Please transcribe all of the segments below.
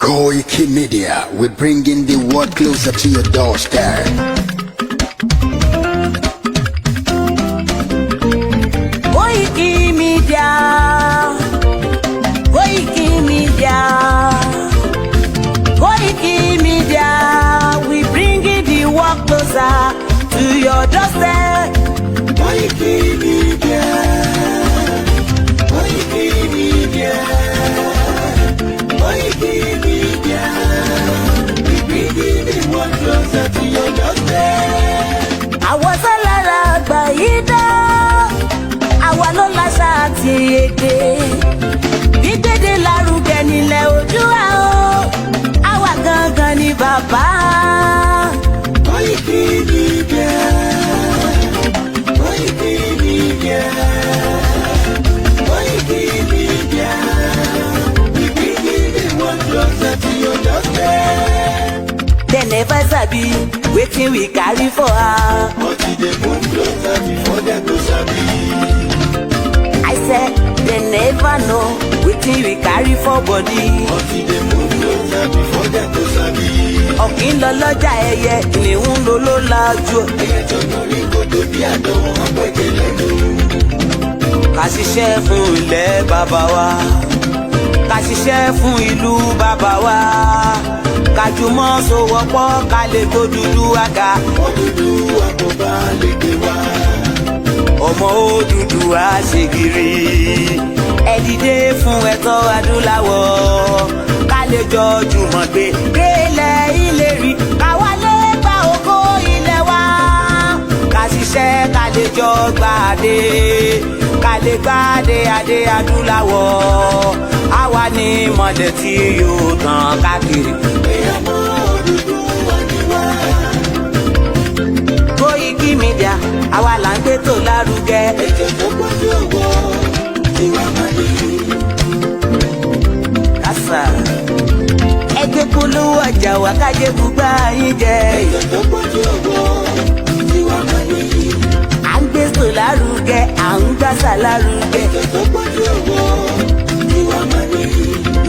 Koikimedia, we're bringing the world closer to your doorstep. Koikimedia, Koikimedia, Koikimedia, we bringing the world closer to your doorstep. Koikimedia, Koikimedia, Koikimedia, we bringing the world closer to your doorstep. Àwọn sọ́lára àgbà yìí dá, àwa ló láṣà àti èdè. Gbígbédè lárugẹ nílẹ̀ Oòduà o, àwa gangan ni bàbá. Koikimedia, Koikimedia, Koikimedia, we bringing the world closer to your doorstep. They never sabi wetin we carry for her. But e dey move closer before dem go sabi. I said they never know wetin we carry for body. But e dey move closer before dem go sabi. Ọ̀kín lọ lọ́jà ẹyẹ, ìníhùn ló ló lajú. Ẹyẹ tó lórí kòtò bí àdánwò ọ̀pẹ̀jẹ̀ lẹ́nu. Ká ṣiṣẹ́ fún ilẹ̀ bàbá wa, ká ṣiṣẹ́ fún ìlú bàbá wa, ká jùmọ̀ sowọ́pọ̀ ká lè tó dúdú àga. Òdúdú àkọ́bá lè gbé wá. Ọmọ Odùduwà ṣègìrì, ẹ dìde fún ẹ̀tọ́ adúláwọ̀, ká lè jọ jùmọ̀ gbé délẹ̀ ìlérí, ká wálé gba ògo ilẹ̀ wa, ká ṣiṣẹ́ ká lè jọ gbàdé, ká lè gbàdé adé adúláwọ̀, àwa ni mọ̀lẹ̀ tí yóò tàn káàkiri. Ọmọ Odùduwà ni wá. Koikimedia, àwa là ń gbé tó lárugẹ. Ètò tó pọ̀jù owó tí wàá máa ní. Kásá ẹgbẹ́ polówó ọjà wà kájé gbùgbà yín jẹ. Ètò tó pọ̀jù owó tí wàá máa ní. À ń gbé tó lárugẹ, à ń gbàsà lárugẹ. Ètò tó pọ̀jù owó tí wàá máa ní.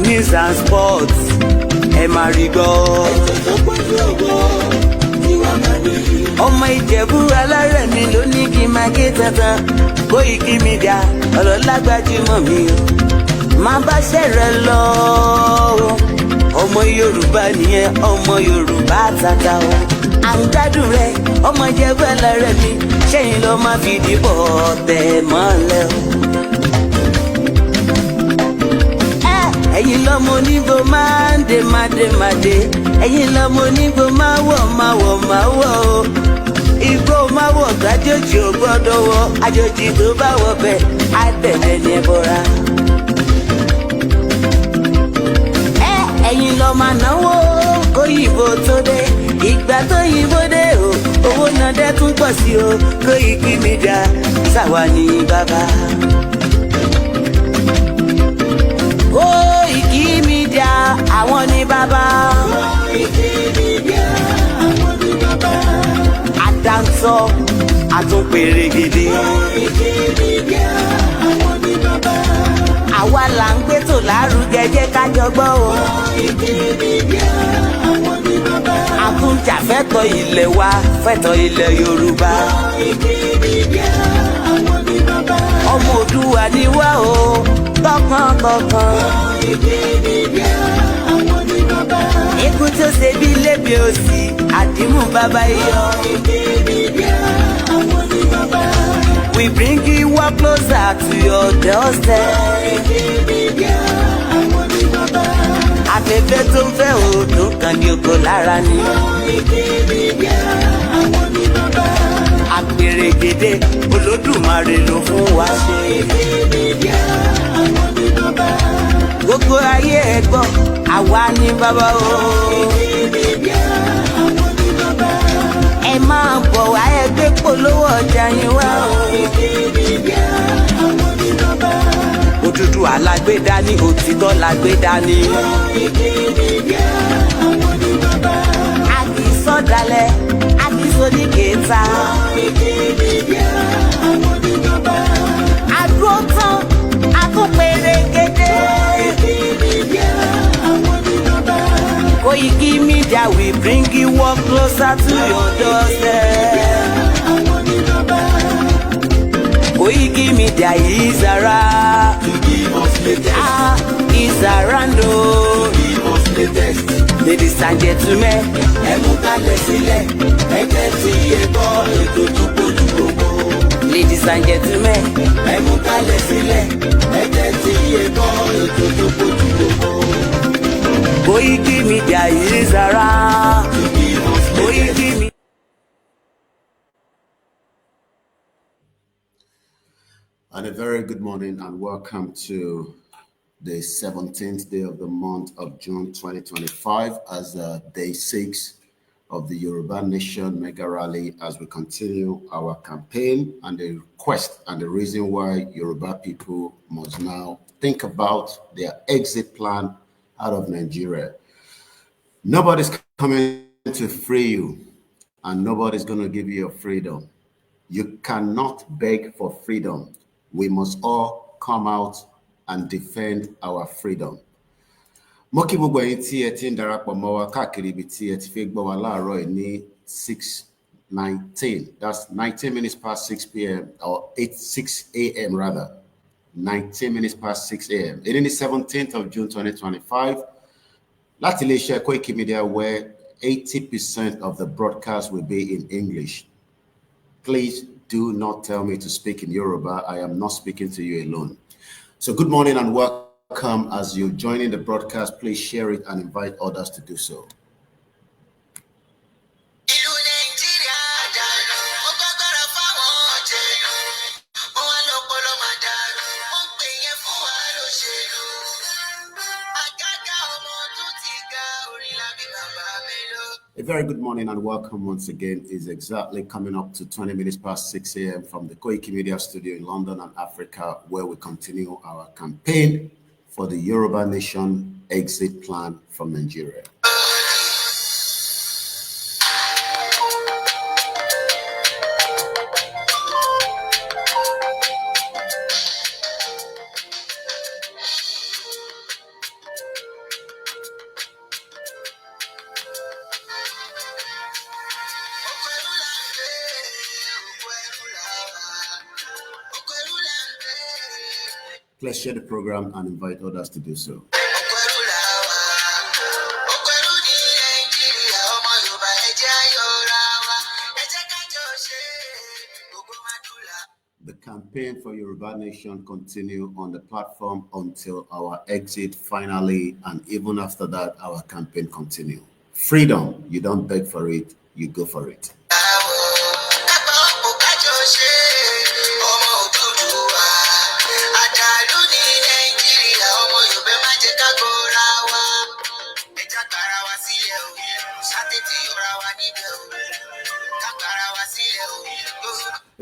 News and sports ẹ máa rí gbọ́. Ètò tó pọ̀jù owó tí wàá máa ní. Ọmọ Ìjẹ̀bú alárẹ̀ mi ló ní kí n máa ké tantan. Koikimedia ọ̀rọ̀ lágbájúmọ̀ mi o, máa bá ṣẹ̀rẹ̀ lọ o. Ọmọ Yorùbá nìyẹn, ọmọ Yorùbá tata o. À ń gbádùn rẹ, ọmọ Ìjẹ̀bú alárẹ̀ mi, ṣẹ́yìn ló máa fi dìbò tẹ̀ mọ́lẹ̀ o. Ẹ̀yin lọ́mọ onígbò máa ń dé máa dé, ẹ̀yin lọ́mọ onígbò máa wọ̀ o. Igbó máa wọ̀ gbàjòjì ò gbọ́dọ̀ wọ, àjòjì tó bá wọ bẹ̀ á tẹ̀lé ní ẹbọra. Ẹ̀yin lọ máa náwó kóyìnbó tó dé, ìgbà tó yìnbó dé o, owó náà dẹ́ tún pọ̀ sí o. Koikimedia ṣàwa ní bàbá. Koikimedia àwọn ní bàbá. Koikimedia àwọn ní bàbá. Àdáńtọ́ àtúnpèrègèdè. Koikimedia àwọn ní bàbá. Àwa là ń gbé tò lárugẹ, jẹ́ ká jọ gbọ́ o. Koikimedia àwọn ní bàbá. Àtúnjà fẹ́tọ̀ ilẹ̀ wa, fẹ́tọ̀ ilẹ̀ Yorùbá. Koikimedia àwọn ní bàbá. Ọmọ Oòduà ni wá o, tọkàntọkàn. Koikimedia àwọn ní bàbá. Ikú tó ṣe bí lébi òsì, àdìmú bàbá iyọ̀. Koikimedia àwọn ní bàbá. We bring you work closer to your doorstep. Koikimedia àwọn ní bàbá. Afẹ́fẹ́ tó ń fẹ́ òòdùn kan ní oko lára ni. Koikimedia àwọn ní bàbá. Àpèrègèdè Olódùmarè ló fún wa ṣe. Koikimedia àwọn ní bàbá. Gbogbo ayé ẹ gbọ́, àwa ní bàbá o. Koikimedia àwọn ní bàbá. Ẹ máa bọ̀ wá ẹgbẹ́ polówó ọjà yín wá o. Koikimedia àwọn ní bàbá. Odùduwà lágbédá ní, òtítọ́ lágbédá ní. Koikimedia àwọn ní bàbá. A kì í sọ̀dálẹ̀, a kì í sọ̀dí kẹta. Koikimedia àwọn ní bàbá. A dúró tán, a tún pèrègèdè. Koikimedia àwọn ní bàbá. Koikimedia, we bring you up closer to your doorstep. Koikimedia is around. Is around. Ladies and gentlemen, ladies and gentlemen, Koikimedia is around. Koikimedia. And a very good morning and welcome to the 17th day of the month of June 2025 as day 6 of the Yoruba Nation Mega Rally as we continue our campaign and the request and the reason why Yoruba people must now think about their exit plan out of Nigeria. Nobody's coming to free you and nobody's going to give you your freedom. You cannot beg for freedom. We must all come out and defend our freedom. Mo kí gbogbo ẹ̀yin tí ẹ ti ń darapọ̀ mọ́ wa káàkiri ibi tí ẹ ti fi gbọ́ wa láàárọ̀ yìí ní 6:19. That's 19 minutes past 6 p.m. or 6 a.m. rather. 19 minutes past 6 a.m. It is the 17th of June 2025. Láti iléeṣẹ́ Koikimedia, where 80% of the broadcast will be in English. Please do not tell me to speak in Yoruba. I am not speaking to you alone. So good morning and welcome. As you're joining the broadcast, please share it and invite others to do so. A very good morning and welcome once again. Is exactly coming up to 20 minutes past 6 a.m. from the Koikimedia studio in London and Africa, where we continue our campaign for the Yoruba Nation exit plan from Nigeria. Please share the program and invite others to do so. The campaign for Yoruba Nation continue on the platform until our exit finally, and even after that, our campaign continue. Freedom, you don't beg for it, you go for it.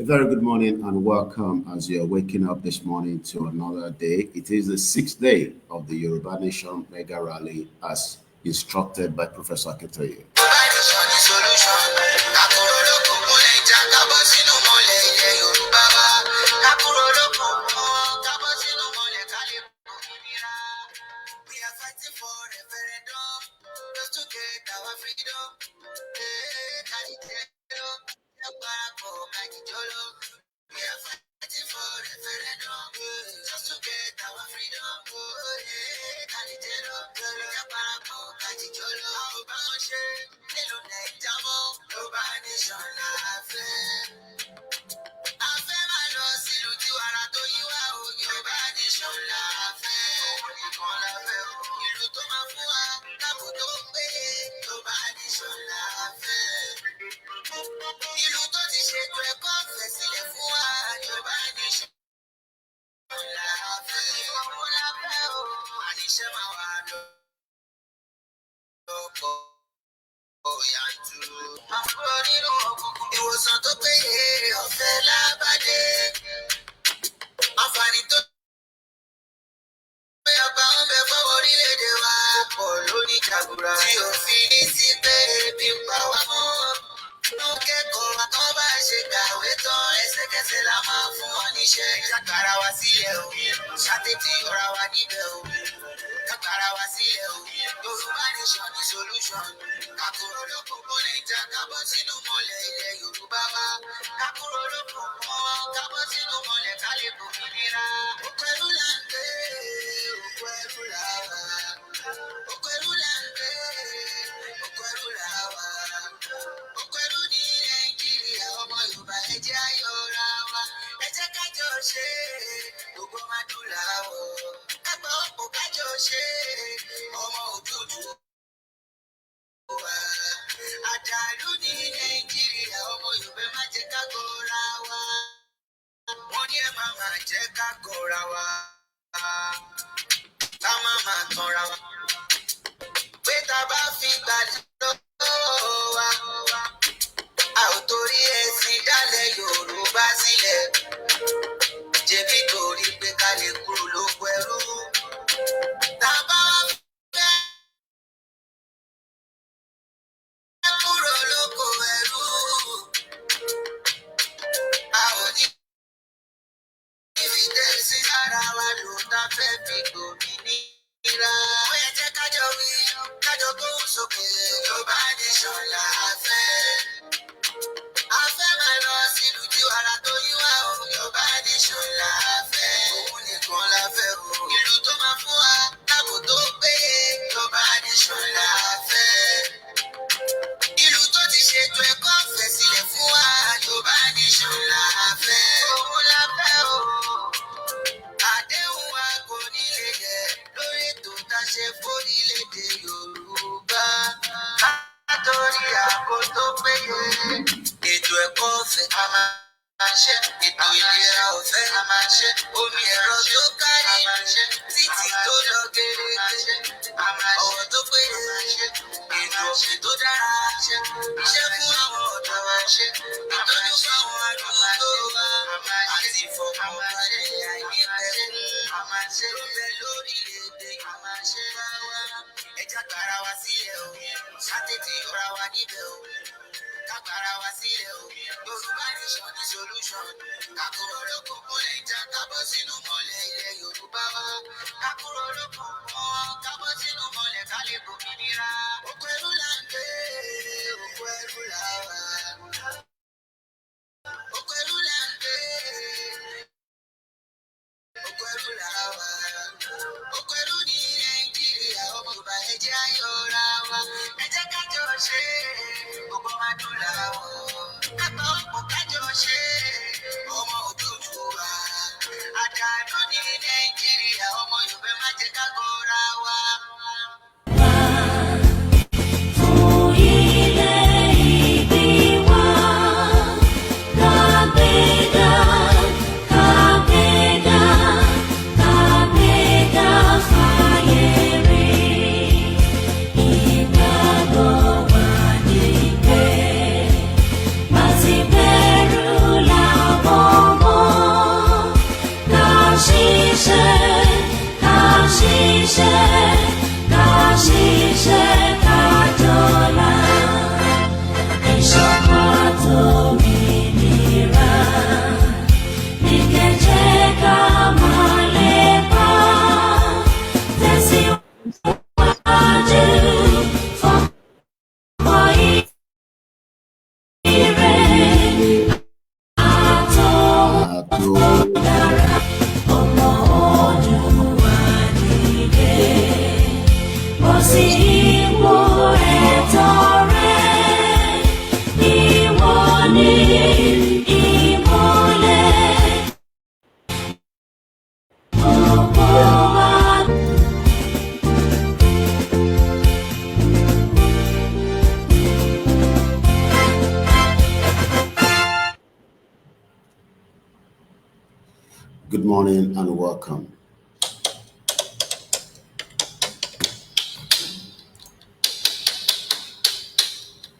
A very good morning and welcome as you're waking up this morning to another day. It is the 6th day of the Yoruba Nation Mega Rally as instructed by Professor Akintoye. Yorùbá nation ní solution. Kakúrò lóko kó lè jà kábọ̀ sínú mọ́lẹ̀ ilẹ̀ Yorùbá wa. Kakúrò lóko mọ́ kábọ̀ sínú mọ́lẹ̀ ká lè bòmìnira. Oko ẹrú là ń gbé, oko ẹrú là wà. Oko ẹrú là ń gbé, oko ẹrú là wà. Oko ẹrú ní Nàìjíríà, ọmọ Yorùbá ẹ jẹ́ a yọra wa. Ẹ jẹ́ ká jọ ṣe gbogbo máa dùn láwọ̀. Ẹgbẹ́ ọ̀pọ̀ ká jọ ṣe ọmọ Odùduwà. Àjàlú ní Nàìjíríà, ọmọ Yorùbá má jẹ́ ká gọra wa. Wọ́n ní ẹ máa jẹ́ ká gọra wa. Ká máa tanra wa. Pé tá a bá fi gbàdúrà lọ́wọ́ wa, a ò torí ẹ̀sìn dálẹ̀ Yorùbá sílẹ̀. Jẹ̀bi torí pé ká lè kúrò lóko ẹrú. Tá a bá fẹ́ kúrò lóko ẹrú, a ò ní fi tẹ̀sí ara wa lò tá a fẹ́ fi gbòmìnira. Ó yẹ jẹ́ kájọ wí, kájọ gbóhùn sókè. Yorùbá nation là á fẹ́. A fẹ́ máa lọ sílùú tí wàrà tó yí wá o. Yorùbá nation là á fẹ́. Òun nìkan la fẹ́ o. Ìlú tó máa fún wa láàbò tó péye. Yorùbá nation là á fẹ́. Ìlú tó ti ṣètò ẹ̀kọ́ ọ̀fẹ́ sílẹ̀ fún wa. Yorùbá nation là á fẹ́. Òun la fẹ́ o. Àdéhùn wa kò ní lè yẹ lórí ètò tá a ṣe fórílẹ̀-èdè Yorùbá. Látòrí ààbò tó péye, ètò ẹ̀kọ́ ọ̀fẹ́ a máa ṣe, ètò ìlera ọ̀fẹ́ a máa ṣe, omi ẹ̀rọ tó kárí títì tó lọ gẹ́gẹ́, ọ̀wọ̀ tó péye, ètò ọ̀fẹ́ tó dára, iṣẹ́ fún àwọn ọ̀dọ́ wa, ìtọ́jú fáwọn àdúgbò wa, àti ìfọ̀kànbalẹ̀ àìnípẹ̀kun ló bẹ lórílẹ̀-èdè wa. Ẹ jẹ́ kára wa sílẹ̀ o, sátẹ̀tì ọ̀ra wa níbẹ̀ o. Kápára wa sílẹ̀ o, Yorùbá nation ní solution. Kakúrò lóko kó lè jà kábọ̀ sínú mọ́lẹ̀ ilẹ̀ Yorùbá wa. Kakúrò lóko mọ́ kábọ̀ sínú mọ́lẹ̀ ká lè bòmìnira. Oko ẹrú là ń gbé, oko ẹrú là wà. Oko ẹrú là ń gbé, oko ẹrú là wà. Oko ẹrú ní Nàìjíríà, ọmọ Yorùbá ẹ jẹ́ a yọra wa. Ẹ jẹ́ ká jọ ṣe gbogbo máa dùn láwọ̀. Ẹgbẹ́ ọ̀pọ̀ ká jọ ṣe ọmọ Odùduwà. Àjàlú ní Nàìjíríà, ọmọ Yorùbá má jẹ́ ká gọra wa. Good morning and welcome.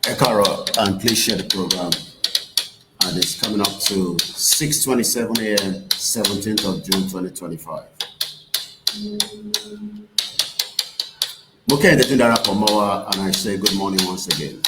Ekaro, and please share the program. And it's coming up to 6:27 a.m., 17th of June, 2025. Okay, the Tindara Pomowa, and I say good morning once again.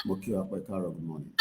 Mokia Pekara, good morning.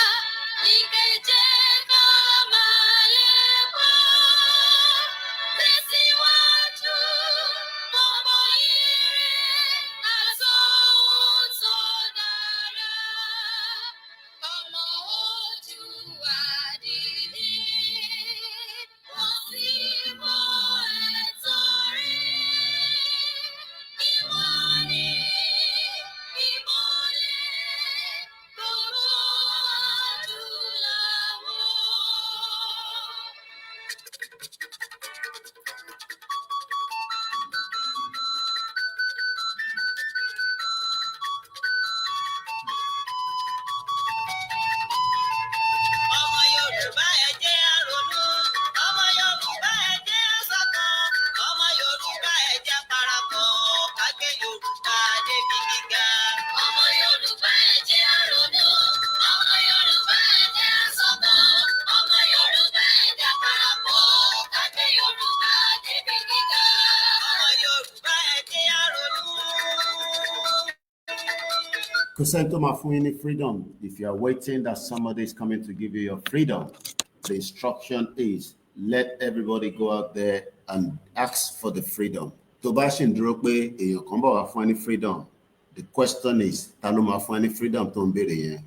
Kusento Mafuini freedom. If you are waiting that somebody is coming to give you your freedom, the instruction is let everybody go out there and ask for the freedom. Tobashin Drope, a combo of any freedom. The question is, Taluma for any freedom to be.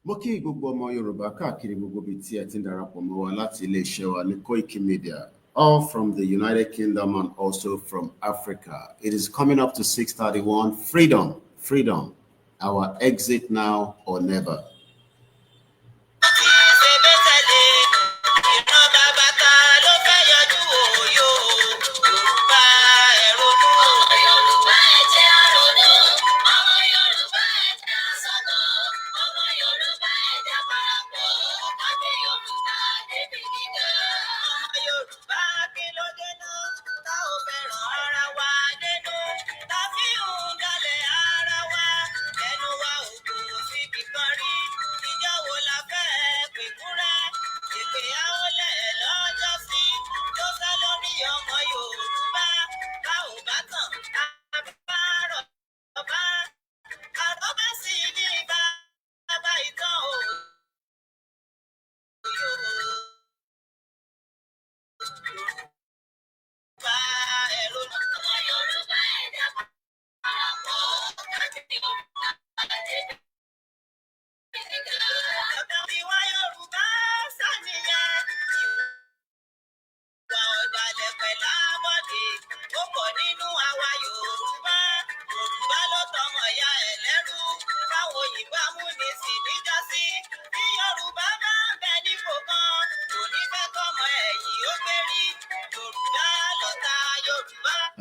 Mo kí gbogbo ọmọ Yorùbá káàkiri gbogbo ibi tí ẹ ti ń darapọ̀ mọ́ wa láti iléeṣẹ́ wa ní Koikimedia, all from the United Kingdom and also from Africa. It is coming up to 6:31. Freedom, freedom, our exit now or never.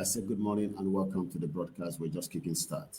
I said good morning and welcome to the broadcast. We're just kicking start.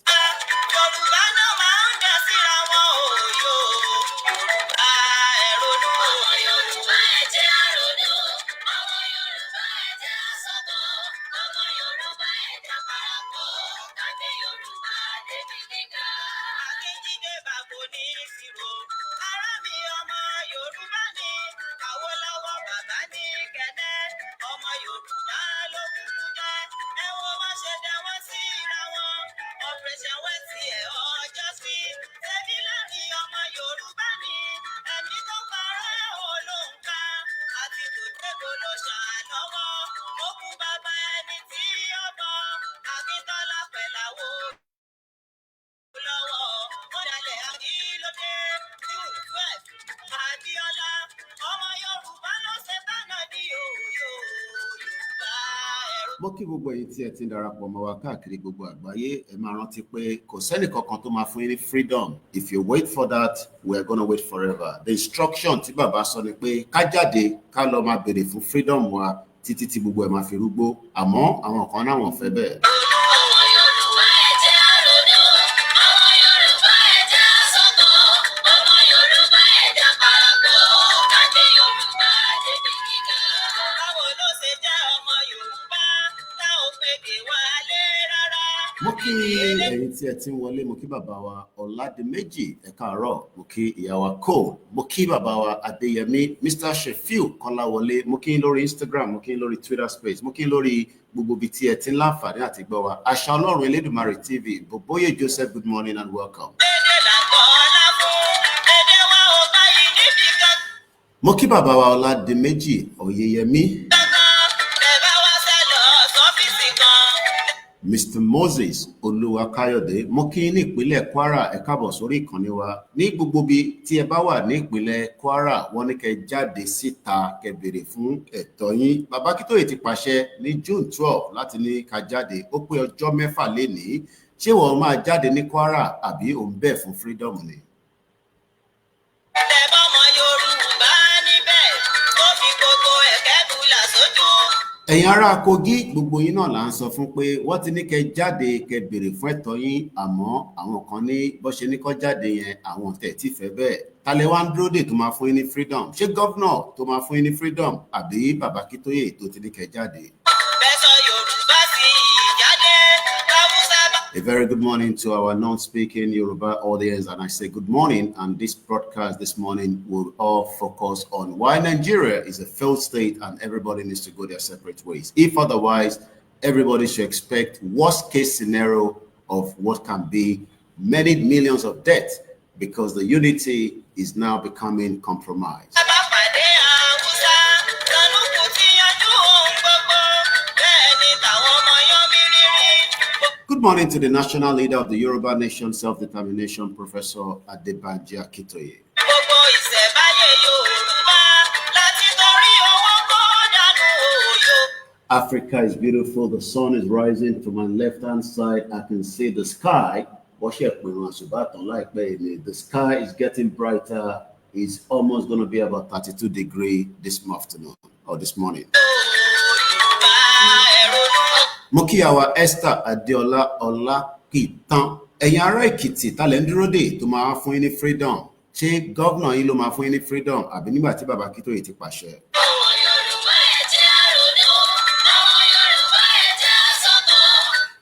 mo kí gbogbo ẹ̀yin tí ẹ ti ń darapọ̀ mọ́ wa káàkiri gbogbo àgbáyé ẹ máa rántí pé kò sẹ́nì kankan tó máa fún yín ní freedom. If you wait for that, we are gonna wait forever. The instruction tí bàbá sọ ni pé ká jáde ká lọ máa béèrè fún freedom wa títí tí gbogbo ẹ̀ máa fi rúgbó, àmọ́ àwọn kan náà wọ́n fẹ́ bẹ́ẹ̀. Mo kí ẹ̀yin tí ẹ ti ń wọlé, mo kí bàbá wa Ọládìméjì ẹ káàárọ̀, mo kí ìyá wa Cole, mo kí bàbá wa Adéyẹmí, Mr. Shefiu Kọ́láwọlé, mo kí lórí Instagram, mo kí lórí Twitter space, mo kí lórí gbogbo ibi tí ẹ ti ń láǹfààní àti gbọ́ wa. Àṣà Ọlọ́run Elédùmarè TV, Boboye Joseph, good morning and welcome. Mo kí bàbá wa Ọládìméjì Oyeyemi. Mr. Moses Olúwakayode, mo kí ní ìpínlẹ̀ Kwara ẹ káàbọ̀ sórí ìkànnì wa. Ní gbogbo bí tí ẹ bá wà ní ìpínlẹ̀ Kwara, wọ́n ní kẹ́ jáde síta kẹ́ béèrè fún ẹ̀tọ́ yín. Bàbá Akíntóyè ti pàṣẹ ní June 12 láti ní ká jáde. Ó pé ọjọ́ 6 lénìí. Ṣé wọ́n máa jáde ní Kwara àbí ò ń bẹ̀ fún freedom ni? Ẹ̀yin ará Kogi, gbogbo yín náà là ń sọ fún pé wọ́n ti ní kẹ́ jáde kẹ́ béèrè fún ẹ̀tọ́ yín, àmọ́ àwọn kan ní bó ṣe ní kó jáde yẹn àwọn tẹ̀ tí fẹ́ bẹ́ẹ̀. Talẹ̀ wá ń dúró dè tó máa fún yín ní freedom. Ṣé gọ́vnọ̀ tó máa fún yín ní freedom àbí bàbá Akíntóyè tó ti ní kẹ́ jáde? A very good morning to our non-speaking Yoruba audience, and I say good morning. And this broadcast this morning will all focus on why Nigeria is a failed state and everybody needs to go their separate ways. If otherwise, everybody should expect worst case scenario of what can be many millions of deaths because the unity is now becoming compromised. Good morning to the national leader of the Yoruba Nation Self-Determination, Professor Adebanji Akintoye. Africa is beautiful. The sun is rising. To my left-hand side, I can see the sky. The sky is getting brighter. It's almost going to be about 32 degrees this afternoon or this morning. Mo kí àwa Esther Adéọlá Ọlákìtàn. Ẹ̀yin ará Èkìtì talẹ̀ ń dúró dè tó máa fún yín ní freedom. Ṣé gọ́vnà yín ló máa fún yín ní freedom àbí nígbà tí bàbá Akíntóyè ti pàṣẹ?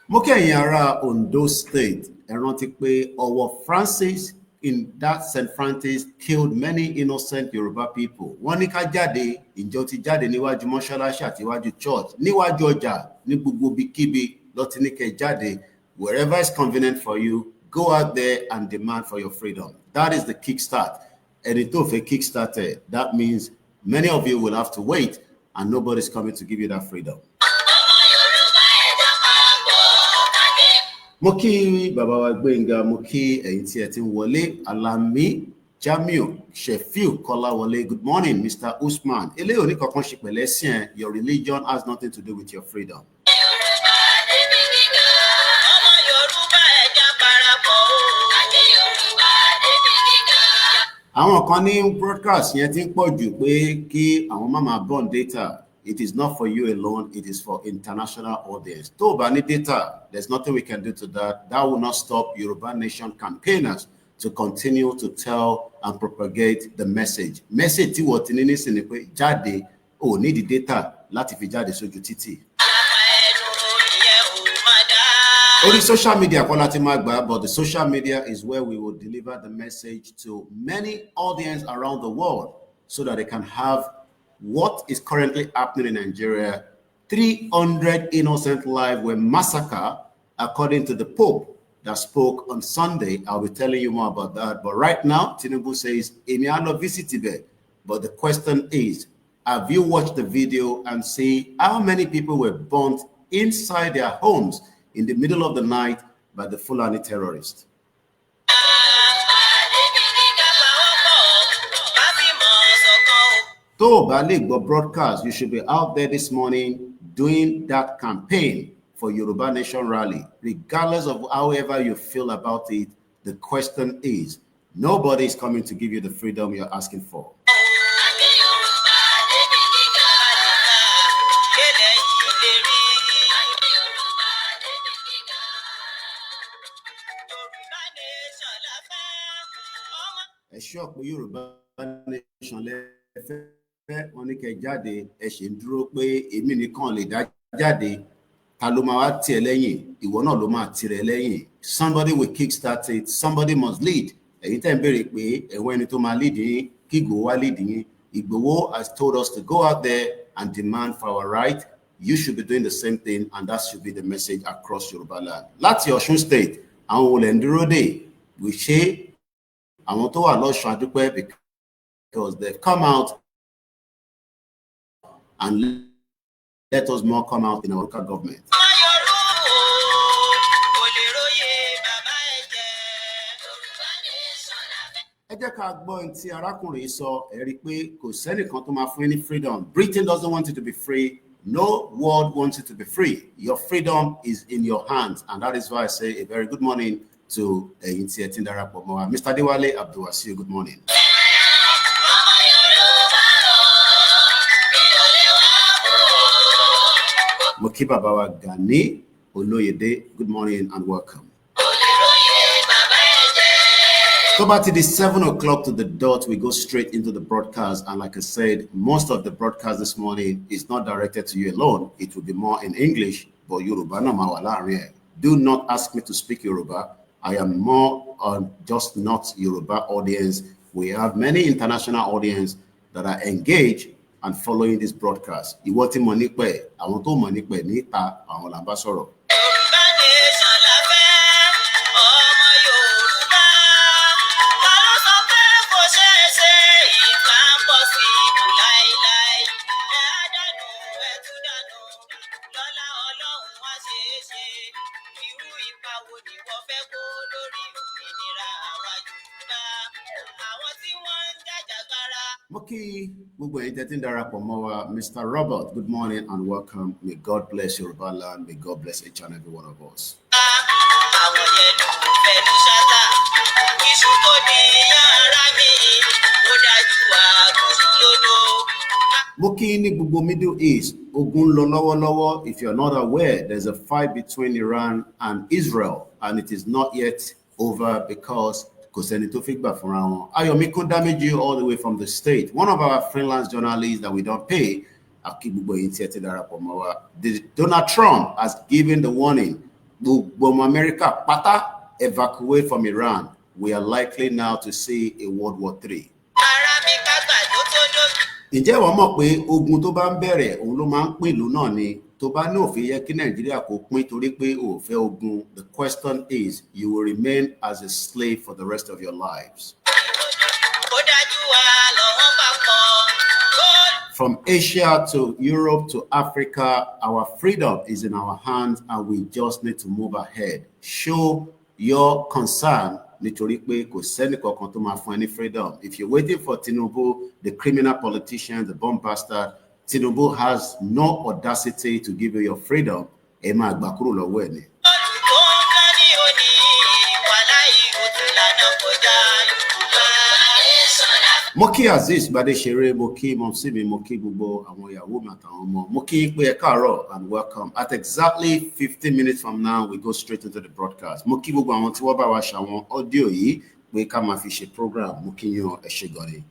Mo kí ẹ̀yin ará Ondo State. Ẹ rántí pé ọwọ́ Francis in that St. Francis killed many innocent Yoruba people. Wọ́n ní ká jáde, ìjọ ti jáde níwájú mọ́ṣáláṣí àti iwájú church, níwájú ọjà, ní gbogbo bíkíbi ló ti ní kẹ́ jáde. Wherever is convenient for you, go out there and demand for your freedom. That is the kickstart. Ẹni tó fẹ́ kickstart, that means many of you will have to wait and nobody's coming to give you that freedom. Mo kí bàbá wa Gbénga, mo kí ẹ̀yin tí ẹ ti ń wọlé, Alami Jamiu Shefiu Kọ́láwọlé, good morning Mr. Usman. Eléyìí ò ní kankan ṣe pẹ̀lú ẹ̀sìn ẹ, your religion has nothing to do with your freedom. Àwọn kan ní broadcast yẹn ti ń pọ̀ jù pé kí àwọn máa burn data. It is not for you alone, it is for international audience. Tó bá ní data, there's nothing we can do to that. That will not stop Yoruba Nation campaigners to continue to tell and propagate the message. Message tí wọ́n ti ní nísìn ni pé jáde, ò ní di data láti fi jáde sójú títì. Only social media, but the social media is where we will deliver the message to many audience around the world so that they can have what is currently happening in Nigeria. 300 innocent lives were massacred, according to the Pope that spoke on Sunday. I'll be telling you more about that. But right now, Tinubu says, Emiano visited. But the question is, have you watched the video and see how many people were burnt inside their homes in the middle of the night by the Fulani terrorists? tó bá lè gbọ́ broadcast, you should be out there this morning doing that campaign for Yoruba Nation Rally. Regardless of however you feel about it, the question is, nobody is coming to give you the freedom you're asking for. Ẹ sure pé Yorùbá Nation lẹ́fẹ́ wọn ní kẹ́ jáde, ẹ ṣe ń dúró pé èmi nìkan lè dá jáde, ta ló máa wá tì ẹ́ lẹ́yìn, ìwọ náà ló máa tì rẹ̀ lẹ́yìn. Somebody will kickstart it, somebody must lead. Ẹ̀yin tẹ́ ń béèrè pé ẹ̀wọ̀n ẹni tó máa lead yín, kí Ìgbòho wá lead yín. Ìgbòho has told us to go out there and demand for our right. You should be doing the same thing, and that should be the message across Yoruba land. Láti Ọ̀ṣun State, àwọn olè ń dúró dè, we ṣe àwọn tó wà lọ́ṣun adúpẹ́ because they've come out and let us more come out in our local government. Ẹ jẹ́ ká gbọ́ ohun tí arákùnrin sọ, ẹ rí pé kò sẹ́nìkan tó máa fún ní freedom. Britain doesn't want you to be free. No world wants you to be free. Your freedom is in your hands, and that is why I say a very good morning to Mr. Dewale Abdulwasiu. Good morning. Mokiba Bawa Gani Oloyede, good morning and welcome. So back to the 7 o'clock to the dot, we go straight into the broadcast. And like I said, most of the broadcast this morning is not directed to you alone. It will be more in English, but Yoruba no mawala. Do not ask me to speak Yoruba. I am more on just not Yoruba audience. We have many international audience that are engaged and following this broadcast. You want money pay? I want to money pay. Nita, I want ambassador. Mr. Robert, good morning and welcome. May God bless Yoruba land. May God bless each and every one of us. Moki ni gbogbo Middle East, ogun lọ lọ́wọ́lọ́wọ́. If you're not aware, there's a fight between Iran and Israel, and it is not yet over because Ayomi damage you all the way from the state. One of our freelance journalists that we don't pay, Donald Trump has given the warning, America pata evacuate from Iran. We are likely now to see a World War III. Ǹjẹ́ wọ́n mọ̀ pé ogun tó bá ń bẹ̀rẹ̀ òun ló máa ń pín ìlú náà ni? Tó bá ní òfin yẹ kí Nàìjíríà kó pín torí pé ó fẹ́ ogun. The question is, you will remain as a slave for the rest of your lives. From Asia to Europe to Africa, our freedom is in our hands and we just need to move ahead. Show your concern. Nítorí pé kò sẹ́ni kankan tó máa fún ẹ ní freedom. If you're waiting for Tinubu, the criminal politician, the bomb bastard, Tinubu has no audacity to give you your freedom. Ẹ máa gbà kúrò lọ́wọ́ ẹ̀ ni. Moki Aziz Badeshere, Moki Momsimi, Moki Bubo, Amoya Woman, Moki Ekaaro, and welcome. At exactly 15 minutes from now, we go straight into the broadcast. Moki Bubo, I want to watch our audio. We come and fish a program. Moki yo Eshegoni.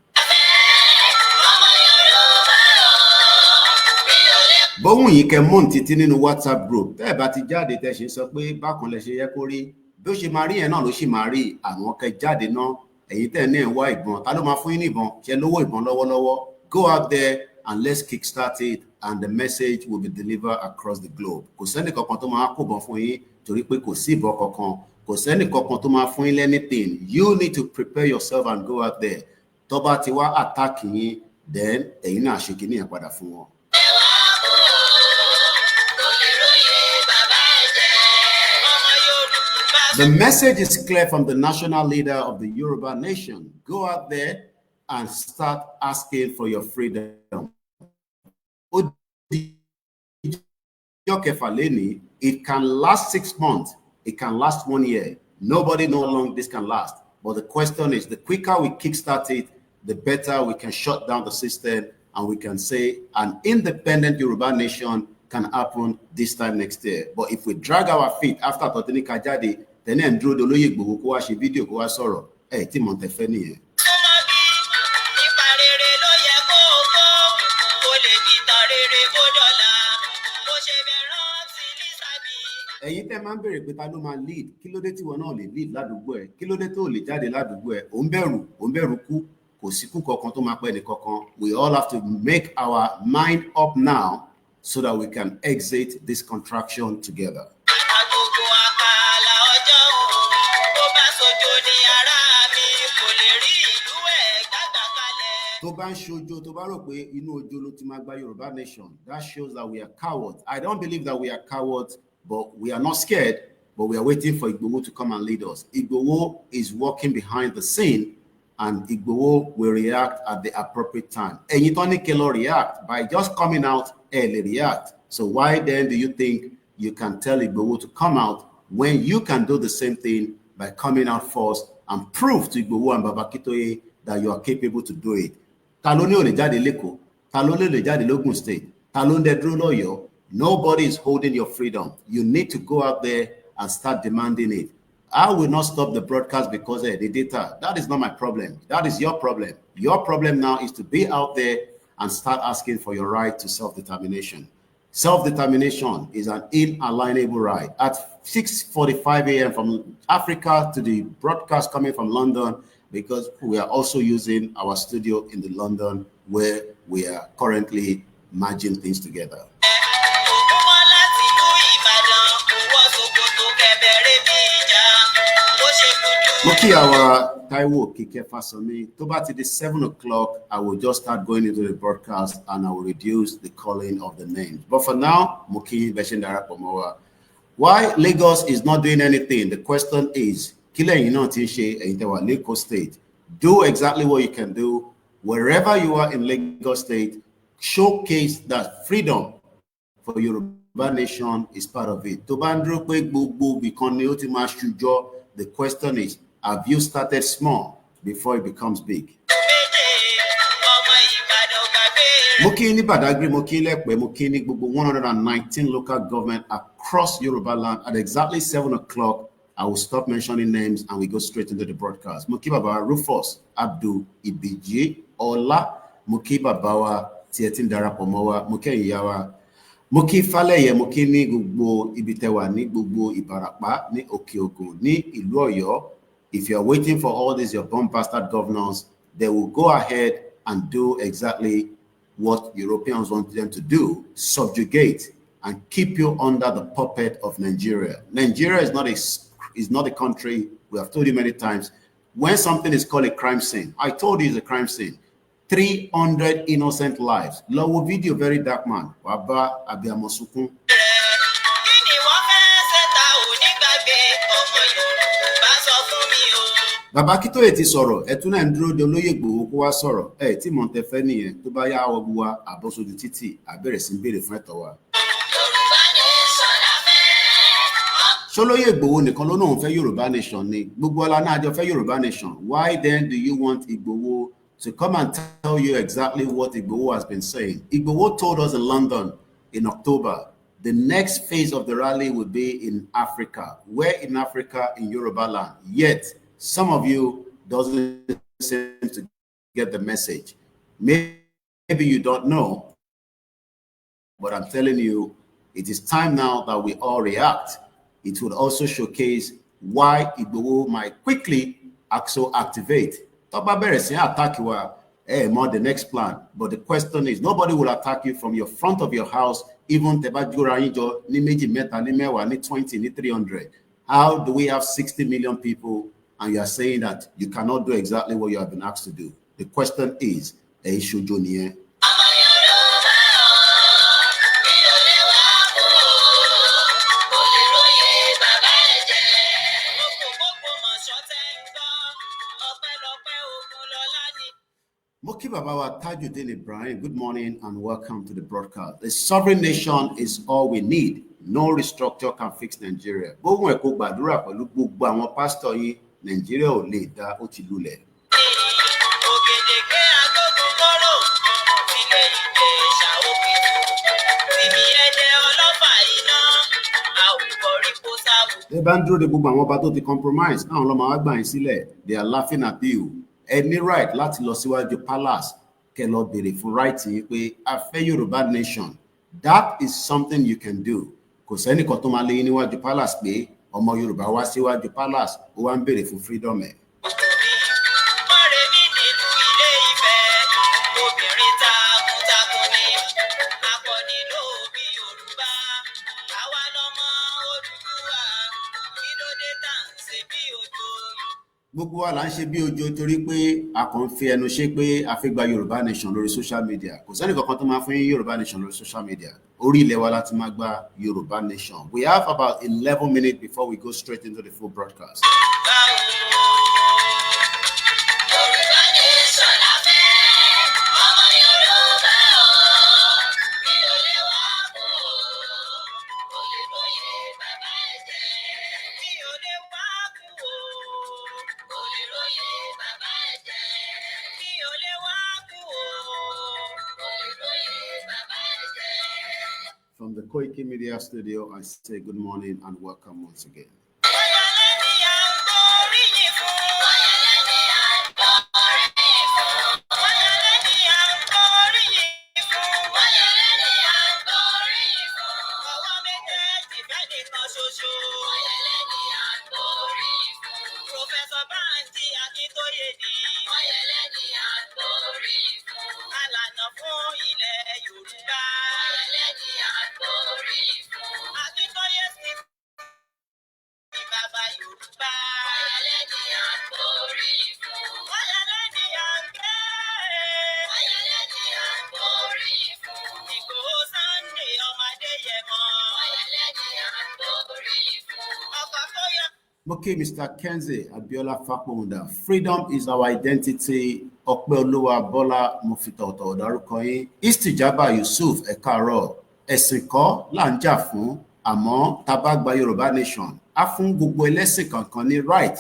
Bóhùn yìí kẹ́ mọ́ títí nínú WhatsApp group. Tẹ́ ẹ bá ti jáde tẹ́ ṣe sọ pé bákan lẹ ṣe yẹ kó rí. Bí ó ṣe máa rí yẹn náà ló ṣì máa rí àwọn kẹ́ jáde náà. Ẹ̀yin tẹ́ ní ẹ̀ wá ìbọn. Ta ló máa fún yín ní ìbọn? Ṣé lówó ìbọn lọ́wọ́lọ́wọ́? Go out there and let's kickstart it and the message will be delivered across the globe. Kò sẹ́ni kankan tó máa kó ìbọn fún yín torí pé kò sí ìbọn kankan. Kò sẹ́ni kankan tó máa fún yín anything. You need to prepare yourself and go out there. Tó bá ti wá attack yín, then ẹ̀yin náà ṣe kíní ẹ̀ padà fún wọn. The message is clear from the national leader of the Yoruba nation. Go out there and start asking for your freedom. It can last 6 months. It can last 1 year. Nobody knows how long this can last. But the question is, the quicker we kickstart it, the better we can shut down the system, and we can say an independent Yoruba nation can happen this time next year. But if we drag our feet after Totini Kajadi, then Andrew Doloye Gbowo ko wa ṣe video ko wa sọ̀rọ̀, tí mo tẹ fẹ́ nìyẹn. Ẹ̀yin tẹ́ máa ń bèrè pé ta ló máa lead, kí ló dé tí wọn náà lè lead ládùúgbò ẹ̀, kí ló dé tó lè jáde ládùúgbò ẹ̀, ò ń bẹ̀rù kú, kò sí kú kankan tó máa pẹ́ ní kankan. We all have to make our mind up now so that we can exit this contraction together. Tó bá ń ṣojo, tó bá rò pé inú ojo ló ti máa gba Yorùbá nation, that shows that we are cowards. I don't believe that we are cowards, but we are not scared, but we are waiting for Igboho to come and lead us. Igboho is working behind the scene, and Igboho will react at the appropriate time. And you don't need to react by just coming out early react. So why then do you think you can tell Igboho to come out when you can do the same thing by coming out first and prove to Igboho and Baba Kitoye that you are capable to do it? Taloni o le jáde l'Eko, Taloni le jáde l'Ogun State, Talon de dúró l'Ọ̀yọ́. Nobody is holding your freedom. You need to go out there and start demanding it. I will not stop the broadcast because of the data. That is not my problem. That is your problem. Your problem now is to be out there and start asking for your right to self-determination. Self-determination is an inalienable right. At 6:45 a.m. from Africa to the broadcast coming from London, because we are also using our studio in the London where we are currently merging things together. Moki our Taiwo Kike Fasomi, to ba ti 7 o'clock, I will just start going into the broadcast and I will reduce the calling of the names. But for now, Moki Beshindara Pomowa. Why Lagos is not doing anything? The question is, Lagos State. Do exactly what you can do. Wherever you are in Lagos State, showcase that freedom for Yoruba nation is part of it. The question is, have you started small before it becomes big? Mokini Badagri, Mokile, Mokini, 119 local government across Yoruba land. At exactly 7 o'clock, I will stop mentioning names and we go straight into the broadcast. Mokiba Rufus, Abdul Ibiji, Ola, Mokiba Bawa, Tietin Darapomowa, Moke Yawa, Moki Faleye, Mokini Gubo, Ibitewa, Ni Gubo, Ibarapa, Ni Okiogo, Ni Iluoyo. If you're waiting for all these, your bomb bastard governors, they will go ahead and do exactly what Europeans want them to do, subjugate and keep you under the puppet of Nigeria. Nigeria is not a country. We have told you many times. When something is called a crime scene, I told you it's a crime scene. 300 innocent lives. Lowo video, very dark man. Baba Abiamosukun. Baba Kitoye ti sọ̀rọ̀, ẹ tún náà ń dúró de Olóyè Ìgbòho kó wá sọ̀rọ̀. Tí mò ń tẹ fẹ́ nìyẹn, tó bá yá ọgbù wa àbọ̀sójú títì, àbẹ̀rẹ̀ sí ń béèrè fún ẹ̀tọ́ wa. Ṣolóyè Ìgbòho nìkan ló náà fẹ́ Yorùbá nation ni. Gbogbo ọlá náà jọ fẹ́ Yorùbá nation. Why then do you want Ìgbòho to come and tell you exactly what Ìgbòho has been saying? Ìgbòho told us in London in October, the next phase of the rally would be in Africa. Where in Africa? In Yoruba land. Yet, some of you doesn't seem to get the message. Maybe you don't know, but I'm telling you, it is time now that we all react. It would also showcase why Igboho might quickly also activate. Attack you more the next plan. But the question is, nobody will attack you from your front of your house, even ni meji meta, ni mewa, ni 20, ni 300. How do we have 60 million people and you are saying that you cannot do exactly what you have been asked to do? The question is, Okay, Babawa Tajuddin Ibrahim, good morning and welcome to the broadcast. A sovereign nation is all we need. No restructure can fix Nigeria. Gbogbo ẹ̀kọ́ gbàdúrà pẹ̀lú gbogbo àwọn pásítọ̀ yín, Nigeria ò lè dá, ó ti lulẹ̀. They bá ń dúró de gbogbo àwọn ọba tó ti compromise, àwọn ọlọ́mọ wa gbà yín sílẹ̀. They are laughing at you. Any right láti lọ síwájú palace kẹ́ lọ béèrè fún right yìí pé a fẹ́ Yorùbá nation. That is something you can do. Kò sẹ́nìkan tó máa lé yín níwájú palace pé ọmọ Yorùbá wá síwájú palace ó wá ń béèrè fún freedom ẹ̀. Gbogbo wa là ń ṣe bí ojo torí pé a kàn fi ẹnu ṣe pé a fẹ́ gba Yorùbá nation lórí social media. Kò sẹ́ni kankan tó máa fún Yorùbá nation lórí social media. Orí ilẹ̀ wa láti máa gba Yorùbá nation. We have about 11 minutes before we go straight into the full broadcast. From the Koikimedia studio, I say good morning and welcome once again. Okay, Mr. Kenzie Abiola Fakunda. Freedom is our identity. Ọpẹ́olúwa Bọ́lá mo fi tọ̀tọ̀ dárúkọ yín. Istijaba Yusuf Ẹ̀kárọ̀. Ẹ̀sìn kọ́ là ń jà fún, àmọ́ tá bá gba Yorùbá nation. A fún gbogbo ẹlẹ́sìn kankan ní right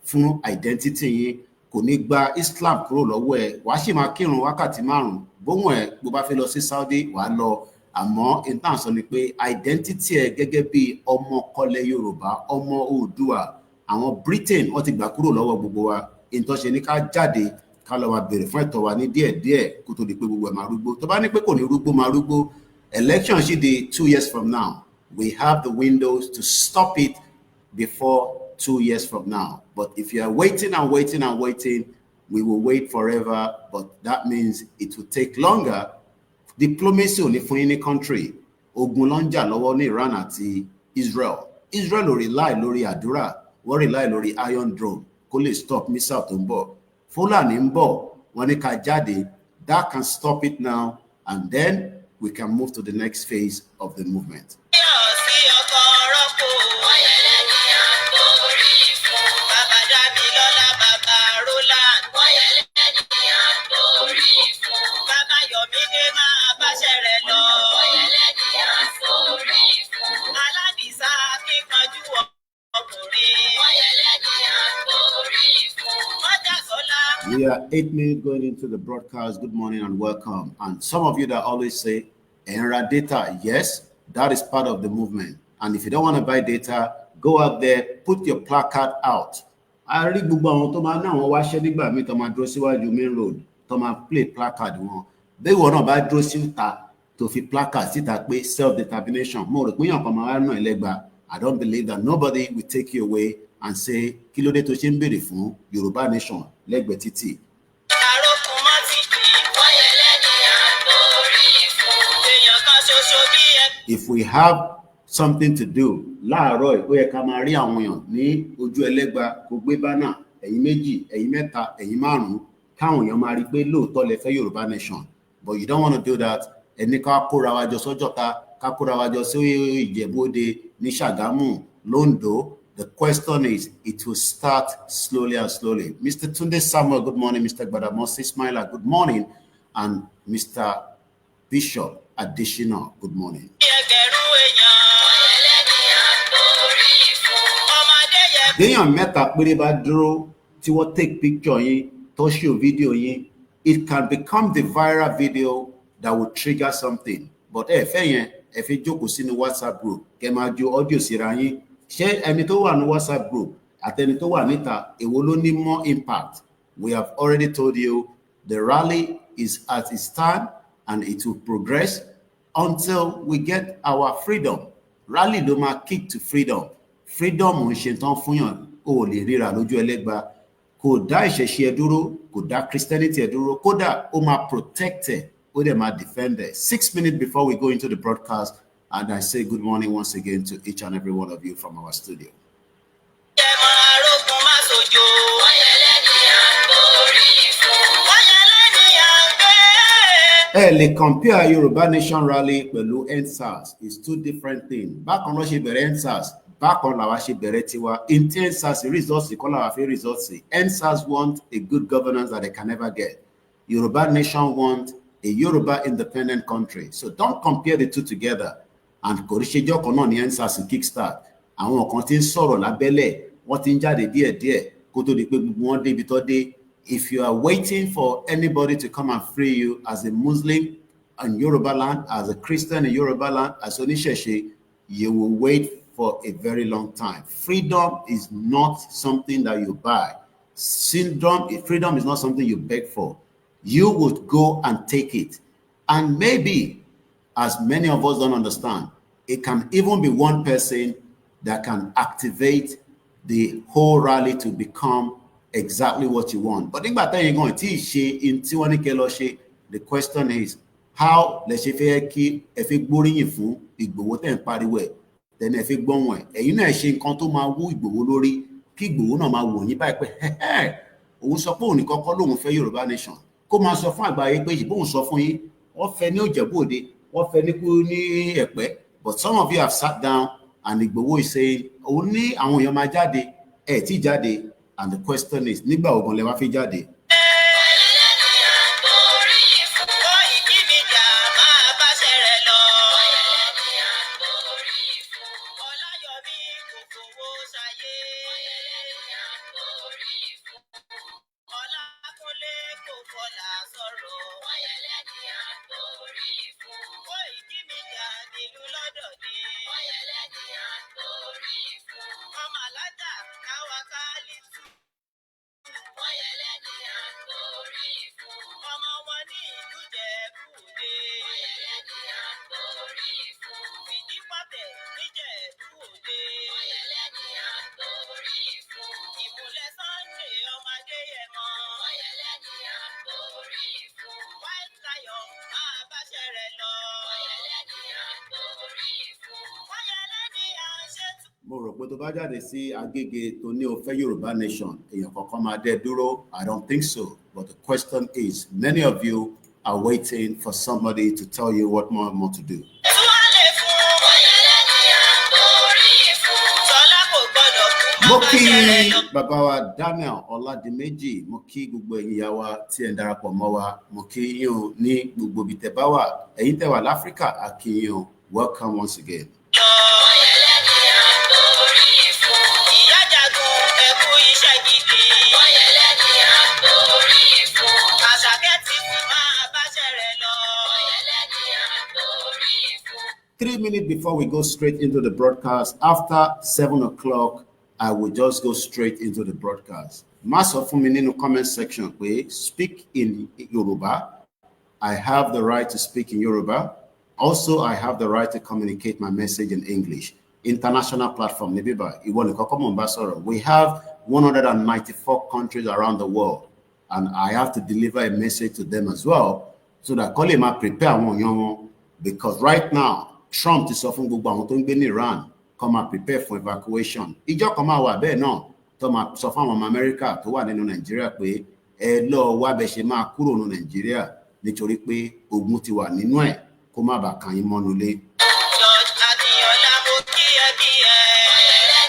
fún identity yín. Kò ní gba Islam kúrò lọ́wọ́ ẹ̀. Wàá sì máa kírun wákàtí 5. Bóhùn ẹ̀ bó bá fẹ́ lọ sí Saudi wàá lọ. Àmọ́ ìtàn sọ ni pé identity ẹ̀ gẹ́gẹ́ bí ọmọ kọlẹ̀ Yorùbá, ọmọ Oòduà, àwọn Britain wọ́n ti gbà kúrò lọ́wọ́ gbogbo wa. Ìtàn ṣe ní ká jáde ká lọ máa béèrè fún ẹ̀tọ́ wa ní díẹ̀díẹ̀ kó tó di pé gbogbo ẹ̀ máa rúgbó. Tó bá ní pé kò ní rúgbó máa rúgbó. Election ṣì di 2 years from now. We have the windows to stop it before 2 years from now. But if you are waiting and waiting and waiting, we will wait forever. But that means it will take longer. Diplomacy ò ní fún yín ní country. Ogun ló ń jà lọ́wọ́ ní Iran àti Israel. Israel ò rely lórí àdúrà, wọ́n rely lórí Iron Dome kó lè stop missile tó ń bọ̀. Fúlàní ń bọ̀, wọ́n ní ká jáde. That can stop it now, and then we can move to the next phase of the movement. We are 8 minutes going into the broadcast. Good morning and welcome. And some of you that always say, Enra data, yes, that is part of the movement. And if you don't want to buy data, go out there, put your placard out. I read gbogbo àwọn tó máa ná àwọn wáṣẹ́ nígbà míì tó máa dúró síwájú main road tó máa play placard wọn. Bẹ́ẹ̀ wọ́n náà bá dúró síta tó fi placard síta pé self-determination. Mo rò pé yàn kan máa wá náà ẹlẹ́gbàá. I don't believe that nobody will take you away and say, kí ló dé tó ṣe ń béèrè fún Yorùbá nation lẹ́gbẹ̀ẹ́ títì. If we have something to do, láàárọ̀ ó yẹ ká máa rí àwọn èèyàn ní ojú ẹlẹ́gba kó gbé bánà, ẹ̀yin méjì, ẹ̀yin mẹ́ta, ẹ̀yin 5, káwọn èèyàn máa rí pé lóòótọ́ lẹ fẹ́ Yorùbá nation. But you don't want to do that. Ẹni ká kóra wa jọ sọ́jọ́ta, ká kóra wa jọ sí Ìjẹ̀bú-Òde, ní Ṣàgámù, l'Óndó, The question is, it will start slowly and slowly. Mr. Tunde Samuel, good morning. Mr. Gbadamosi Smiler, good morning. And Mr. Bishop Additional, good morning. Déyàn mẹ́ta péré bá dúró tí wọ́n take picture yín tó show video yín, it can become the viral video that will trigger something. But ẹ fẹ́ yẹn, ẹ fi jókòó sínú WhatsApp group, kẹ́ máa ju audio síra yín. Ṣé ẹni tó wà ní WhatsApp group àtẹni tó wà níta, èwo ló ní more impact? We have already told you the rally is at its time and it will progress until we get our freedom. Rally ló máa kick to freedom. Freedom ń ṣe tán fún yàn, ó lè ríra lójú ẹlẹ́gba, kò dá ìṣẹ̀ṣe ẹ dúró, kò dá Christianity ẹ dúró, kódà ó máa protect ẹ, ó dẹ̀ máa defend ẹ. 6 minutes before we go into the broadcast, and I say good morning once again to each and every one of you from our studio. Lè compare Yoruba Nation Rally pẹ̀lú EndSARS is two different things. Bákan náà ṣe bẹ̀rẹ̀ EndSARS, bákan làwa ṣe bẹ̀rẹ̀ tiwa. In EndSARS results kọ́ làwa fẹ́ results. EndSARS want a good governance that they can never get. Yoruba Nation want a Yoruba independent country. So don't compare the two together. And kò rí ṣejọ́ kan náà ní EndSARS kickstart. Àwọn kan tí ń sọ̀rọ̀ lábẹ́lẹ̀, wọ́n ti ń jáde díẹ̀díẹ̀ kó tó di pé gbogbo wọn débi tó dé. If you are waiting for anybody to come and free you as a Muslim in Yoruba land, as a Christian in Yoruba land, as Onisheshi, you will wait for a very long time. Freedom is not something that you buy. Freedom is not something you beg for. You would go and take it. And maybe, as many of us don't understand, it can even be one person that can activate the whole rally to become exactly what you want. But think about that, you're going to in Tiwanike, the question is, how let's say if you boring you fool, Igbowo ten party way, then if you go one, and you know, she can't do my woo Igbowo lori, kick Igbowo no ma won you back. Hey, òun sọ pé òun nìkan kọ́ lòun fẹ́ Yorùbá nation. Kó máa sọ fún àgbáyé pé ìbò òun sọ fún yín, wọ́n fẹ́ ní Ìjẹ̀bú-Òde, wọ́n fẹ́ ní kú ní Ẹ̀pẹ́. But some of you have sat down and Igbowo is saying, òun ní àwọn èèyàn máa jáde, ẹ̀ tí jáde. And the question is, nígbà wo gan lẹ wá fi jáde? Mo rò pé tó bá jáde sí Agége tó ní ó fẹ́ Yorùbá nation, èèyàn kankan máa dẹ dúró. I don't think so. But the question is, many of you are waiting for somebody to tell you what more to do. Mo kí bàbá wa Daniel Ọládìméjì, mo kí gbogbo ẹ̀yin ìyá wa tí ẹ ń darapọ̀ mọ́ wa, mo kí yín o ní gbogbo ibi tẹ́ bá wà, ẹ̀yin tẹ́ wà l'Áfíríkà, a kí yín o. Welcome once again. Three minutes before we go straight into the broadcast, after 7 o'clock, I will just go straight into the broadcast. Mass of in the comment section, we speak in Yoruba. I have the right to speak in Yoruba. Also, I have the right to communicate my message in English. International platform, we have 194 countries around the world, and I have to deliver a message to them as well, so that Kolema prepare one, because right now, Trump is often going to be in Iran. Come and prepare for evacuation. Ìjọ kan máa wà bẹ́ẹ̀ náà tó máa sọ fún àwọn ọmọ Amẹ́ríkà tó wà nínú Nàìjíríà pé ẹ lọ wá bẹ ṣe máa kúrò nínú Nàìjíríà nítorí pé ogun ti wà nínú ẹ̀ kó má bàa kàn yín mọ́nú lé.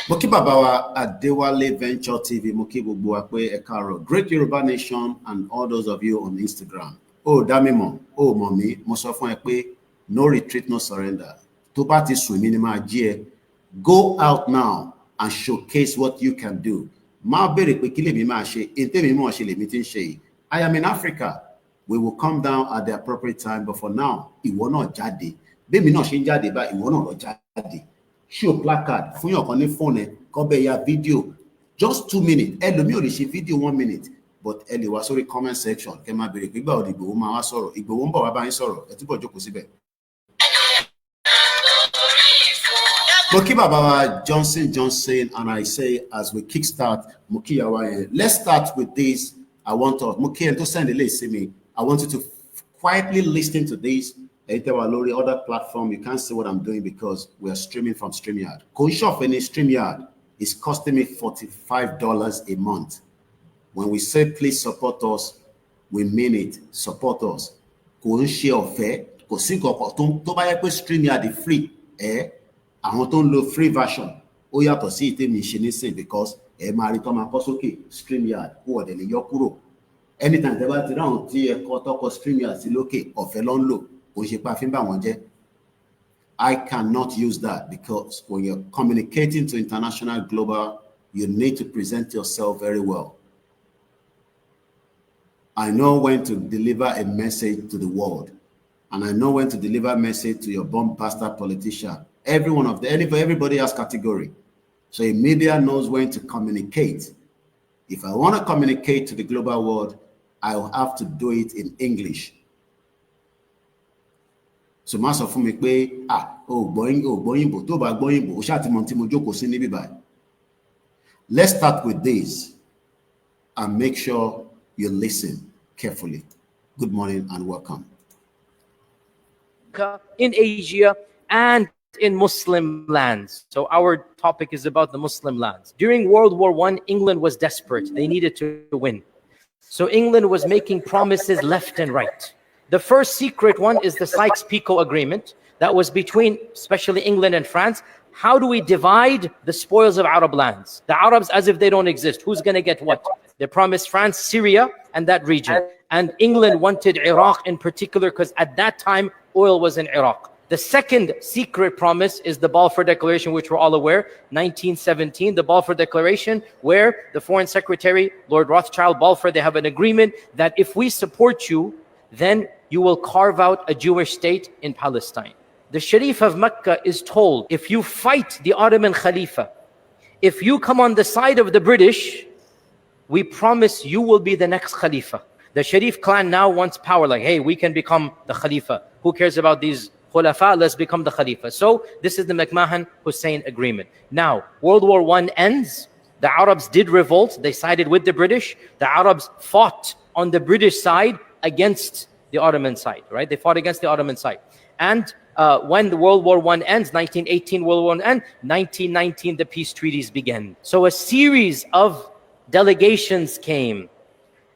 Mo kí bàbá wa Adéwálé Venture TV, mo kí gbogbo wa pé ẹ káàárọ̀. Great Yoruba Nation and all those of you on Instagram. Oh, dá mi mọ̀, oh mọ̀ mí, mo sọ fún ẹ pé no retreat, no surrender. Tó bá ti sùn mí ni máa jí ẹ. Go out now and showcase what you can do. Má béèrè pé kí lèmi máa ṣe, ètè mi mọ̀ ṣe lèmi ti ń ṣe yìí. I am in Africa. We will come down at the appropriate time, but for now, ìwọ náà jáde. Bẹ́ẹ̀mi náà ṣe ń jáde bá ìwọ náà lọ jáde. Show placard fún yàn kan ní phone ẹ kó bẹ ya video just 2 minutes. Ẹlòmíì ò lè ṣe video 1 minute, but ẹ lè wá sórí comment section kẹ́ máa béèrè pé gbà òdì Ìgbòho máa wá sọ̀rọ̀. Ìgbòho ń bọ̀ wá bá yín sọ̀rọ̀, ẹ túbọ̀ jókòó síbẹ̀. Mo kí bàbá wa Johnson, and I say as we kickstart, mo kí ìyàwó yẹn. Let's start with this. I want to, mo kí ẹni tó send ilé sí mi. I want you to quietly listen to this. Other platform, you can't see what I'm doing because we are streaming from StreamYard. Shop in StreamYard is costing me $45 a month. When we say please support us, we mean it. Support us. StreamYard is free. I want to load free version. Oh, you have to see it because StreamYard. Anytime they want to run StreamYard, okay, or fellow. I cannot use that because when you're communicating to international global, you need to present yourself very well. I know when to deliver a message to the world, and I know when to deliver a message to your bombastic politician. Everybody has category. So a media knows when to communicate. If I want to communicate to the global world, I will have to do it in English. So master fún mi pé gbọ́yìnbó tó bá gbọ́yìnbó ó ṣáà ti mọ̀ tí mo jókòó sí níbí báyìí. Let's start with this and make sure you listen carefully. Good morning and welcome. In Asia and in Muslim lands. So our topic is about the Muslim lands. During World War I, England was desperate. They needed to win. So England was making promises left and right. The first secret one is the Sykes-Picot Agreement that was between especially England and France. How do we divide the spoils of Arab lands? The Arabs as if they don't exist. Who's going to get what? They promised France, Syria, and that region. And England wanted Iraq in particular because at that time, oil was in Iraq. The second secret promise is the Balfour Declaration, which we're all aware, 1917, the Balfour Declaration, where the Foreign Secretary, Lord Rothschild Balfour, they have an agreement that if we support you, then you will carve out a Jewish state in Palestine. The Sharif of Mecca is told, if you fight the Ottoman Khalifa, if you come on the side of the British, we promise you will be the next Khalifa. The Sharif clan now wants power, like, hey, we can become the Khalifa. Who cares about these Khulafa? Let's become the Khalifa. So this is the McMahon-Hussein agreement. Now, World War I ends. The Arabs did revolt. They sided with the British. The Arabs fought on the British side against the Ottoman side, right? They fought against the Ottoman side. And when the World War I ends, 1918, World War I ends, 1919, the peace treaties began. So a series of delegations came.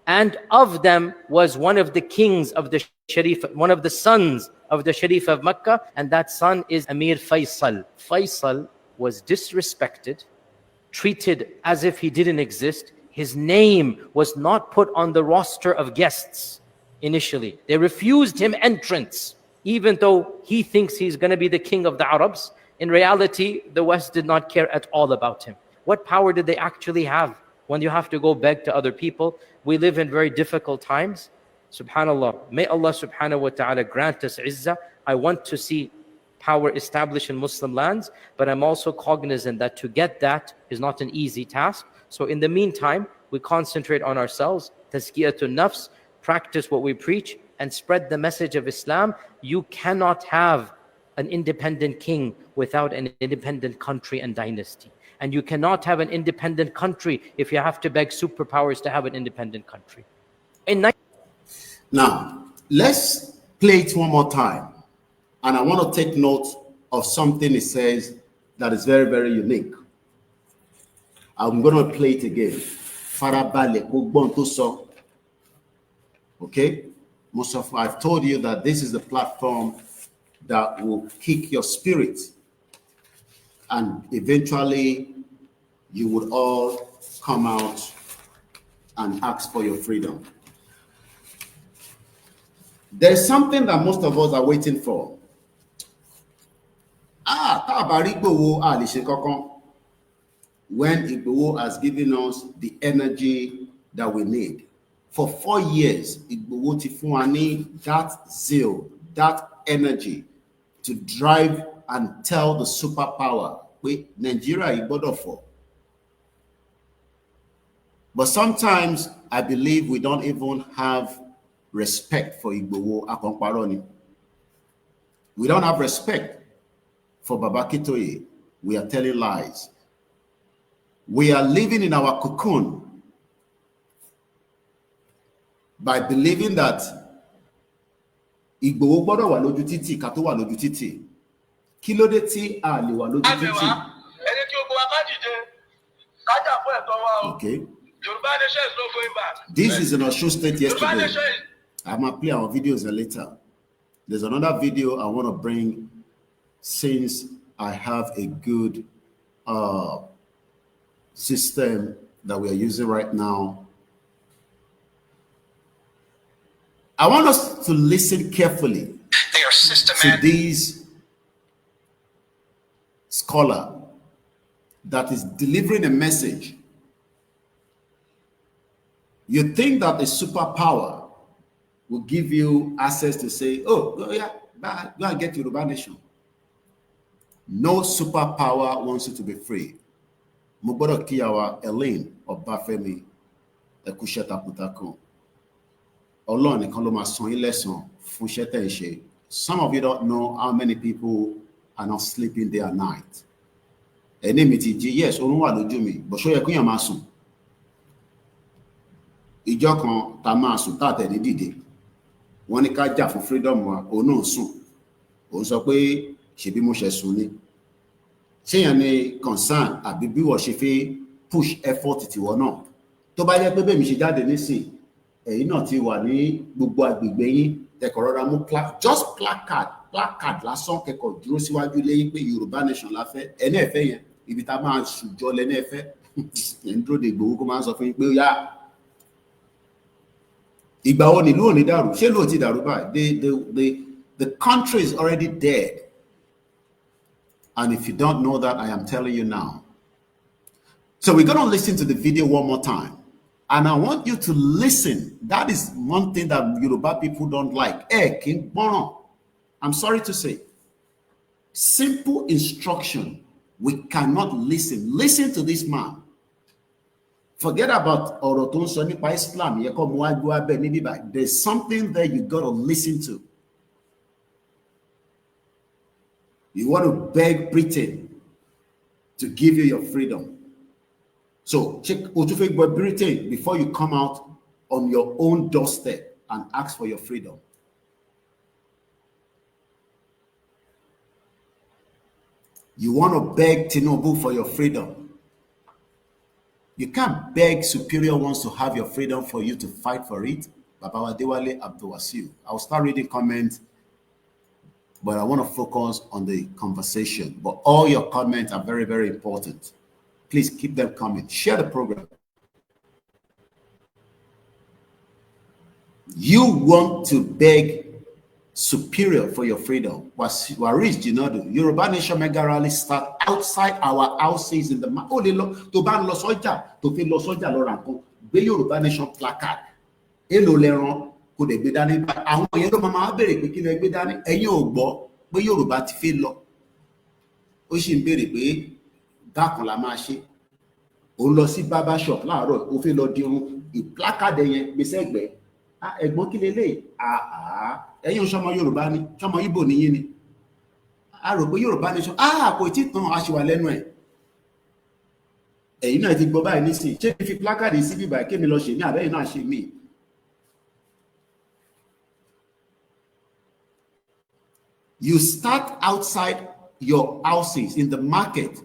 And of them was one of the kings of the Sharif, one of the sons of the Sharif of Mecca, and that son is Amir Faisal. Faisal was disrespected, treated as if he didn't exist. His name was not put on the roster of guests initially. They refused him entrance, even though he thinks he's going to be the king of the Arabs. In reality, the West did not care at all about him. What power did they actually have when you have to go beg to other people? We live in very difficult times. Subhanallah. May Allah subhanahu wa ta'ala grant us izzah. I want to see power established in Muslim lands, but I'm also cognizant that to get that is not an easy task. So in the meantime, we concentrate on ourselves, tazkiyatun nafs, practice what we preach, and spread the message of Islam. You cannot have an independent king without an independent country and dynasty. And you cannot have an independent country if you have to beg superpowers to have an independent country. Now, let's play it one more time. And I want to take note of something it says that is very, very unique. I'm going to play it again. Farabale, okay? Mustafa, I've told you that this is the platform that will kick your spirit and eventually you would all come out and ask for your freedom. There's something that most of us are waiting for. When Igboho has given us the energy that we need. For 4 years, Igboho ti fún wa ní that zeal, that energy to drive and tell the superpower, pé Nigeria yìí gbọ́dọ̀ fọ́. But sometimes I believe we don't even have respect for Igboho Akonparoni. We don't have respect for Baba Akintoye. We are telling lies. We are living in our cocoon by believing that Igboho gbọ́dọ̀ wà lójú títì ká tó wà lójú títì. Kí ló dé tí a lè wà lójú títì? Okay. This is in Osun State yesterday. I'm going to play our videos later. There's another video I want to bring since I have a good system that we are using right now. I want us to listen carefully to this scholar that is delivering a message. You think that a superpower will give you access to say, oh, go and get Yoruba Nation. No superpower wants you to be free. Mugboro Kiyawa Elaine Obafemi Ekusheta Putako. Olorun nìkan ló máa san yín lẹ́san fún iṣẹ́ tẹ́ ń ṣe. Some of you don't know how many people are not sleeping day and night. Ẹni mi ti jí, yes, orun wà lójú mi, but ṣó yẹ kéèyàn máa sùn. Ìjọ kan tá máa sùn tá tẹ̀ ní dìde. Wọ́n ní ká jà fún freedom wa, òun náà sùn. Òun sọ pé ṣebí mo ṣe sùn ni. Ṣéyàn ni concern àbí bí wọ́n ṣe fẹ́ push effort tiwọn náà. Tó bá jẹ́ pé bẹ́ẹ̀ mi ṣe jáde nísìn, ẹ̀yin náà ti wà ní gbogbo agbègbè yín, ẹ̀kọ́ rọra mú just placard lásán kẹ́kọ̀ọ́ dúró síwájú lẹ́yìn pé Yorùbá Nation la fẹ́. Ẹni ẹ̀fẹ́ yẹn, ibi tá máa ṣùjọ lẹ́ni ẹ̀fẹ́. Ẹ̀ ń dúró de Ìgbòho kó máa sọ fún yín pé ó yá. Ìgbà wo ni ìlú ò ní dàrú? Ṣé ìlú ò ti dàrú báyìí? The country is already dead. And if you don't know that, I am telling you now. So we're going to listen to the video one more time. And I want you to listen. That is one thing that Yoruba people don't like. King Bono. I'm sorry to say. Simple instruction. We cannot listen. Listen to this man. Forget about Oroton Soni pa Islam. There's something there you got to listen to. You want to beg Britain to give you your freedom. So check Otufegbo Britain before you come out on your own doorstep and ask for your freedom. You want to beg Tinubu for your freedom. You can't beg superior ones to have your freedom for you to fight for it. Babawa Dewale Abdulwasiu. I'll start reading comments, but I want to focus on the conversation. But all your comments are very, very important. Please keep them coming. Share the program. You want to beg superior for your freedom. Waris Jinadu, Yoruba Nation mega rally start outside our houses in the to ban lo soja, to fi lo soja lo ranko, be Yoruba Nation placard. Elo leron ko de gbe dani ba àwọn yẹn ló máa béèrè pé kí lẹ gbé dání ẹ̀yin ò gbọ́ pé Yorùbá ti fẹ́ lọ. Ó sì ń béèrè pé bákan la máa ṣe. Ó lọ sí barber shop láàárọ̀, ó fẹ́ lọ dirun, placard yẹn gbé sẹ́gbẹ̀ẹ́. Ẹ̀gbọ́n kí lélẹ̀ ẹ̀yin ṣọmọ Yorùbá ni ṣọmọ Ìgbò ni yín ni a rò pé Yorùbá Nation kò tí tán aṣíwà lẹ́nu ẹ̀ ẹ̀yin náà ti gbọ́ báyìí nísìn ṣé fi placard sí bíbá kémi lọ ṣe ní àbẹ́yìn náà ṣe mí. You start outside your houses in the market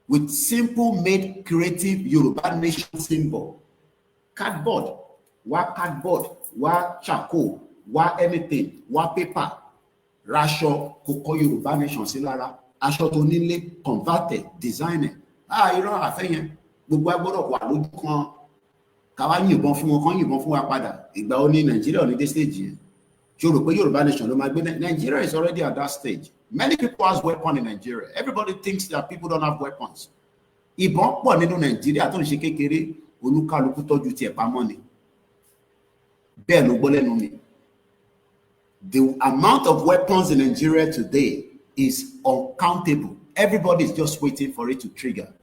with simple made creative Yoruba Nation symbol. Cardboard, charcoal, anything, paper, raṣọ, kò kọ Yoruba Nation sí lára, aṣọ tó nílé, converted, designer, irọ́ àfẹ́ yẹn gbogbo agbọ́dọ̀ wà lójú kan káwá yìnbọn fún wọn, kán yìnbọn fún wa padà. Ìgbà ó ní Nàìjíríà ò ní dé stage yẹn. Ṣé o rò pé Yorùbá nation ló máa gbé? Nigeria is already at that stage. Many people has weapons in Nigeria. Everybody thinks that people don't have weapons. Ìbọn pọ̀ nínú Nàìjíríà tó ń ṣe kékeré, olúkálukú tọ́jú tiẹ̀ pamọ́ ni. Bẹ́ẹ̀ ló gbọ́ lẹ́nu mi. The amount of weapons in Nigeria today is uncountable. Everybody is just waiting for it to trigger.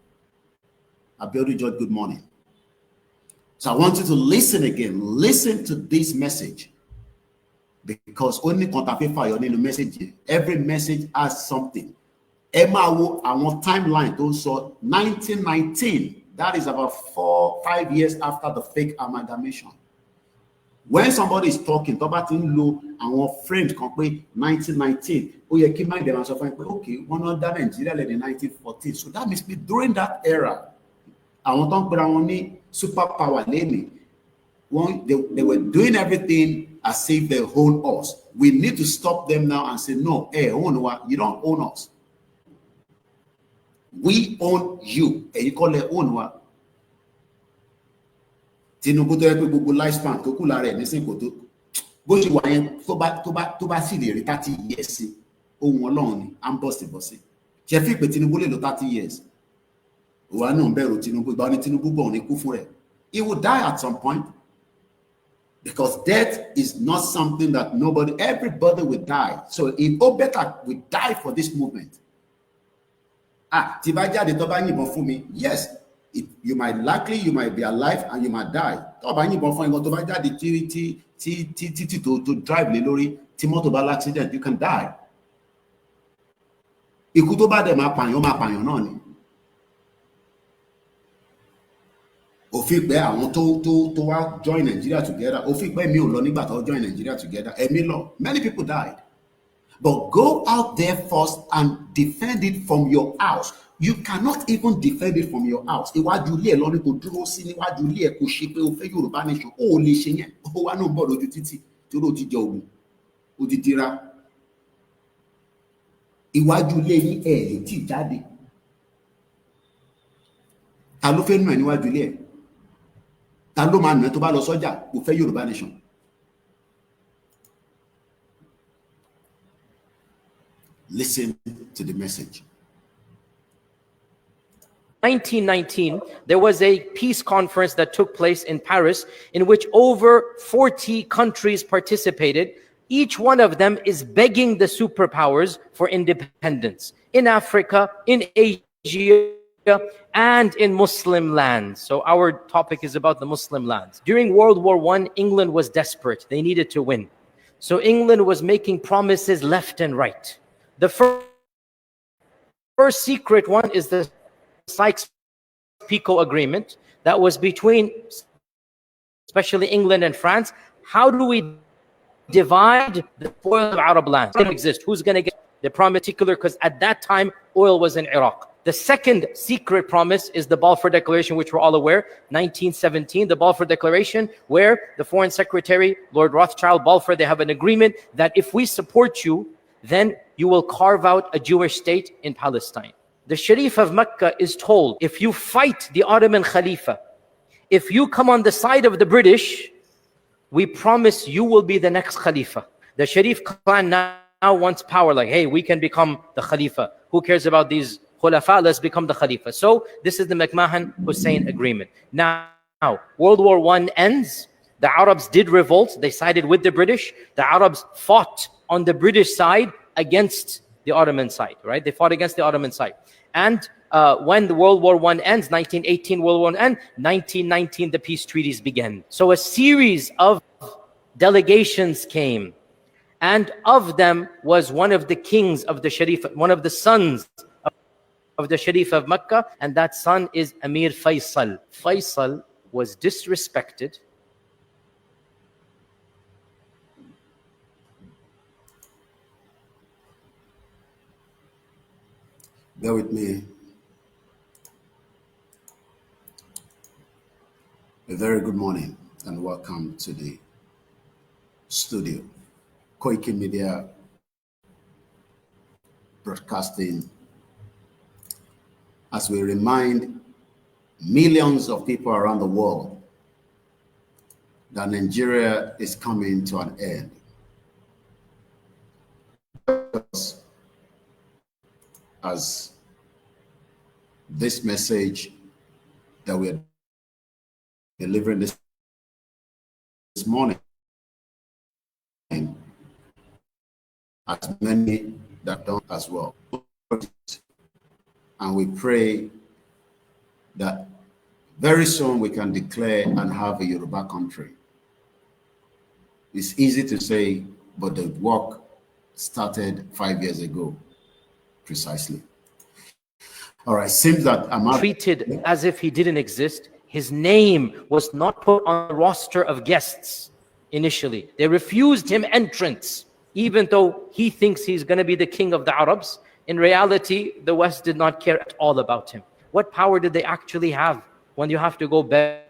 Abiodun George, good morning. So I want you to listen again. Listen to this message. Because only contact in the message, every message has something. Emma wo àwọn timeline tó sọ 1919, that is about 4-5 years after the fake amalgamation. When somebody is talking, tó bá ti ń lo àwọn friend kan pé 1919, ó yẹ kí mind dem sọ fún pé okay, wọ́n náà dá Nigeria lẹ ní 1914. So that means during that era, àwọn tó ń pera wọn ní superpower lẹ́nìí, they were doing everything as if they own us. We need to stop them now and say, no, hey, you don't own us. We own you. And you call it own what? Tinubu tó yẹ pé gbogbo lifespan tó kù lára ẹ̀ nísìnyí kò tó bó ṣe wà yẹn tó bá sì lè rí 30 years sí ohun Ọlọ́run ni à ń bọ̀sibọ̀sì. Ṣe fi pé Tinubu lè lò 30 years. Òwa náà ń bẹ̀rù Tinubu, ìgbà ni Tinubu bọ̀ ní kú fún rẹ̀. He will die at some point. Because death is not something that everybody will die. So if Obeta will die for this movement. Tí bá jáde tó bá yìnbọn fún mi, yes, you might be alive and you might die. Tó bá yìnbọn fún ẹ̀gbọ́n tó bá jáde tí to drive lé lórí, tí mọ́tò bá l'accident, you can die. Ikú tó bá dẹ̀ máa pààyàn náà ni. Òfin pé àwọn tó wá join Nigeria together, òfin pé mi ò lọ nígbà tó join Nigeria together, ẹ̀mí lọ. Many people died. But go out there first and defend it from your house. You cannot even defend it from your house. Iwájú ilé ẹ̀ lọ ní kò dúró sí níwájú ilé ẹ̀ kò ṣe pé o fẹ́ Yorùbá nation. Ó lè ṣe yẹn. Ó wá náà bọ̀ lójú títì tí ó ti jẹ ògùn. Ó ti tira. Iwájú ilé yín ẹ̀ lè tí jáde. Ta ló fẹ́ nù ẹ̀ níwájú ilé ẹ̀? Ta ló máa nù ẹ́ tó bá lọ sọ́jà kò fẹ́ Yorùbá nation? Listen to the message. 1919, there was a peace conference that took place in Paris in which over 40 countries participated. Each one of them is begging the superpowers for independence in Africa, in Asia, and in Muslim lands. So our topic is about the Muslim lands. During World War I, England was desperate. They needed to win. So England was making promises left and right. The first secret one is the Sykes-Picot Agreement that was between especially England and France. How do we divide the spoil of Arab lands? They don't exist. Who's going to get the promise? Particular, because at that time oil was in Iraq. The second secret promise is the Balfour Declaration, which we're all aware, 1917, the Balfour Declaration, where the Foreign Secretary, Lord Rothschild, Balfour, they have an agreement that if we support you, then you will carve out a Jewish state in Palestine. The Sharif of Mecca is told, if you fight the Ottoman Khalifa, if you come on the side of the British, we promise you will be the next Khalifa. The Sharif clan now wants power, like, hey, we can become the Khalifa. Who cares about these Khulafa? Let's become the Khalifa. So this is the McMahon-Hussein agreement. Now, World War I ends. The Arabs did revolt. They sided with the British. The Arabs fought on the British side against the Ottoman side, right? They fought against the Ottoman side. And when the World War I ends, 1918, World War I ends, 1919, the peace treaties began. So a series of delegations came. And of them was one of the kings of the Sharif, one of the sons of the Sharif of Mecca, and that son is Amir Faisal. Faisal was disrespected. Bear with me. A very good morning and welcome to the studio. Koikimedia broadcasting as we remind millions of people around the world that Nigeria is coming to an end. As this message that we're delivering this morning, as many that don't as well. And we pray that very soon we can declare and have a Yoruba country. It's easy to say, but the work started 5 years ago, precisely. All right, seems that I'm treated as if he didn't exist. His name was not put on the roster of guests initially. They refused him entrance, even though he thinks he's going to be the king of the Arabs. In reality, the West did not care at all about him. What power did they actually have when you have to go beg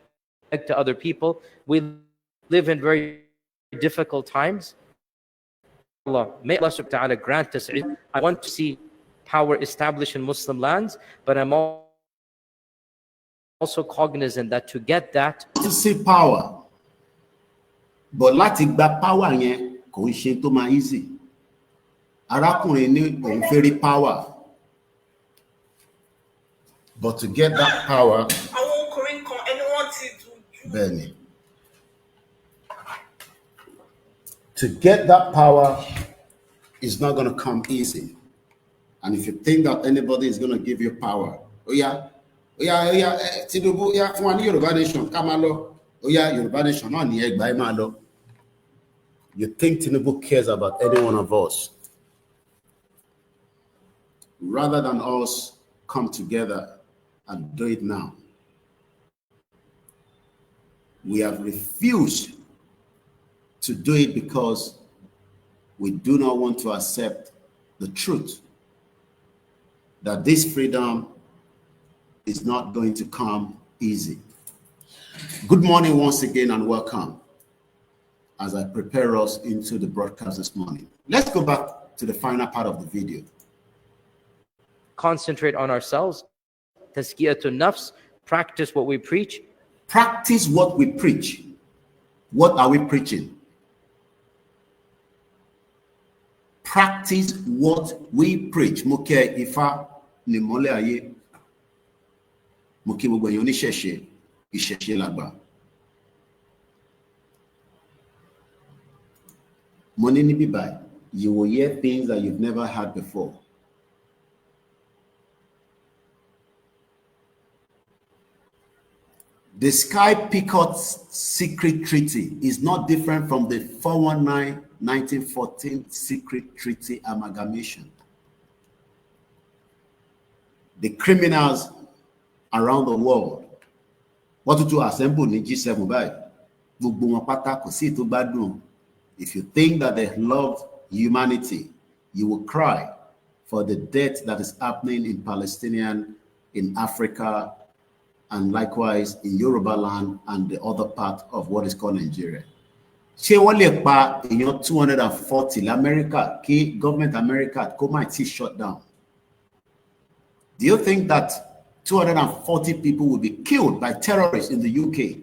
to other people? We live in very difficult times. Allah, may Allah subhanahu wa ta'ala grant us. I want to see power established in Muslim lands, but I'm also cognizant that to get that, to see power, but láti gba power yẹn kò ń ṣe tó máa easy. Arákùnrin ní òun fẹ́ rí power, but to get that power, Benny, to get that power is not going to come easy. And if you think that anybody is going to give you power, Tinubu, fún Yoruba nation, ká máa lọ. Yoruba nation náà ní ẹgbàá máa lọ. You think Tinubu cares about any one of us? Rather than us come together and do it now, we have refused to do it because we do not want to accept the truth that this freedom is not going to come easy. Good morning once again and welcome as I prepare us into the broadcast this morning. Let's go back to the final part of the video. Concentrate on ourselves, tazkiyatun nafs, practice what we preach. Practice what we preach. What are we preaching? Practice what we preach. Mo kẹ́ Ifá ni mọ́lẹ̀ ayé. Mo kí gbogbo èèyàn oníṣẹ̀ṣe, ìṣẹ̀ṣe làgbà. Mo ní níbí báyìí, you will hear things that you've never heard before. The Sky Picot Secret Treaty is not different from the 419 1914 Secret Treaty amalgamation. The criminals around the world, what to assemble in G7 by? If you think that they love humanity, you will cry for the death that is happening in Palestinian, in Africa, and likewise in Yoruba land and the other part of what is called Nigeria. Ṣé wọ́n lè pa èèyàn 240 l'America kí government America kó má ti shut down? Do you think that 240 people will be killed by terrorists in the UK?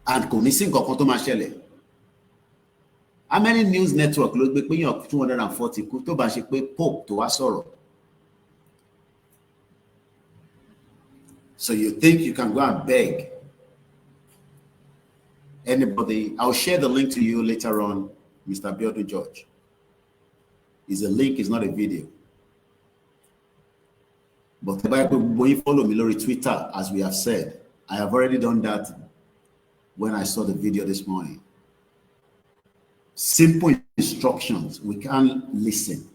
And kò ní sí nǹkan kan tó máa ṣẹlẹ̀? How many news network ló gbé pé èèyàn 240 kú tó bá ṣe pé Pope tó wá sọ̀rọ̀? So you think you can go and beg anybody? I'll share the link to you later on, Mr. Biodu George. It's a link, it's not a video. But when you follow me on Twitter, as we have said, I have already done that when I saw the video this morning. Simple instructions, we can listen.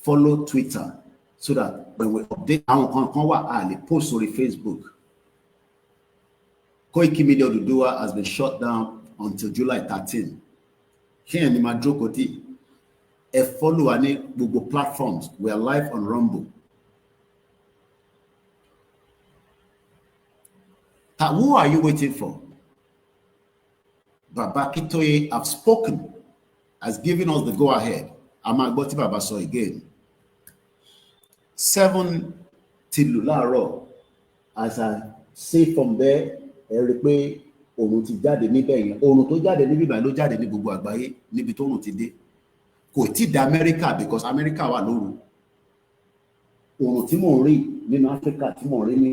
Follow Twitter. So that when we update our post on Facebook, Koikimedia Oduduwa has been shut down until July 13. Here in Madrokoti, a follow on Google platforms. We are live on Rumble. Who are you waiting for? Baba Kitoye have spoken, has given us the go ahead. Amagboti Baba saw again. 7 till láàárọ̀. As I see from there, ẹ rí pé òòrùn ti jáde níbẹ̀ yẹn. Òòrùn tó jáde níbí báyìí ló jáde ní gbogbo àgbáyé níbi tó òòrùn ti dé. Kò tí dé Amẹ́ríkà because Amẹ́ríkà wà lóru. Òòrùn tí mò ń rí nínú Áfíríkà tí mò ń rí ní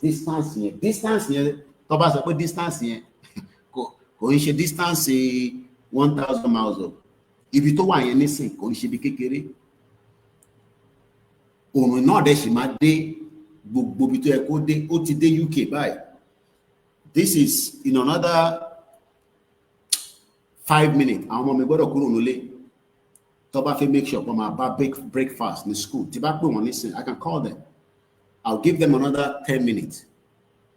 distance yẹn tó bá sọ pé distance yẹn kò ń ṣe distance 1,000 miles o. Ibi tó wà yẹn nísìn kò ń ṣe ibi kékeré. Òòrùn náà dẹ̀ sì máa dé gbogbo ibi tó yẹ kó dé. Ó ti dé UK báyìí. This is in another 5 minutes. Àwọn ọmọ mi gbọ́dọ̀ kúrò nílé. Tó bá fẹ́ make sure pé máa bá breakfast ní school. Tí bá pè wọ́n nísìn, I can call them. I'll give them another 10 minutes.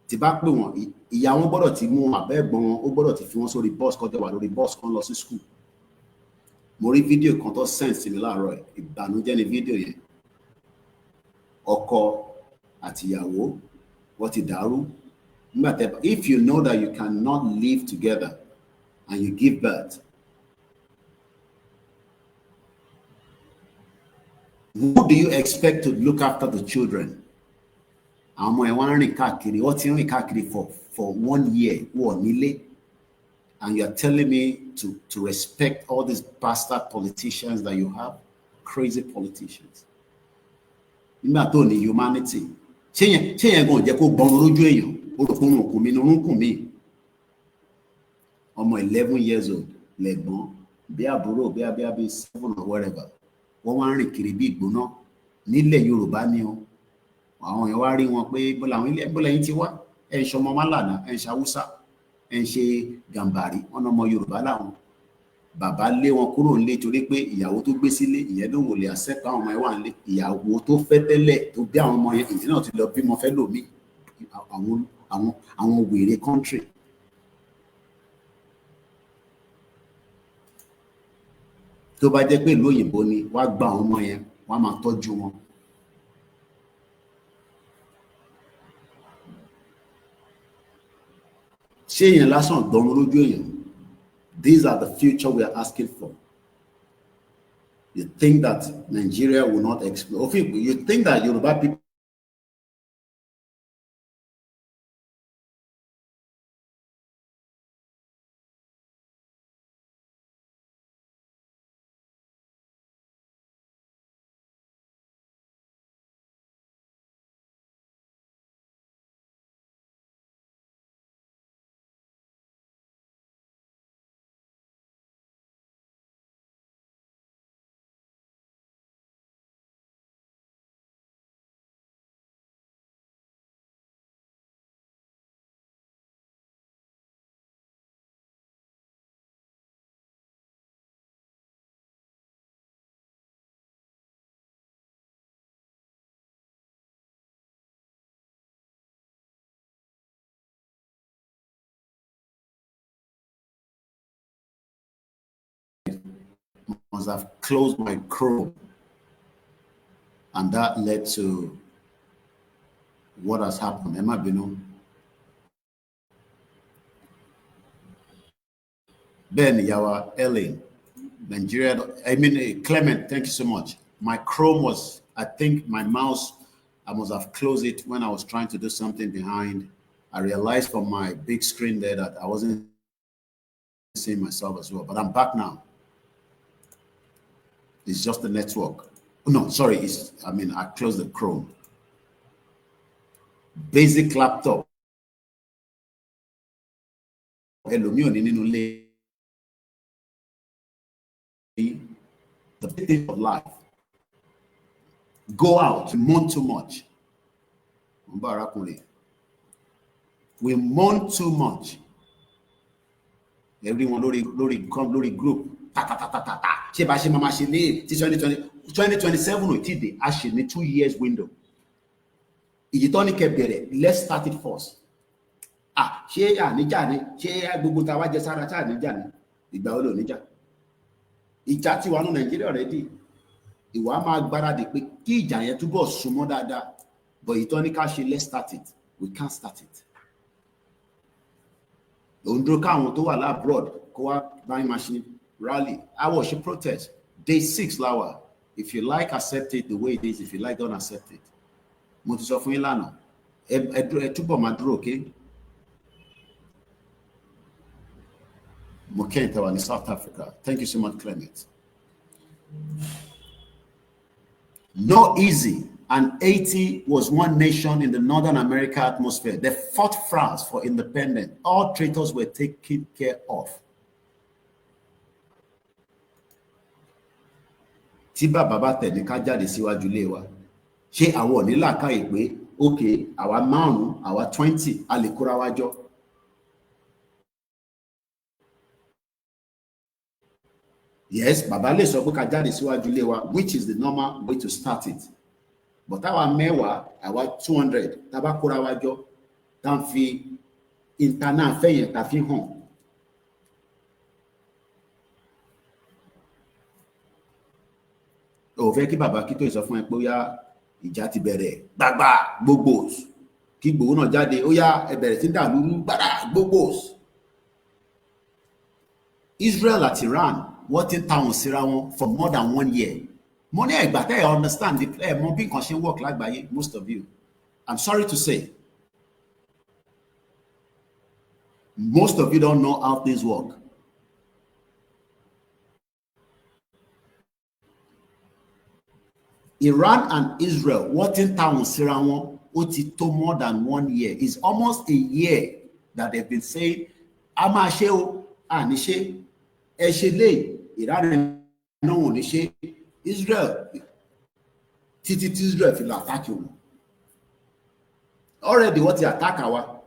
Tí bá pè wọ́n, ìyá wọn gbọ́dọ̀ ti mú àbẹ́ ẹ̀gbọ́n wọn, ó gbọ́dọ̀ ti fi wọ́n sórí bus kọjá wà lórí bus kan lọ sí school. Mo rí fídíò kan tó send sí mi láàárọ̀ ẹ̀. Ìbànújẹ́ ni fídíò yẹn. Ọkọ àti ìyàwó wọ́n ti dàrú. If you know that you cannot live together and you give birth, who do you expect to look after the children? Àwọn ọmọ ẹ̀ wá ń rìn káàkiri, wọ́n ti ń rìn káàkiri for 1 year, wọ́n nílé. And you are telling me to respect all these bastard politicians that you have, crazy politicians. Nígbà tó ní humanity, ṣé yẹn gan jẹ́ kó gbọ́n lójú èèyàn, ó rò pé òun kùn mí ní orúnkún mi. Ọmọ 11 years old, lẹ́gbọ́n, bí àbúrò, bí 7 or whatever. Wọ́n wá ń rìn kiri bí ìgbóná. Nílẹ̀ Yorùbá ni o. Àwọn èèyàn wá rí wọn pé bọ́lá yín ti wá. Ẹ ń ṣọmọ Málànà, ẹ ń ṣe Haúsá, ẹ ń ṣe Gàmbàrí, ọ̀nà ọmọ Yorùbá làwọn. Bàbá lé wọn kúrò nílé torí pé ìyàwó tó gbé sílé ìyẹn ló wò lè accept àwọn ọmọ ẹ̀ wà nílé. Ìyàwó tó fẹ́ tẹ́lẹ̀ tó bí àwọn ọmọ yẹn ìdí náà ti lọ bímọ fẹ́ lòmí. Àwọn wèrè country. Tó bá jẹ́ pé ìlú òyìnbó ni wá gba àwọn ọmọ yẹn, wọ́n á máa tọ́jú wọn. Ṣé èèyàn lásán gbọ́n lójú èèyàn? These are the future we are asking for. You think that Nigeria will not explode? You think that Yoruba people must have closed my Chrome, and that led to what has happened. Emma Bino. Ben Yawa Ellen, Nigeria. Clement, thank you so much. My Chrome was, I think my mouse, I must have closed it when I was trying to do something behind. I realized from my big screen there that I wasn't seeing myself as well, but I'm back now. It's just the network. No, sorry. I closed the Chrome. Basic laptop. The thing of life. Go out, mourn too much. We mourn too much. Everyone lórí group. Ṣé bá ṣe máa ṣe ní 2027 ò tí dé, a ṣe ní 2 years window. Ìyí tó ní kẹ́ bẹ̀rẹ̀, let's start it first. Ṣé àníjà ni, ṣé gbogbo ta wá jẹ sára tá àníjà ni, ìgbà wo ló níjà? Ìjà ti wà ní Nàìjíríà already. Ìwà máa gbáradì pé kí ìjà yẹn túbọ̀ súnmọ́ dáadáa. But ìyí tó ní ká ṣe, let's start it. We can't start it. Òǹdó káwọn tó wà lábroad kó wá buying machine rally. I was a protest. Day 6 láwà. If you like, accept it the way it is. If you like, don't accept it. Mo ti sọ fún yín lánàá. Ẹ túbọ̀ máa dúró, okay? Mo kẹ́yìn tẹ́wà ní South Africa. Thank you so much, Clement. Not easy. And Haiti was one nation in the Northern America atmosphere. They fought France for independence. All traitors were taken care of. Tí bàbá bá tẹ̀ ní ká jáde síwájú ilé wa, ṣé àwọn ò ní làákàyè pé okay, àwa 5, àwa 20, a lè kóra wa jọ. Yes, bàbá lè sọ pé ká jáde síwájú ilé wa, which is the normal way to start it. But àwa 10, àwa 200, tá bá kóra wa jọ, tá ń fi internet fẹ́yẹn tá fi hàn. Ó fẹ́ kí bàbá kí tó sọ fún ẹ pé ó yá ìjà ti bẹ̀rẹ̀ gbàgbà gbogbo kí gbogbo náà jáde ó yá ẹ bẹ̀rẹ̀ sí dàlúrú gbàdà gbogbo. Israel àti Iran wọ́n ti ń ta wọn síra wọn for more than 1 year. Mo ní ẹ̀gbà tẹ́ ẹ understand ẹ mọ bí nǹkan ṣe ń work lágbàáyé, most of you. I'm sorry to say. Most of you don't know how things work. Iran and Israel, what in town síra wọn, ó ti tó more than 1 year. It's almost a year that they've been saying, a máa ṣe o, a ní ṣe, ẹ ṣe lè, Iran náà ò ní ṣe, Israel, títí tí Israel fi lọ attack wọn. Already what they attack our,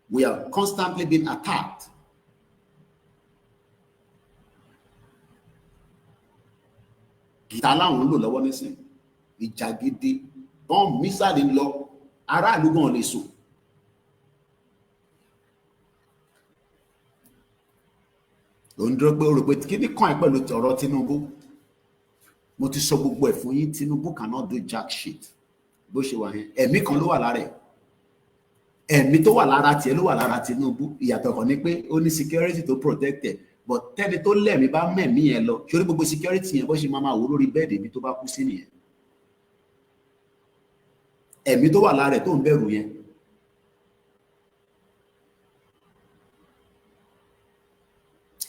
we are constantly being attacked. Gìtá láwọn ń lò lọ́wọ́ nísìn. Ìjà gidi, bomb missile ń lọ, aráàlú gan lè sùn. Ló ń dúró pé ó rò pé kí ni kàn ẹ́ pẹ̀lú ọ̀rọ̀ Tinubu? Mo ti sọ gbogbo ẹ̀ fún yín, Tinubu cannot do jack shit. Bó ṣe wà yẹn, ẹ̀mí kan ló wà lára ẹ̀. Ẹ̀mí tó wà lára tiẹ̀ ló wà lára Tinubu. Ìyàtọ̀ kan ni pé ó ní security tó protect ẹ̀. But tẹ́ni tó lẹ́mí bá mẹ̀mí yẹn lọ, ṣorí gbogbo security yẹn bó ṣe máa wò lórí bẹ́ẹ̀dì ibi tó bá kú sí nìyẹn. Ẹ̀mí tó wà lára ẹ̀ tó ń bẹ̀rù yẹn.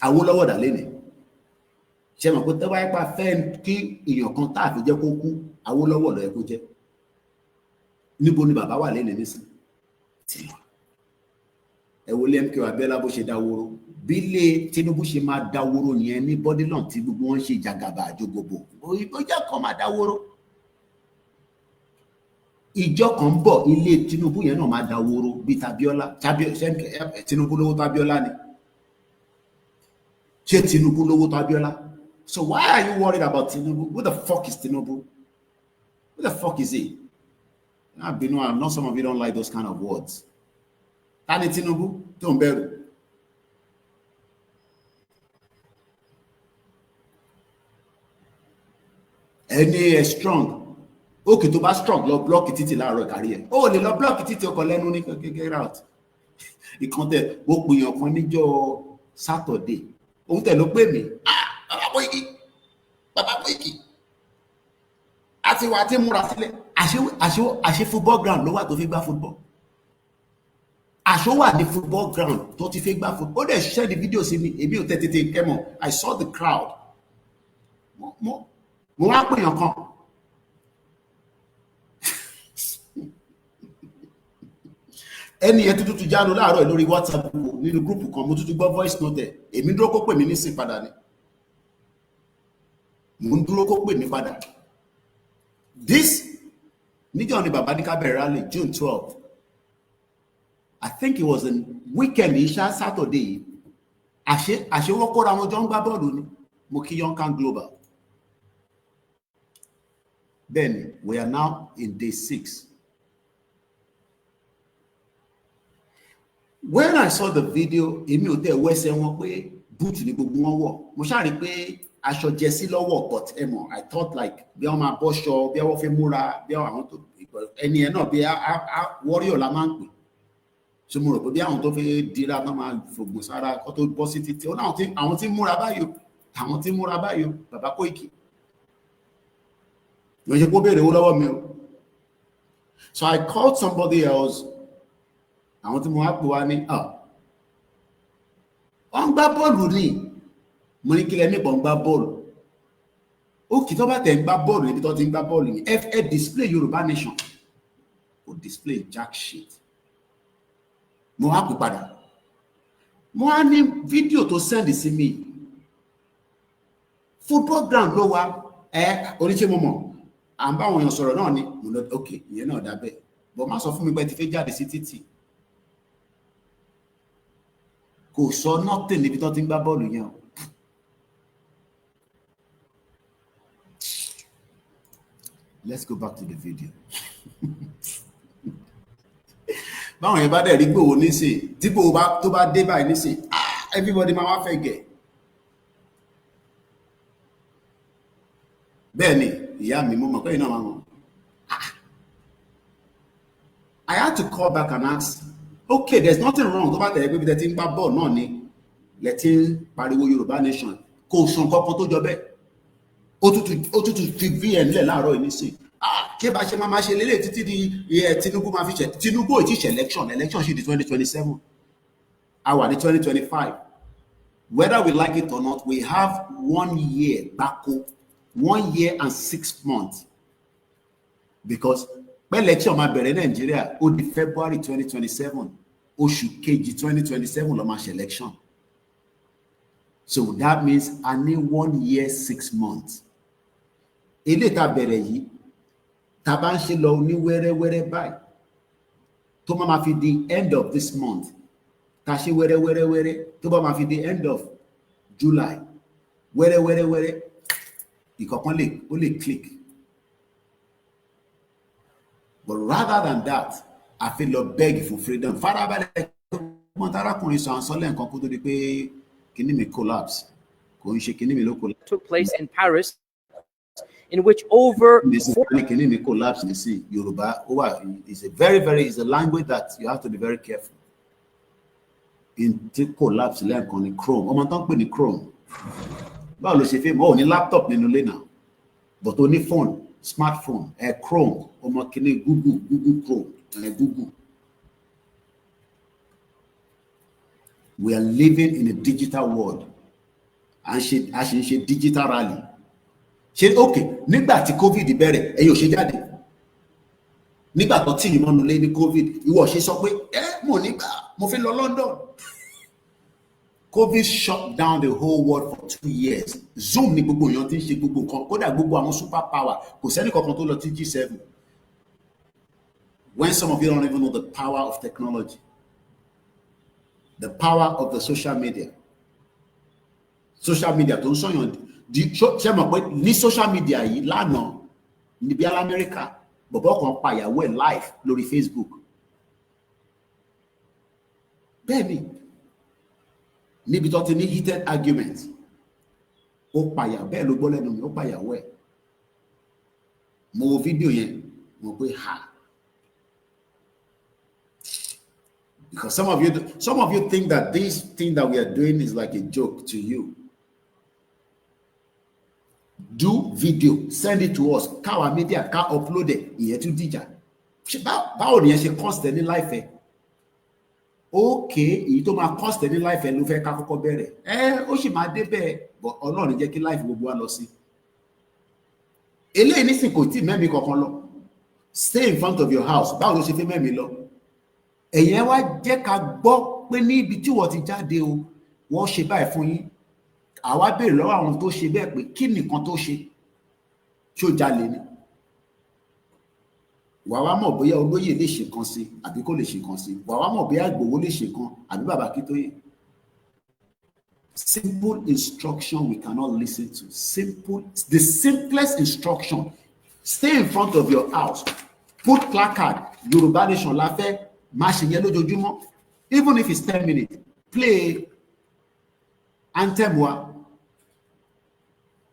Awólọ́wọ̀ dà lénìí. Ṣé mọ̀ pé tó bá yípa fẹ́ kí èèyàn kan tá àfi jẹ́ kó kú, Awólọ́wọ̀ ló yẹ kó jẹ́. Níbo ni bàbá wà lénìí nísìnyí? Ẹ wo lé MK Abiola bó ṣe dáwóró. Bí lé Tinubu ṣe máa dáwóró nìyẹn ní Bodyland tí gbogbo wọn ṣe jàgàbà àjogbogbò. Ó jẹ́ kan máa dáwóró. Ìjọ kan bọ̀ ilé Tinubu yẹn náà máa dáwóró bí Tabiola. Tinubu lówó Tabiola ni. Ṣé Tinubu lówó Tabiola? So why are you worried about Tinubu? Who the fuck is Tinubu? Who the fuck is he? I know some of you don't like those kind of words. Tani Tinubu tó ń bẹ̀rù. Ẹni ẹ strong. Okay, tó bá strong lọ block títì láàárọ̀ kárí ẹ̀. Ó lè lọ block títì ọkọ̀ lẹ́nu ní get out. Ìkan tẹ̀ ó pèèyàn kan níjọ́ Saturday. Òun tẹ̀ ló pè mí. Bàbá Koiki. Àti wà tí múra sílẹ̀. Àṣé football ground ló wà tó fi gbá football. Àṣó wà ní football ground tó ti fi gbá football. Ó dẹ̀ share the video sí mi. Èmi ò tètè kẹ́mọ̀. I saw the crowd. Mo wá pèèyàn kan. Ẹni yẹn tuntun ti jánu láàárọ̀ lórí WhatsApp nínú group kan. Mo tuntun gbọ́ voice note. Èmi dúró kó pè mí nísìn padà ni. Mo ń dúró kó pè mí padà. This níjọ́ ni bàbá ní ká bẹ̀rẹ̀ rally June 12th. I think it was a weekend Isha Saturday. Àṣé wọ́n kóra wọn jọ ń gbá bọ́ọ̀lù ni. Mo kí Yonkan Global. Then we are now in day 6. When I saw the video, èmi ò tẹ̀ wẹ́sẹ̀ wọn pé boot ni gbogbo wọn wọ̀. Mo ṣáà rí pé aṣọ jẹ́sí lọ́wọ́, but I thought like bí wọ́n máa bọ́ṣọ, bí wọ́n fẹ́ múra, bí àwọn tó ẹni ẹ̀ náà bí warrior la máa ń pè. Ṣé mo rò pé bí àwọn tó fẹ́ dira náà máa fògbò sára kó tó bọ́ sí títí. Àwọn tí múra báyò, bàbá Koiki. So I called somebody else. I want to mo wá pè wá ní wọ́n ń gbá bọ́ọ̀lù ni. Mo ní kí lẹ ní ìbọn gbá bọ́ọ̀lù. Ó kì í tó bá tẹ̀ ń gbá bọ́ọ̀lù níbi tó ti ń gbá bọ́ọ̀lù ni. Ẹ display Yorùbá Nation. Ó display jack shit. Mo wá pè padà. Mo wá ní fídíò tó send sí mi. Football ground ló wá. Oníṣẹ́ mo mọ̀. À ń bá àwọn èèyàn sọ̀rọ̀ náà ni. Mo lọ ok ìyẹn náà dábẹ́. Bọ̀ má sọ fún mi pé ti fẹ́ jáde sí títì. Kò sọ nothing níbi tó ti ń gbá bọ́ọ̀lù yẹn o. Let's go back to the video. Báwọn yẹn bá dẹ̀ rí Gbòho nísìn, tí Gbòho tó bá dé báyìí nísìn, everybody máa wá fẹ́ gẹ̀. Bẹ́ẹ̀ ni, ìyá mi mo mọ̀ pé iná máa mọ̀. I had to call back and ask, okay, there's nothing wrong tó bá tẹ̀lé pé bí tẹ̀ ti ń gbá bọ́ọ̀lù náà ni lẹ ti ń pariwo Yorùbá Nation. Kò sàn kankan tó jọ bẹ́ẹ̀. Ó tútù fi VN lẹ̀ láàárọ̀ yìí nísìn. Ṣé bá ṣe máa ṣe lélẹ̀ títí di Tinubu máa fi ṣe Tinubu ò tí ṣe election ṣì di 2027. A wà ní 2025. Whether we like it or not, we have 1 year gbáko, 1 year and 6 months. Because pé election máa bẹ̀rẹ̀ Nàìjíríà ó di February 2027. Oṣù kejì 2027 ló máa ṣe election. So that means I need 1 year, 6 months. Ilé tá bẹ̀rẹ̀ yìí, tá bá ń ṣe lọ ní wẹ́rẹ́wẹ́rẹ́ báyìí, tó máa fi di end of this month, tá ṣe wẹ́rẹ́wẹ́rẹ́, tó bá máa fi di end of July, wẹ́rẹ́wẹ́rẹ́, ìkọ̀kan ó lè click. But rather than that, I feel lọ beg for freedom. Farabalẹ̀ mọ́ tarakùnrin sọ àǹsọ́lẹ̀ nǹkan kó tó di pé kíní mi collapse. Kò ń ṣe kíní mi ló collapse. Took place in Paris, in which over kíní mi collapse ní sí Yorùbá is a language that you have to be very careful. In tí collapse lẹ́ẹ̀kan ní Chrome. Ọmọ tó ń pè ní Chrome. Báwo ló ṣe fẹ́ mọ́ ò ní laptop nínú ilé náà, but ó ní phone, smartphone, Chrome, ọmọ kíní Google Chrome, Google. We are living in a digital world. A ṣe ń ṣe digital rally. Ṣé okay, nígbà tí COVID bẹ̀rẹ̀, ẹ̀yin ò ṣe jáde. Nígbà tó tí ìmọ̀nù lé ní COVID, ìwọ ṣe sọ pé mo fi lọ London. COVID shut down the whole world for 2 years. Zoom ni gbogbo èèyàn tí ń ṣe gbogbo nǹkan, kódà gbogbo àwọn super power, kò sẹ́ni kankan tó lọ tí G7. When some of you don't even know the power of technology, the power of the social media tó ń sọyàn ṣe mọ̀ pé ní social media yìí lánàá níbi Amẹ́ríkà bọ̀bọ̀ kan pa ìyàwó ẹ̀ live lórí Facebook. Bẹ́ẹ̀ni, níbi tó ti ní heated argument, ó pa ìyàwó bẹ́ẹ̀ ló gbọ́ lẹ́nu mi, ó pa ìyàwó ẹ̀. Mo wo fídíò yẹn, mo pé because some of you think that this thing that we are doing is like a joke to you. Do video, send it to us. Káwa media ká upload it. Ìyẹn tún dìjà. Báwo ni ẹ ṣe cost ní life ẹ? Okay, èyí tó máa cost ní life ẹ ló fẹ́ ká kọ́kọ́ bẹ̀rẹ̀. Ó sì máa dé bẹ́ẹ̀, but Ọlọ́run jẹ́ kí life gbogbo wa lọ sí. Eléyìí nísìn kò tí mẹ́mi kankan lọ. Stay in front of your house. Báwo ló ṣe fẹ́ mẹ́mi lọ? Ẹ̀yẹn wá jẹ́ ká gbọ́ pé ní ibi tí wọ́n ti jáde o, wọ́n ṣe báyìí fún yín. Àwa béèrè lọ́wọ́ àwọn tó ṣe bẹ́ẹ̀ pé kí nìkan tó ṣe? Ṣó jalè ni? Wà wá mọ̀ bóyá Olóyè lè ṣe kan sí àbí kò lè ṣe kan sí. Wà wá mọ̀ bóyá Ìgbòho lè ṣe kan àbí Bàbá Akíntóyè. Simple instruction we cannot listen to. The simplest instruction. Stay in front of your house. Put placard. Yorùbá Nation la fẹ́. Má ṣe yẹn lójoojúmọ́. Even if it's 10 minutes. Play anthem wa.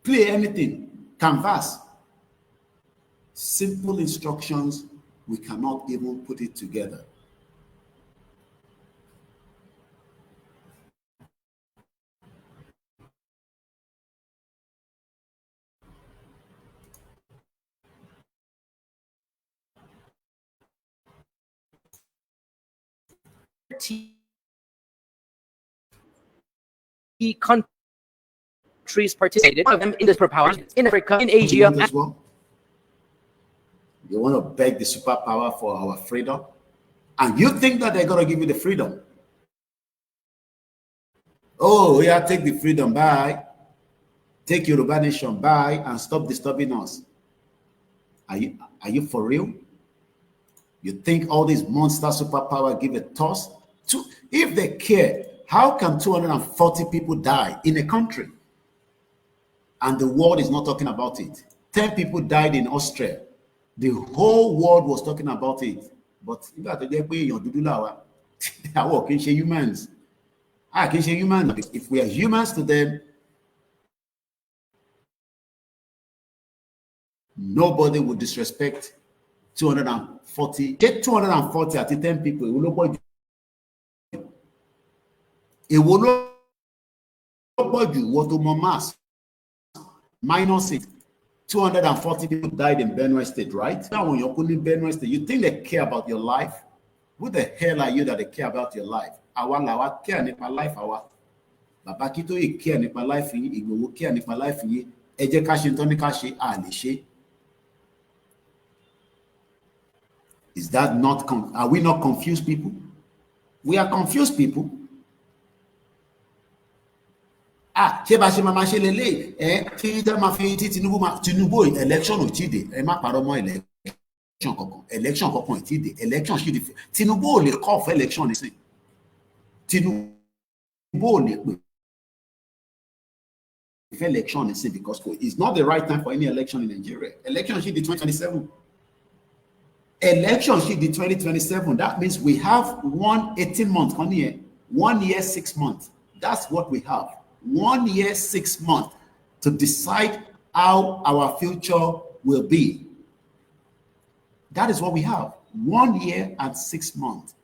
Play anything. Canvas. Simple instructions. We cannot even put it together. countries participated. One of them in the superpowers in Africa, in Asia. As well. You want to beg the superpower for our freedom, and you think that they're going to give you the freedom? Oh, yeah, take the freedom, bye. Take Yoruba nation, bye, and stop disturbing us. Are you for real? You think all these monster superpower give a toss? If they care, how can 240 people die in a country and the world is not talking about it? 10 people died in Austria. The whole world was talking about it. But you got to get humans. I can say humans. If we are humans to them, nobody would disrespect 240. Get 240 at 10 people. It will not you what to mass minus it. 240 people died in Benue State, right? Now, when you're in Benue State, you think they care about your life? Who the hell are you that they care about your life? Our care nipa life, our Baba Kito care nipa life, Igbo care nipa life, Eje Kashi Tony Kashi Alishe. Is that not? Are we not confused people? We are confused people. Ṣé bá ṣe máa ṣe lélẹ̀ tí tẹ́ máa fi tí Tinubu election ò tí dé ẹ má parọ́ mọ́ election kankan ò tí dé election ṣì dé Tinubu ò lè call for election nísìn Tinubu ò lè pè for election nísìn because it's not the right time for any election in Nigeria. Election ṣì di 2027. Election ṣì di 2027. That means we have 18 months, 1 year, 6 months. That's what we have. 1 year, 6 months to decide how our future will be. That is what we have. 1 year and 6 months.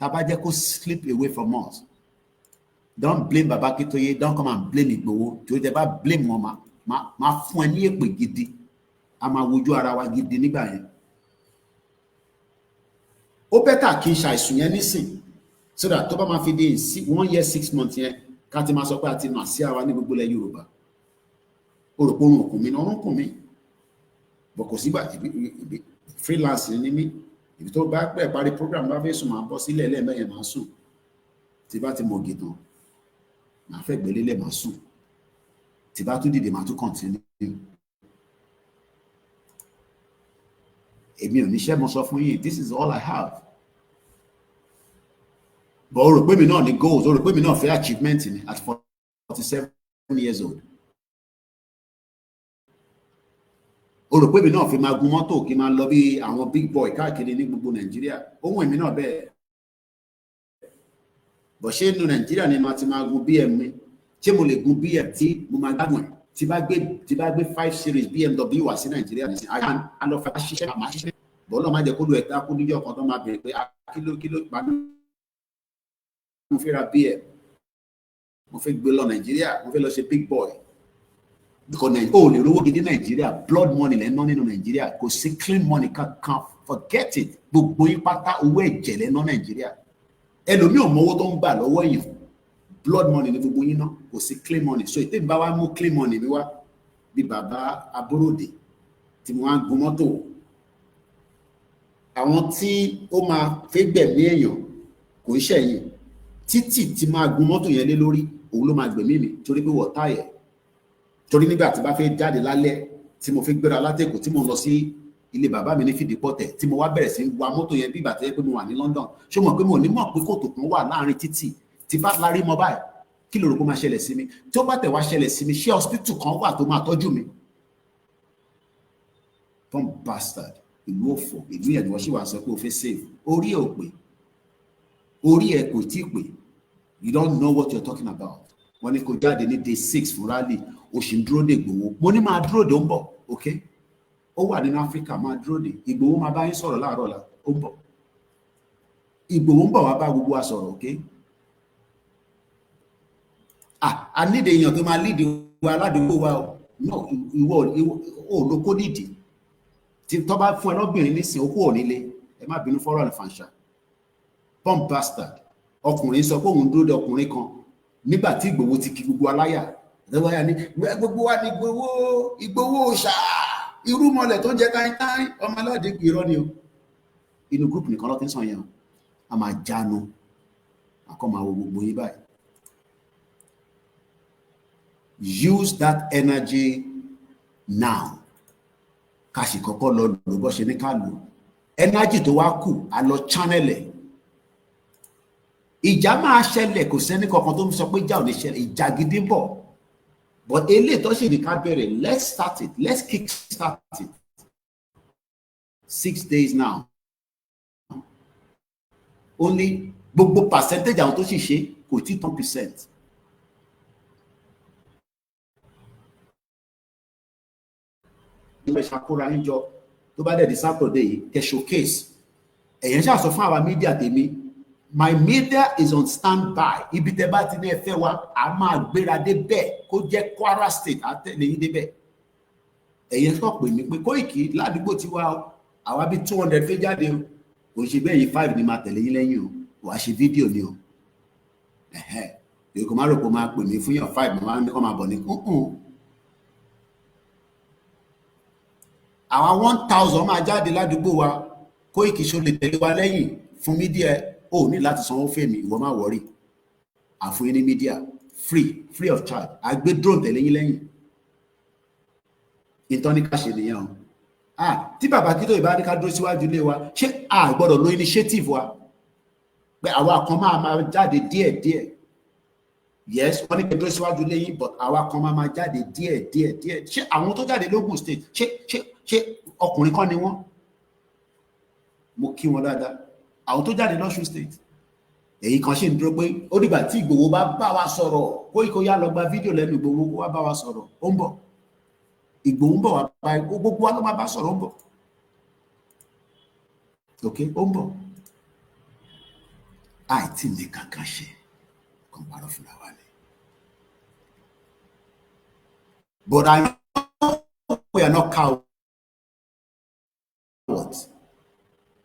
Tabajeko slip away from us. Don't blame Baba Kitoye. Don't come and blame Igboho. To never blame Mama. Ma fún ẹni èpè gidi. A máa wojú ara wa gidi nígbà yẹn. Ó better kí n ṣàìsùn yẹn nísìn. So that tó bá máa fi dé 1 year, 6 months yẹn. Káti máa sọ pé àti nà sí àwa ní gbogbo ilẹ̀ Yorùbá. Ó rò pé òun òkùn mi náà ń kùn mí. Bọ̀ kò sígbà freelance ní mí. Ibi tó bá pẹ́ parí program bá fẹ́ sùn máa bọ́ sílẹ̀ lẹ́ẹ̀mẹ́yẹn máa sùn. Tí bá ti mọ̀ gìtàn, máa fẹ́ gbélé lẹ̀ máa sùn. Tí bá tún dìde máa tún continue. Èmi ò níṣẹ́ mo sọ fún yín, this is all I have. But ó rò pé mi náà ní goals, ó rò pé mi náà fẹ́ achievement ni at 47 years old. Ó rò pé mi náà fi máa gun mọ́tò kí máa lọ bí àwọn big boy káàkiri ní gbogbo Nàìjíríà. Ohun èmi náà bẹ́ẹ̀. Bọ̀ ṣé inú Nàìjíríà ni màá ti máa gun BM mi? Ṣé mo lè gun BM tí mo máa gbádùn ẹ̀? Tí bá gbé 5 series BMW wá sí Nàìjíríà nìsín, a lọ fẹ́ ṣiṣẹ́ máa ṣiṣẹ́. Bọ́lá máa jẹ́ kó lo ẹ̀ta kó níjọ́ kan tó máa bèèrè pé kí ló padà. Mo fẹ́ ra BM, mo fẹ́ gbé lọ Nàìjíríà, mo fẹ́ lọ ṣe big boy. Because ó lè rówó gidi Nàìjíríà, blood money lẹ́ ná nínú Nàìjíríà, kò sí clean money kankan, forget it. Gbogbo yín pátá owó ẹ̀jẹ̀ lẹ́ ná Nàìjíríà. Ẹlòmíì ò mọ owó tó ń gbà lọ́wọ́ èèyàn, blood money ni gbogbo yín ná, kò sí clean money. So ìtẹ́ bá wá mú clean money mi wá bí bàbá Aborode tí mo wá ń gun mọ́tò. Àwọn tí ó máa fẹ́ gbẹ̀mí èèyàn kò ń ṣẹ̀yìn. Títì tí máa gun mọ́tò yẹn lé lórí òun ló máa gbẹ̀mí mi torí pé wọ́n táyẹ̀. Torí nígbà tí bá fẹ́ jáde lálẹ́ tí mo fi gbéra látẹ̀kọ̀ tí mo lọ sí ilé bàbá mi ní Fìdípọ̀tẹ̀ tí mo wá bẹ̀rẹ̀ sí wa mọ́tò yẹn bí ìgbà tó yẹ pé mo wà ní London. Ṣé o mọ̀ pé mo ní mọ̀ pé kòtò kan wà láàrin títì tí bá lárí mọ́ báyìí kí ló rò pé máa ṣẹlẹ̀ sí mi? Tí ó bá tẹ̀ wá ṣẹlẹ̀ sí mi ṣé hospital kan wà tó máa tọ́jú mi? Tom bastard ìlú òfò ìlú yẹn ni wọ́n ṣì wá sọ pé o fẹ́ save orí ẹ̀ ò pé orí ẹ̀ kò tí ì pé. You don't know what you're talking about. Wọ́n ní kó jáde ní day 6 fún rally, ó sì ń dúró de Ìgbòho. Mo ní máa dúró de ó ń bọ̀, okay? Ó wà nínú Áfíríkà, máa dúró de. Ìgbòho máa bá yín sọ̀rọ̀ láàárọ̀ ọ̀la, ó ń bọ̀. Ìgbòho ń bọ̀ wá bá gbogbo wa sọ̀rọ̀, okay? A need èèyàn tó máa lead wa aládùúgbò wa o. No, ìwọ ò ló kó nídìí. Tí tó bá fún ẹ lọ́bìnrin nísìnyí, ó kú ò nílé. Ẹ má bínú fọ́rọ̀ àlùfàǹṣà. Bomb bastard. ọkùnrin sọ pé òun dúró de ọkùnrin kan nígbà tí Ìgbòho ti kí gbogbo aláyà lọ́wọ́yà ní gbogbo wa ní Ìgbòho ṣáà irúmọlẹ̀ tó jẹ́ káyínkáyín ọmọ aládé irọ́ ni o inú group nìkan ló ti ń sọ yẹn a máa jánu àkọ́ máa wo gbogbo yín báyìí. Use that energy now. Ká sì kọ́kọ́ lọ lò bó ṣe ní ká lò. Energy tó wá kù a lọ channel ẹ̀. Ìjà máa ṣẹlẹ̀ kò sẹ́ni kankan tó ń sọ pé ìjà ò ní ṣẹlẹ̀ ìjà gidi bọ̀. But eléyìí tó ṣe ní ká bẹ̀rẹ̀, let's start it, let's kick start it. 6 days now. Only gbogbo percentage àwọn tó sì ṣe kò tí 10%. Ìgbà ìṣàkóra yín jọ tó bá dẹ̀ di Saturday yìí kẹ́ showcase. Ẹ̀yẹn ṣáà sọ fún àwa media tèmi. My media is on standby. Ibi tẹ́ bá ti ní ẹ fẹ́ wa, a máa gbéra dé bẹ́ẹ̀ kó jẹ́ Kwara State àtẹ̀lé yín débẹ̀. Ẹ̀yẹn sọ pé mi pé Koiki ládùúgbò ti wá àwa bí 200 fẹ́ jáde o. Kò ṣe bẹ́ẹ̀ yìí 5 ni máa tẹ̀lé yín lẹ́yìn o. Wàá ṣe fídíò ni o. Èyí kò má rò pé ó máa pè mí fún yàn 5 máa ní kó máa bọ̀ ní kúnkún. Àwọn 1000 máa jáde ládùúgbò wa. Koiki ṣó lè tẹ̀lé wa lẹ́yìn fún mídíà ó ní láti sanwó fèmí ìwọ má wọrí. Àfún yín ní mídíà free of charge. A gbé drone tẹ̀lé yín lẹ́yìn. Ìtọ́ni ká ṣe nìyẹn o. Tí bàbá kí tó ìbá ní ká dúró síwájú ilé wa, ṣé a gbọ́dọ̀ lo initiative wa? Pé àwa kan máa jáde díẹ̀díẹ̀. Yes, wọ́n ní kí dúró síwájú ilé yín, but àwa kan máa jáde díẹ̀díẹ̀. Ṣé àwọn tó jáde lógùn state, ṣé ọkùnrin kan ni wọ́n? Mo kí wọn dáadáa. Àwọn tó jáde lọ́ṣun state. Èyí kan ṣì ń dúró pé ó dìgbà tí Ìgbòho bá wa sọ̀rọ̀. Koiki yá lọ gba fídíò lẹ́nu Ìgbòho kó wá bá wa sọ̀rọ̀. Ó ń bọ̀. Ìgbòho ń bọ̀ wá bá gbogbo wa ló máa bá sọ̀rọ̀ ó ń bọ̀. Ok, ó ń bọ̀. Àìtí ní kankan ṣe kan parọ́ fúnra wa ni. But I know we are not cowards.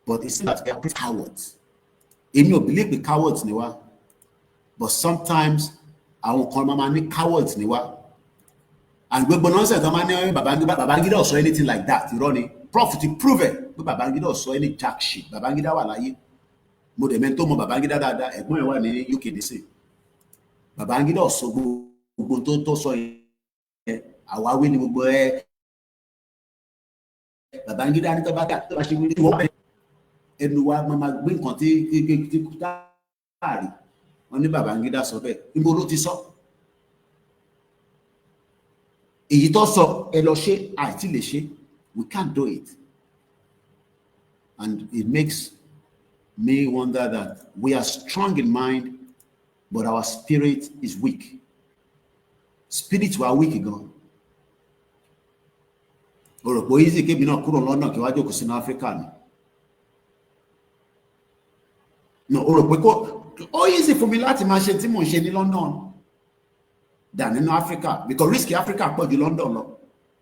But it's not that we are cowards. Èmi ò believe pé cowards ni wá. But sometimes àwọn kan máa ní cowards ni wá. And gbogbo nonsense tó máa ní Babangida ò sọ anything like that. Irọ́ ni. Prof ti prove it pé Babangida ò sọ any jack shit. Babangida wà láyé. Mo dẹ̀ mẹ́ni tó mọ Babangida dáadáa. Ẹ̀gbọ́n ẹ̀ wà ní UK nísìn. Babangida ò sọ gbogbo tó sọ yẹn. Àwáwí ni gbogbo ẹ̀. Babangida ní tó bá ṣe wí ní wọ́n bẹ̀. Ẹnu wa máa gbé nǹkan tí táàrí. Wọ́n ní Babangida sọ bẹ́ẹ̀. Níbo ló ti sọ? Èyí tó sọ ẹ lọ ṣe àìtí lè ṣe. We can't do it. And it makes me wonder that we are strong in mind, but our spirit is weak. Spirits were weak gan. Òròpó easy kébì náà kúrò lọ́nà kí wá jókòó sínú Áfíríkà ni. No, òròpó ó easy fún mi láti máa ṣe tí mò ń ṣe ní London than nínú Áfíríkà because risk Áfíríkà pọ̀ ju London lọ.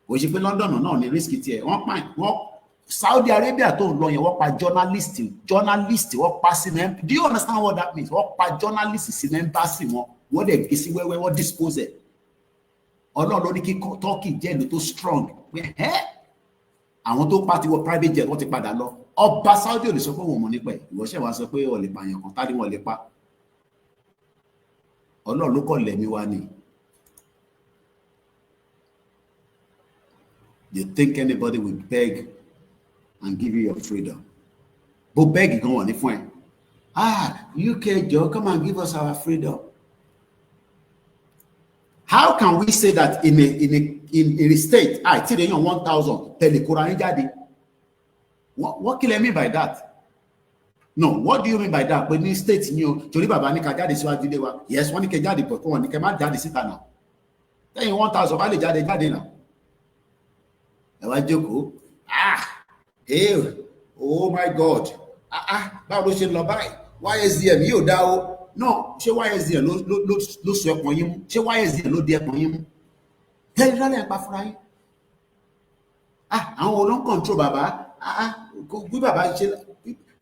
Kò ṣe pé London náà ni risk tiẹ̀. Wọ́n Saudi Arabia tó ń lọ yẹn wọ́n pa journalist wọ́n pa sí do you understand what that means? Wọ́n pa journalist sí embassy wọ́n dẹ̀ gé sí wẹ́wẹ́ wọ́n dispose ẹ̀. Ọlọ́run ló ní kí Turkey jẹ́ ìlú tó strong pé àwọn tó pa ti wọ private jet wọ́n ti padà lọ. Ọba Saudi ò lè sọ pé wọ́n mọ̀ nípa ẹ̀. Ìwọ́ṣẹ́ wa sọ pé ó lè pààyàn kan tàbí wọ́n lè pa. Ọlọ́run ló kọ̀ lẹ́mí wa ni. You think anybody will beg and give you your freedom? But beg gan wọ́n ní fún ẹ. UK Joe, come and give us our freedom. How can we say that in a state, tí they on 1,000 telekura yín jáde? What do you mean by that? No, what do you mean by that? Pé ní state ni o, torí bàbá ní ká jáde síwájú ilé wa. Yes, wọ́n ní kẹ́ jáde but wọ́n ní kẹ́ má jáde síta náà. Tẹ́yìn 1,000 bá lè jáde náà. Ẹ wá jókòó. Oh my God. Báwo ló ṣe lọ báyìí? YSDM yóò dá o. No, ṣé YSDM ló sọ ẹpọn yín mú? Ṣé YSDM ló di ẹpọn yín mú? Tẹ́lẹ̀ lálẹ́ ẹ̀pá fúnra yín. Àwọn olóń control bàbá. Bí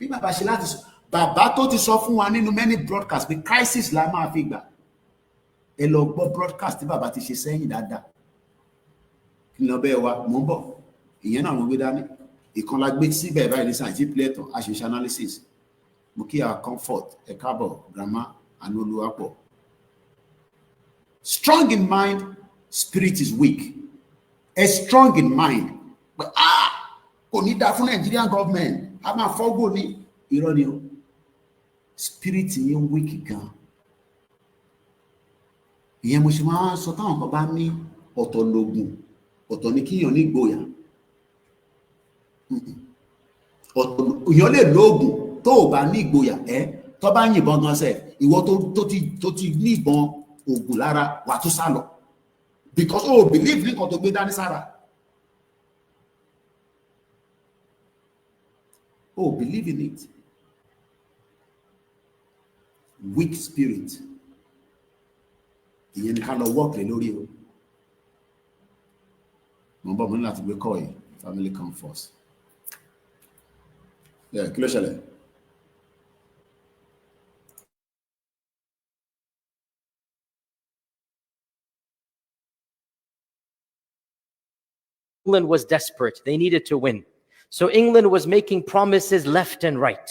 bàbá ṣe láti sọ. Bàbá tó ti sọ fún wa nínú many broadcast pé crisis la máa fi gbà. Ẹ lọ gbọ́ broadcast tí bàbá ti ṣe sẹ́yìn dáadáa. Kí lọ bẹ́ẹ̀ wa mò ń bọ̀. Ìyẹn náà mo gbé dání. Ìkan la gbé síbẹ̀ báyìí ní sàn tí Plato a ṣe analysis. Mo kí a comfort ẹ káàbọ̀ grandma Anoluwapo. Strong in mind, spirit is weak. A strong in mind. But kò ní dá fún Nigerian government. A máa fọ́gbó ní irọ́ ni o. Spirit yẹn weak gan. Ìyẹn mo ṣe máa sọ táwọn kan bá ní ọ̀tọ̀ lógún, ọ̀tọ̀ ní kíyàn ní ìgboyà. Ọ̀tọ̀ èèyàn lè lóògùn tó ò bá ní ìgboyà tó bá yìnbọn gan sẹ ìwọ tó ti ní ìbọn ògùn lára wà tó sá lọ because o believe ní kan tó gbé dání sára. Oh, believe in it. Weak spirit. Ìyẹn ni ká lọ work lé lórí o. Mo ń bọ̀ mo ní láti gbé kọ́ yìí. Family come first. Kí ló ṣẹlẹ̀? England was desperate. They needed to win. So England was making promises left and right.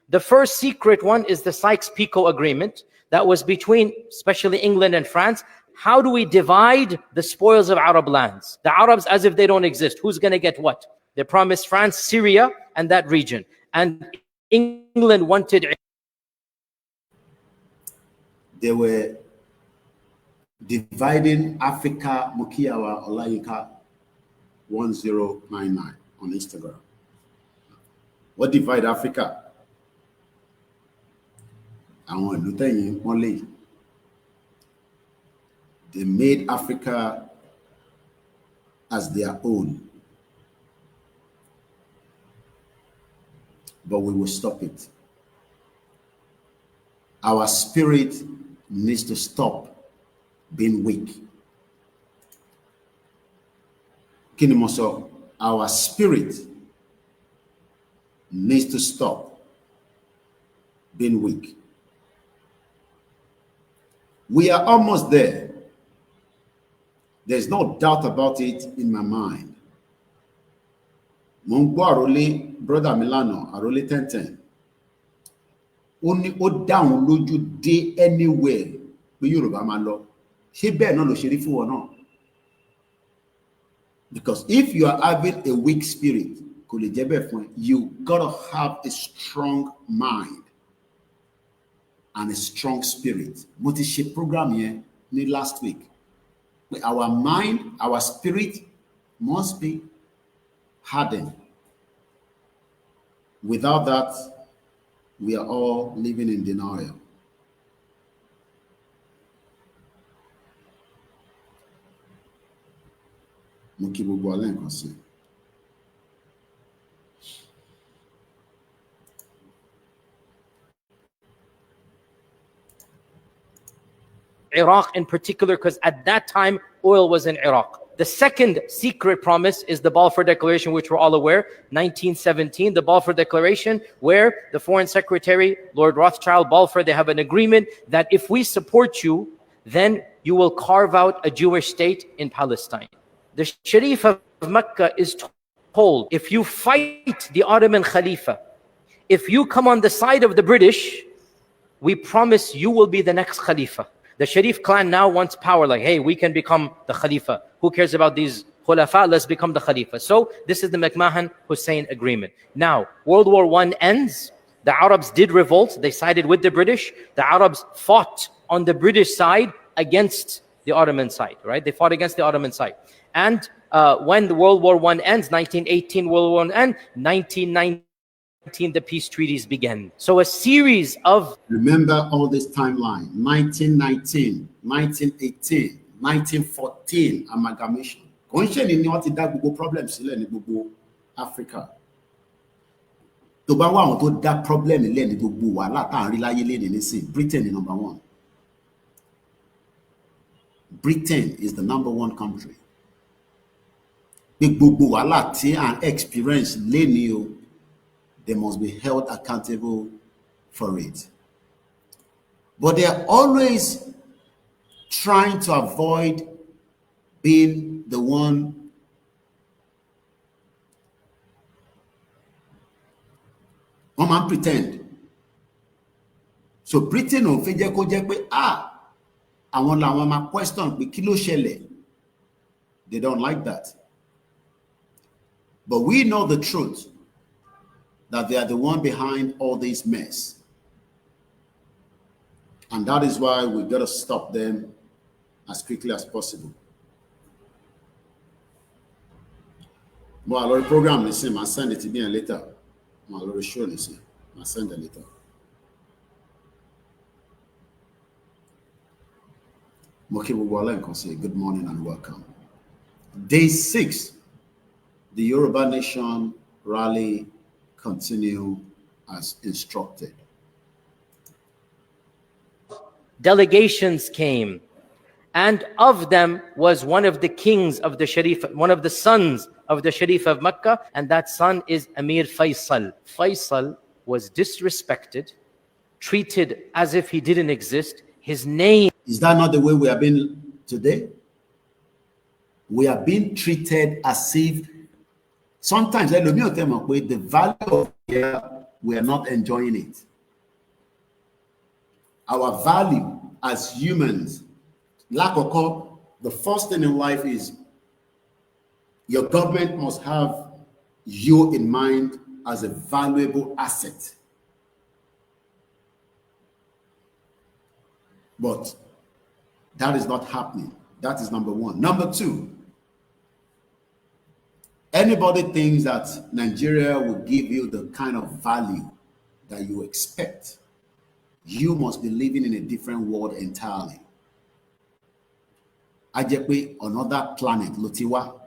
The first secret one is the Sykes-Picot Agreement that was between especially England and France. How do we divide the spoils of Arab lands? The Arabs as if they don't exist. Who's going to get what? They promised France, Syria, and that region. And England wanted... They were dividing Africa, Mukiawa Olayinka 1099 on Instagram. What divide Africa? Àwọn ìlú tẹ̀yìn wọ́n lè. They made Africa as their own. But we will stop it. Our spirit needs to stop being weak. Kí ni mo sọ? Our spirit needs to stop being weak. We are almost there. There's no doubt about it in my mind. Mo ń gbọ́ àrólé brother Milano, àrólé 1010. Ó ní ó dáhùn lójú dé anywhere pé Yorùbá máa lọ. Ṣé bẹ́ẹ̀ náà ló ṣe rí fún wọn náà? Because if you are having a weak spirit, kò lè jẹ́ bẹ́ẹ̀ fún ẹ, you gotta have a strong mind and a strong spirit. Mo ti ṣe program yẹn ní last week. Our mind, our spirit must be hardened. Without that, we are all living in denial. Mo kí gbogbo alẹ́ nǹkan sí. Iraq in particular, because at that time, oil was in Iraq. The second secret promise is the Balfour Declaration, which we're all aware, 1917, the Balfour Declaration, where the Foreign Secretary, Lord Rothschild, Balfour, they have an agreement that if we support you, then you will carve out a Jewish state in Palestine. The Sharif of Mecca is told, if you fight the Ottoman Khalifa, if you come on the side of the British, we promise you will be the next Khalifa. The Sharif clan now wants power, like, hey, we can become the Khalifa. Who cares about these Khulafa? Let's become the Khalifa. So this is the McMahon-Hussein agreement. Now, World War I ends. The Arabs did revolt. They sided with the British. The Arabs fought on the British side against the Ottoman side, right? They fought against the Ottoman side. And when the World War I ends, 1918, World War I ends, 1919, the peace treaties began. So a series of... Remember all this timeline, 1919, 1918, 1914, amalgamation. Kò ń ṣe ni wọ́n ti dá gbogbo problems sílẹ̀ ní gbogbo Africa. Tó bá wá àwọn tó dá problem sílẹ̀ ní gbogbo wàhálà tá à ń rí láyé lé nísìn, Britain is number one. Britain is the number one country. Gbogbo wàhálà tí à ń experience lé ní o, they must be held accountable for it. But they're always trying to avoid being the one and pretend. So Britain ò fẹ́ jẹ́ kó jẹ́ pé àwọn làwọn máa question pé kí ló ṣẹlẹ̀. They don't like that. But we know the truth, that they are the one behind all this mess. And that is why we got to stop them as quickly as possible. But I'll program the same. I'll send it to me later. I'll show you. I'll send it later. Good morning and welcome. Day 6, the Yoruba Nation rally continue as instructed. Delegations came, and of them was one of the kings of the Sharif, one of the sons of the Sharif of Mecca, and that son is Amir Faisal. Faisal was disrespected, treated as if he didn't exist. His name... Is that not the way we have been today? We are being treated as if sometimes the value of here, we are not enjoying it. Our value as humans, the first thing in life is your government must have you in mind as a valuable asset. But that is not happening. That is number one. Number two, anybody thinks that Nigeria will give you the kind of value that you expect, you must be living in a different world entirely. Ajepe, another planet, Lutiwa.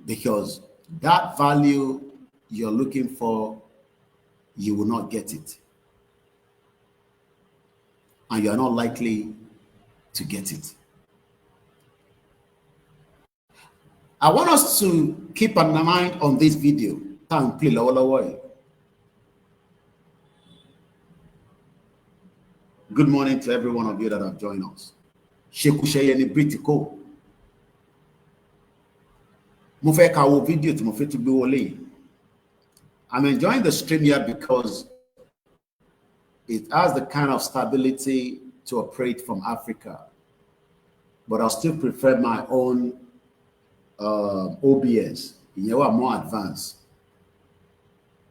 Because that value you're looking for, you will not get it. And you are not likely to get it. I want us to keep an mind on this video. Good morning to every one of you that have joined us. I'm enjoying the stream here because it has the kind of stability to operate from Africa. But I still prefer my own OBS. You are more advanced.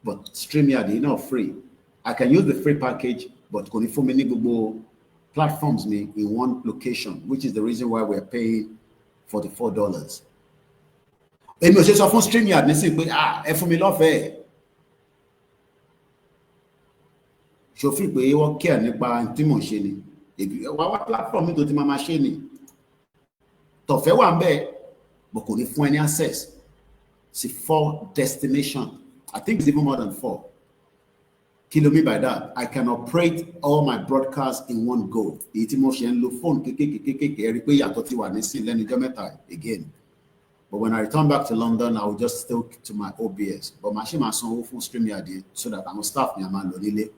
But StreamYard, you know, free. I can use the free package, but only for many Google platforms me in one location, which is the reason why we're paying $44. And you say so from StreamYard, they say, for me love it. So free pé wọ́n care nípa tí mò ń ṣe ni. Wá platform mi tó ti máa ṣe ni. Tọ̀fẹ́ wà ńbẹ̀, but kò ní fún any access. See 4 destination. I think it's even more than 4. Kí ló mean by that? I can operate all my broadcasts in one go. Èyí tí mo ṣe ń lo phone kékékékéké rí pé yàtọ̀ ti wà ní sí lẹ́nu ọjọ́ mẹ́ta again. But when I return back to London, I will just stick to my OBS. But my ṣe máa sanwó fún StreamYard so that àwọn staff mi a máa lò nílé.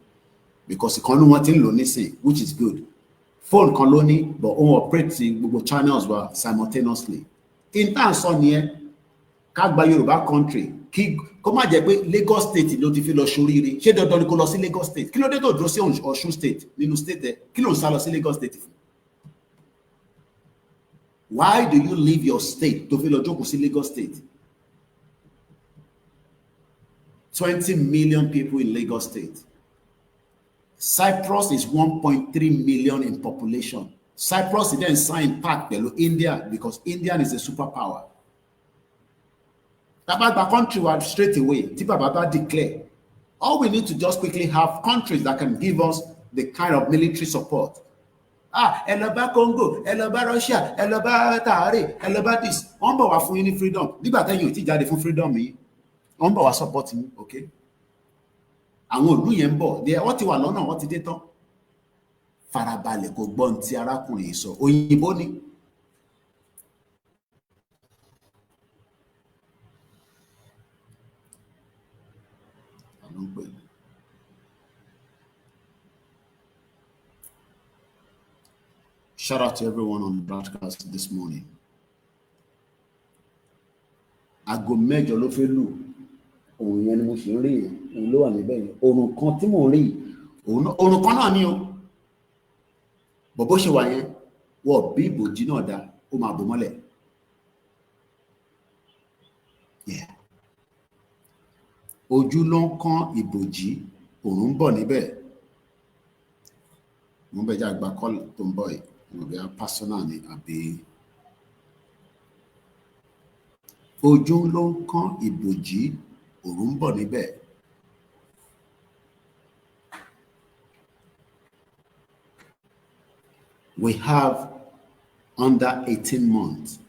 Because the kan one thing lóní sí, which is good. Phone kan lóní, but ó operate gbogbo channels were simultaneously. In time sọ nìyẹn, ká gba Yorùbá country, kí kó má jẹ́ pé Lagos state ló ti fi lọ ṣoríire. Ṣé dandan ni kó lọ sí Lagos state? Kí ló dé tó dúró sí Ọ̀ṣun state nínú state ẹ̀? Kí ló ń sá lọ sí Lagos state fún? Why do you leave your state to fi lọ jókòó sí Lagos state? 20 million people in Lagos state. Cyprus is 1.3 million in population. Cyprus then signed pact with India because India is a superpower. About the country was straight away. Baba declare. All we need to just quickly have countries that can give us the kind of military support. Elaba Congo, Elaba Russia, Elaba Tahari, Elaba this. On ba wa fún yín ní freedom. Nígbà tẹ́yin ò tí jáde fún freedom yìí. On ba wa support yín, okay? Àwọn ìlú yẹn ń bọ̀, wọ́n ti wà lọ́nà, wọ́n ti dé tán. Farabalẹ̀ kò gbọ́n tí arákùnrin yìí sọ. Òyìnbó ni. Shout out to everyone on the broadcast this morning. Aago mẹ́jọ ló fẹ́ lù. Òun yẹn ni mo ṣe ń rí yẹn. Òun ló wà níbẹ̀ yẹn. Òrùn kan tí mò ń rí. Òrùn kan náà ni o. Bọ̀ bó ṣe wà yẹn, wọ́n bí ìbòjì náà dá, ó máa bò mọ́lẹ̀. Yeah. Ojú ló ń kán ìbòjì, òrùn ń bọ̀ níbẹ̀. Mo bẹ̀ jẹ́ àgbà kọ́ọ̀lù tó ń bọ̀ yìí. Mo bẹ̀ personal ni àbí. Ojú ló ń kán ìbòjì, òrùn ń bọ̀ níbẹ̀. We have under 18 months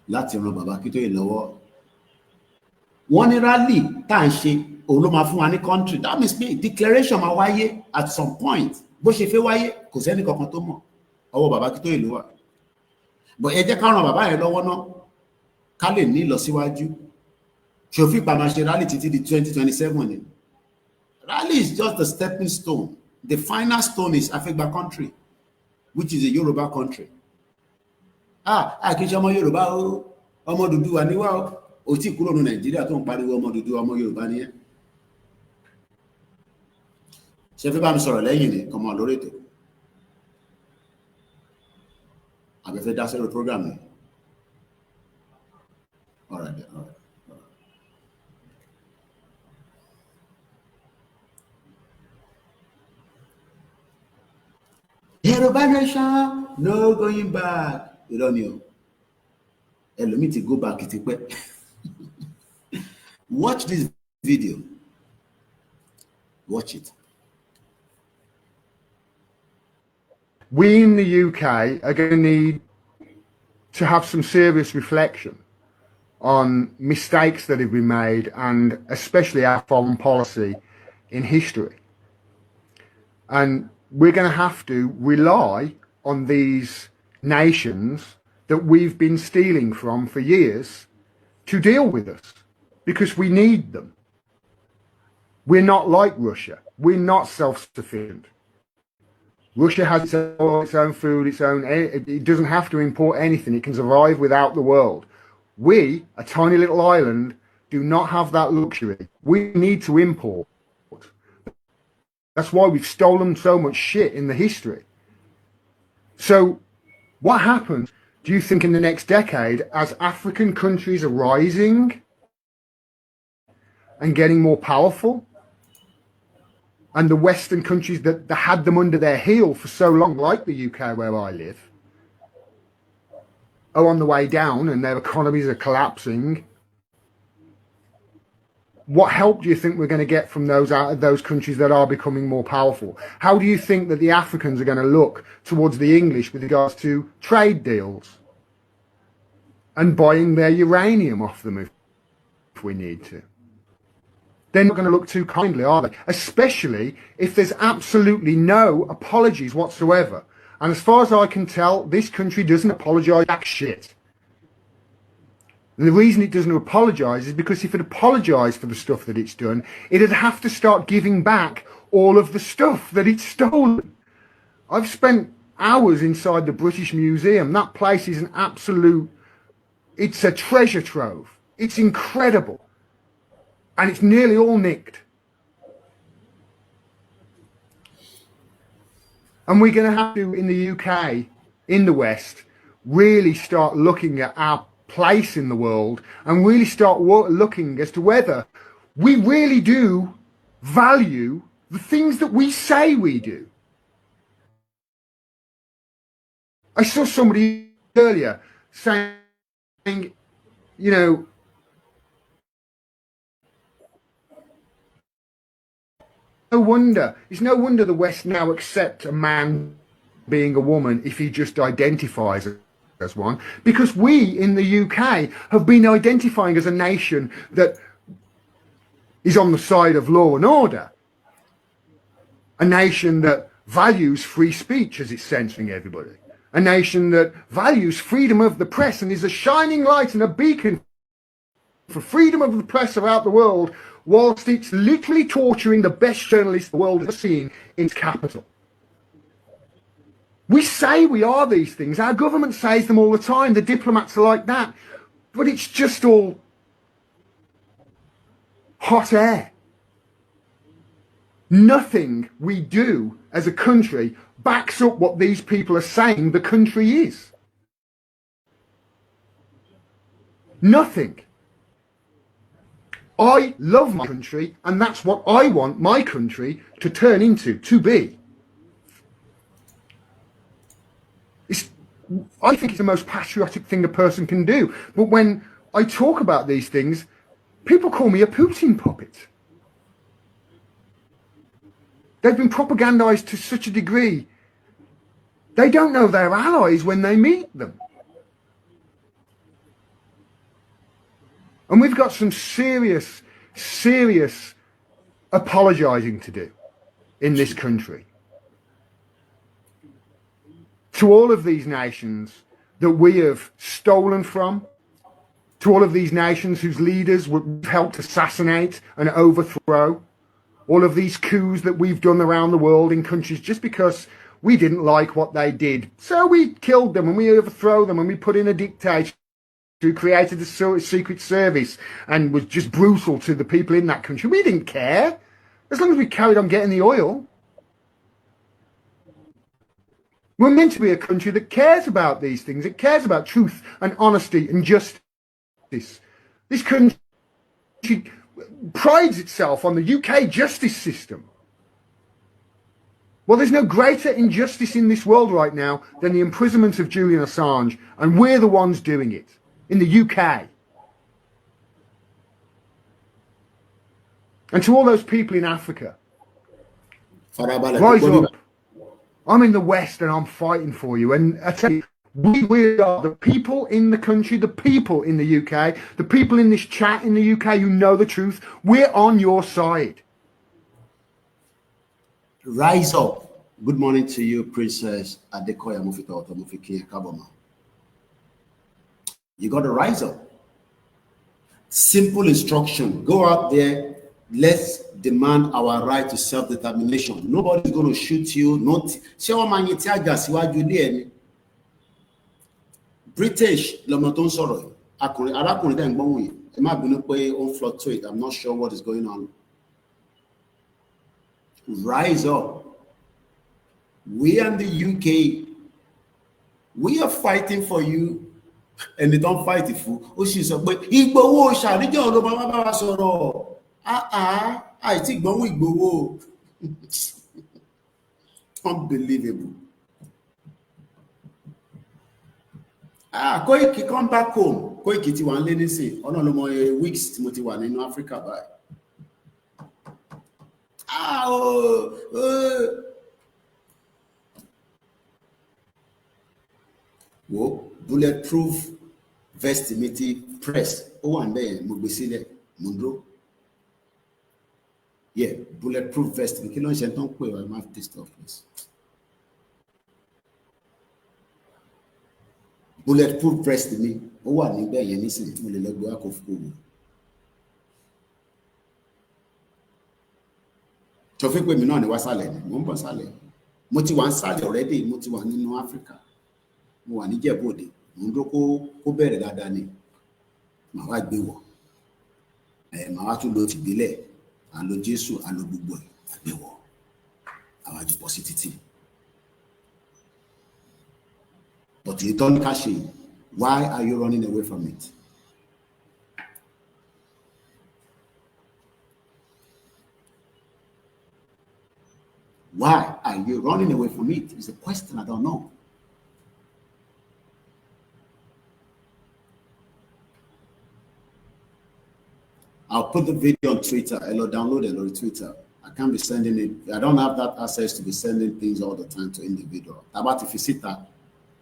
láti ran bàbá Akíntóyè lọ́wọ́. Wọ́n ní rally tá à ń ṣe òun ló máa fún wa ní country. That means pé declaration máa wáyé at some point. Bó ṣe fẹ́ wáyé kò sẹ́ni kankan tó mọ̀. Ọwọ́ bàbá Akíntóyè ló wà. But ẹ jẹ́ ká ran bàbá yẹn lọ́wọ́ náà ká lè ní ìlọsíwájú. Ṣòfin pa máa ṣe rally títí di 2027 ni. Rally is just the stepping stone. The final stone is Afegba country, which is a Yoruba country. Kì í ṣe ọmọ Yorùbá o, ọmọ Odùduwà níwá o. Ó ti kúrò ní Nàìjíríà tó ń pariwo ọmọ Odùduwà, ọmọ Yorùbá ni ẹ́. Ṣé fẹ́ bá mi sọ̀rọ̀ lẹ́yìn ni kọ́mọ lórí ètò? Àbẹ̀fẹ́ dá sẹ́rọ̀ program ni. All right. Yoruba nation, no going back. Irọ́ ni o. Ẹlòmíì ti go back ti pẹ́. Watch this video. Watch it. We in the UK are going to need to have some serious reflection on mistakes that have been made, and especially our foreign policy in history. And we're going to have to rely on these nations that we've been stealing from for years to deal with us, because we need them. We're not like Russia. We're not self-sufficient. Russia has its own food, it doesn't have to import anything. It can survive without the world. We, a tiny little island, do not have that luxury. We need to import. That's why we've stolen so much shit in the history. So what happens, do you think, in the next decade as African countries are rising and getting more powerful, and the Western countries that had them under their heel for so long, like the UK where I live, are on the way down and their economies are collapsing? What help do you think we're going to get from those countries that are becoming more powerful? How do you think that the Africans are going to look towards the English with regards to trade deals and buying their uranium off them if we need to? They're not going to look too kindly, are they? Especially if there's absolutely no apologies whatsoever. And as far as I can tell, this country doesn't apologise jack shit. And the reason it doesn't apologise is because if it apologised for the stuff that it's done, it'd have to start giving back all of the stuff that it's stolen. I've spent hours inside the British Museum. That place is an absolute, it's a treasure trove. It's incredible. And it's nearly all nicked. And we're going to have to, in the UK, in the West, really start looking at our place in the world and really start looking as to whether we really do value the things that we say we do. I saw somebody earlier saying, you know, it's no wonder the West now accept a man being a woman if he just identifies as one, because we in the UK have been identifying as a nation that is on the side of law and order, a nation that values free speech as it's censoring everybody, a nation that values freedom of the press and is a shining light and a beacon for freedom of the press throughout the world, whilst it's literally torturing the best journalists the world has seen in its capital. We say we are these things. Our government says them all the time. The diplomats are like that. But it's just all hot air. Nothing we do as a country backs up what these people are saying the country is. Nothing. I love my country, and that's what I want my country to turn into, to be. I think it's the most patriotic thing a person can do. But when I talk about these things, people call me a Putin puppet. They've been propagandized to such a degree. They don't know their allies when they meet them. And we've got some serious apologizing to do in this country. To all of these nations that we have stolen from, to all of these nations whose leaders we've helped assassinate and overthrow, all of these coups that we've done around the world in countries just because we didn't like what they did. So we killed them and we overthrow them and we put in a dictator who created a secret service and was just brutal to the people in that country. We didn't care, as long as we carried on getting the oil. We're meant to be a country that cares about these things. It cares about truth and honesty and justice. This country prides itself on the UK justice system. Well, there's no greater injustice in this world right now than the imprisonment of Julian Assange, and we're the ones doing it in the UK. And to all those people in Africa, rise up. I'm in the West and I'm fighting for you. And I tell you, we are the people in the country, the people in the UK, the people in this chat in the UK who know the truth. We're on your side. Rise up. Good morning to you, Princess Adekoya Mufito Mufiki Kaboma. You got to rise up. Simple instruction. Go out there. Let's demand our right to self-determination. Nobody's going to shoot you. British, I'm not sure what is going on. Rise up. We in the UK, we are fighting for you. And they don't fight it for. Oh, she's a but Igbo shall the girl Baba Soro. I think Igbo. Unbelievable. Koiki, come back home. Koiki ti wan leni say. Ono lo mo weeks Timothy wan in Africa by. Whoa, bulletproof vestimity press. Oh, and then Mugbesile Mundro. Yeah, bulletproof vest. We can't just don't pay. I have this stuff, please. Bulletproof vest me. Oh, I need that. You need to do the work of school. So, if we know the wasale, mumbo sale. Moti wan sale already. Moti wan in Africa. Mo wà ní Jẹ̀bú-Òde mo ń dó kó bẹ̀rẹ̀ dáadáa ni màá wá gbé wọ̀ màá wá tún lo tìbílẹ̀ à lo Jésù à lo gbogbo ẹ̀ àgbé wọ̀ àwọn àjùpọ̀ sí títì but you don't cash it. Why are you running away from it? Why are you running away from it? It's a question I don't know. I'll put the video on Twitter. I'll download it on Twitter. I can't be sending it. I don't have that access to be sending things all the time to individual. How about if you sit there,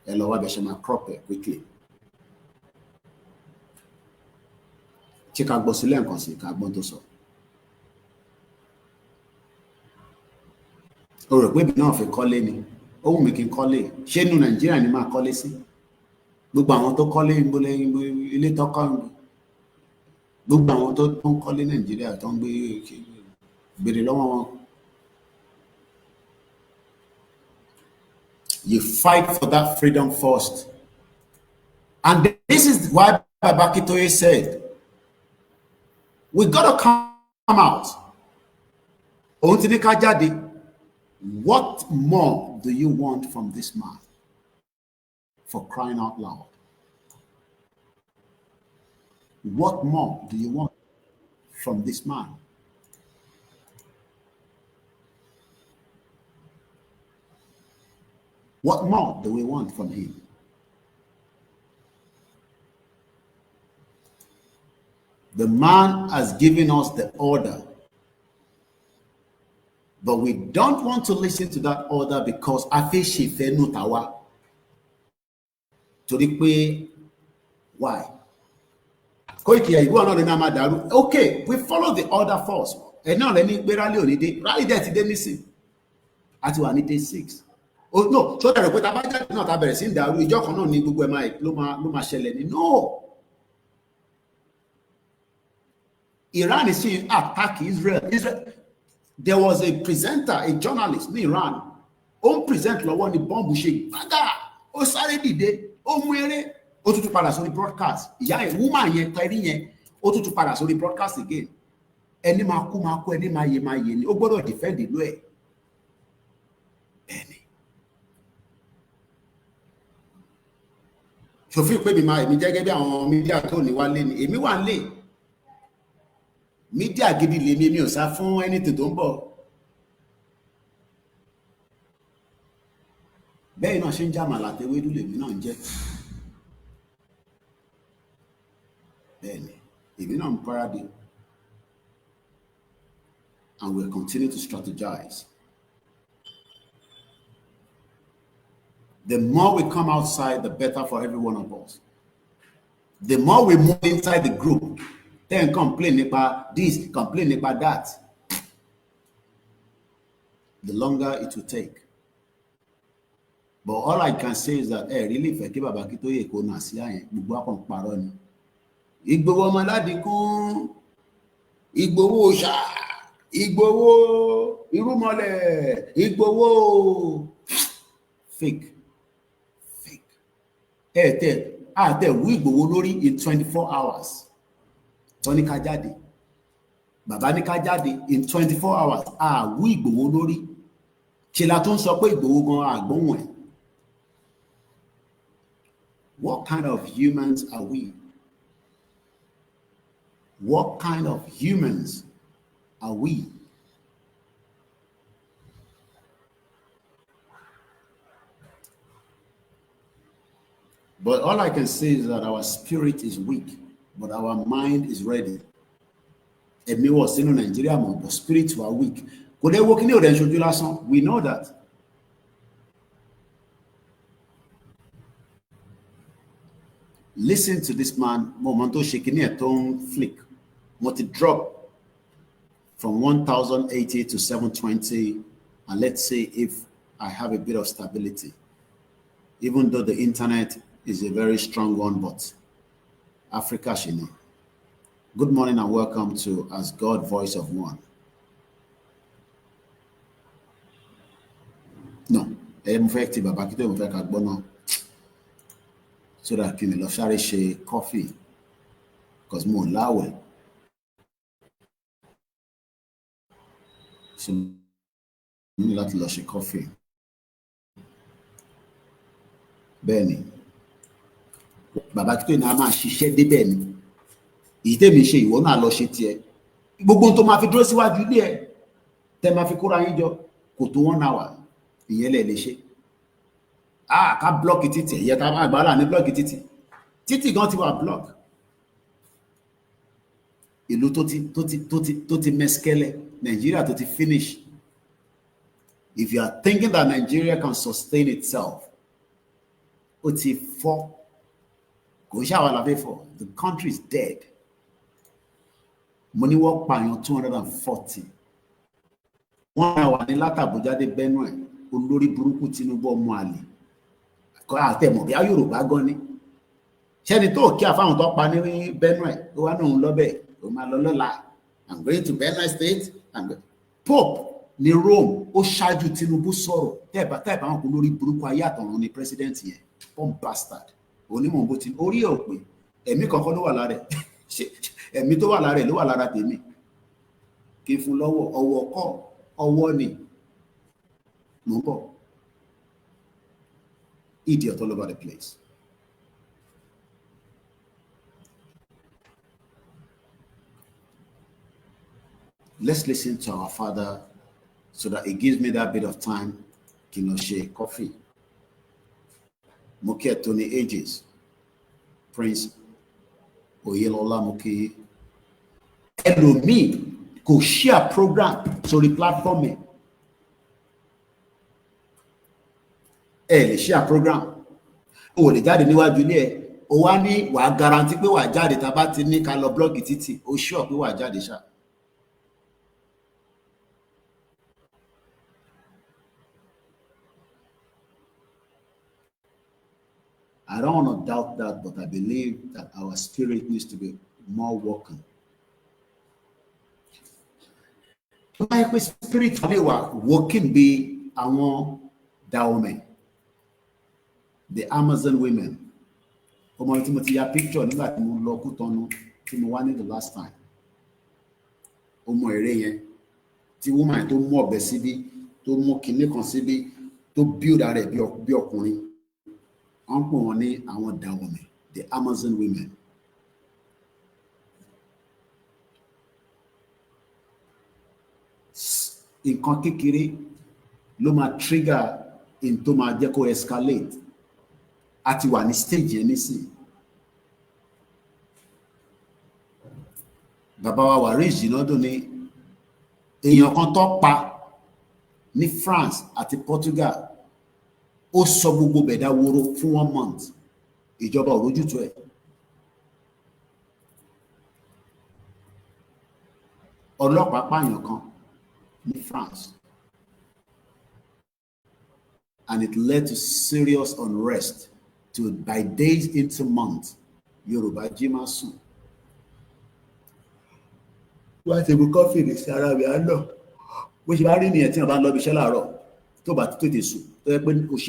I'll crop it quickly. Check out Bosile and Consi, Cabontoso. Or maybe not if you call me. Oh, making call it. She no Nigeria ni ma call it. Gbogbo àwọn tó call it ilé tó kọ́ gbogbo àwọn tó ń kọ́lé Nàìjíríà tó ń béèrè lọ́wọ́ wọn. You fight for that freedom first. And this is why Baba Akintoye said, we got to come out. What more do you want from this man? For crying out loud. What more do you want from this man? What more do we want from him? The man has given us the order, but we don't want to listen to that order because Afeshi Fenutawa. Why? Koiki, you are not in Amadaru. Okay, we follow the order first. And now let me be rally that today missing. At 186. Oh no, so that about not a better sin that we just don't need to go my Luma Sheleni. No. Iran is saying attack Israel. There was a presenter, a journalist in Iran. On present law the bomb bushing. Baga. O sare dide. O muere. O tutu pada sórí broadcast. Ìyá ẹ̀ woman yẹn tẹ̀rí yẹn. O tutu pada sórí broadcast again. Ẹni máa kú, ẹni máa yẹ ni. Ó gbọ́dọ̀ defend ìlú ẹ̀. Bẹ́ẹ̀ni. Ṣòfin pé èmi jẹ́ gẹ́gẹ́ bí àwọn mídíà tó ní wálé ni. Èmi wà ń lé. Mídíà gidi lèmi, mi ò sá fún anything tó ń bọ̀. Bẹ́ẹ̀ náà ṣe ń jàmàlà àtẹwédú lèmi náà ń jẹ́. Bẹ́ẹ̀ni, èmi náà ń paradì. And we'll continue to strategize. The more we come outside, the better for every one of us. The more we move inside the group, then complain about this, complain about that, the longer it will take. But all I can say is that really fẹ́ kí Baba Akintoye kó nà sí àyẹn gbogbo àpọn parọ́ ni. Ìgbòho ọmọ Ládìkún, Ìgbòho ṣá, Ìgbòho irúmọlẹ̀, Ìgbòho fake. Àtẹ wú Ìgbòho lórí in 24 hours. Tony Kajadi, Baba ní ká jáde in 24 hours. Wú Ìgbòho lórí. Ṣé la tó ń sọ pé Ìgbòho gan àgbóhùn ẹ̀? What kind of humans are we? What kind of humans are we? But all I can say is that our spirit is weak, but our mind is ready. Èmi wọ̀ sínú Nigeria mọ̀, but spirits were weak. Kò dé wo kí ni ò dẹ̀ ń ṣojú lásán. We know that. Listen to this man. Momento shaking here, tone flick. Multi drop from 1,080 to 720, and let's say if I have a bit of stability, even though the internet is a very strong one, but Africa, you know. Good morning and welcome to As God Voice of One. No, I'm effective. Baba Akintoye mo fẹ́ ká gbọ́ náà. So that kí ni lọ sáré ṣe coffee because mo láwẹ̀. So mo ní láti lọ ṣe coffee. Bẹ́ẹ̀ni, Baba Akintoye náà máa ṣiṣẹ́ débẹ̀ ni. Èyí tèmi ṣe ìwọ náà lọ ṣe tiẹ̀. Gbogbo ohun tó máa fi dúró síwájú ilé ẹ̀ tẹ́ máa fi kóra yín jọ kò tó 1 hour. Ìyẹn lè ṣe. Ká block títì ẹ̀yẹ ká máa gbára ní block títì gan ti wà block. Ìlú tó ti mẹ́skẹ́lẹ̀, Nigeria tó ti finish. If you are thinking that Nigeria can sustain itself, ó ti fọ́. Kò ṣàwà lábẹ́ fọ́. The country is dead. Mo ní wọ́n pààyàn 240. Wọ́n náà wà ní látàbújá dé Benue, olórí burúkú Tinubu ọmọ àlè. Kọ́ àtẹ̀mọ̀ bí a Yorùbá gan ni. Ṣẹ́ni tó kí àfáwọn tó pa ní Benue, ó wá náà lọ́bẹ̀, ó máa lọ lọ́la. I'm going to Benue State. Pope ní Rome ó ṣáájú Tinubu sọ̀rọ̀ tẹ́ẹ̀bá wọn kò lórí burúkú ayé àtọ̀run ní president yẹn bomb bastard onímọ̀ bó ti orí ẹ̀ ò pé ẹ̀mí kankan ló wà lára ẹ̀ ẹ̀mí tó wà lára ẹ̀ ló wà lára tèmi kí n fún lọ́wọ́ ọwọ́ kọ́ ọwọ́ ni mò ń bọ̀ idiot all over the place. Let's listen to our father so that it gives me that bit of time. Kinoshe coffee. Moke Tony Ages. Prince Oyelola Moke. Elomi kò share program sórí platform ẹ̀. Lè share program. O lè jáde níwájú ilé ẹ̀. O wá ní wàá guarantee pé wàá jáde tá bá ti ní ká lọ blog títì. O sure pé wàá jáde ṣá. I don't want to doubt that, but I believe that our spirit needs to be more working. My spirit working be àwọn Dahomey, the Amazon women. Ọmọ tí mo ti ya picture nígbà tí mo lọ Kútọ̀nù tí mo wá ní the last time. Ọmọ èrè yẹn tí woman tó mú ọ̀bẹ síbí, tó mú kinní kan síbí, tó build ara ẹ̀ bí ọkùnrin. Wọ́n pè wọ́n ní àwọn Dahomey, the Amazon women. Nǹkan kékeré ló máa trigger in tó máa jẹ́ kó escalate. A ti wà ní stage yẹn nísìn. Bàbá wa Waris Jinadu ní èèyàn kan tó pa ní France àti Portugal. Ó sọ gbogbo bẹ̀dá woro fún 1 month. Ìjọba ò rójútùú ẹ̀. Ọlọ́pàá pààyàn kan ní France. And it led to serious unrest to by days into months. Yorùbá jí máa sùn. Wọ́n ti bu kọ́fì ní sí ara rẹ̀ á lọ. Bó ṣe bá rí nìyẹn tí wọ́n bá ń lọ bí iṣẹ́ láàárọ̀ tó bá tètè sùn.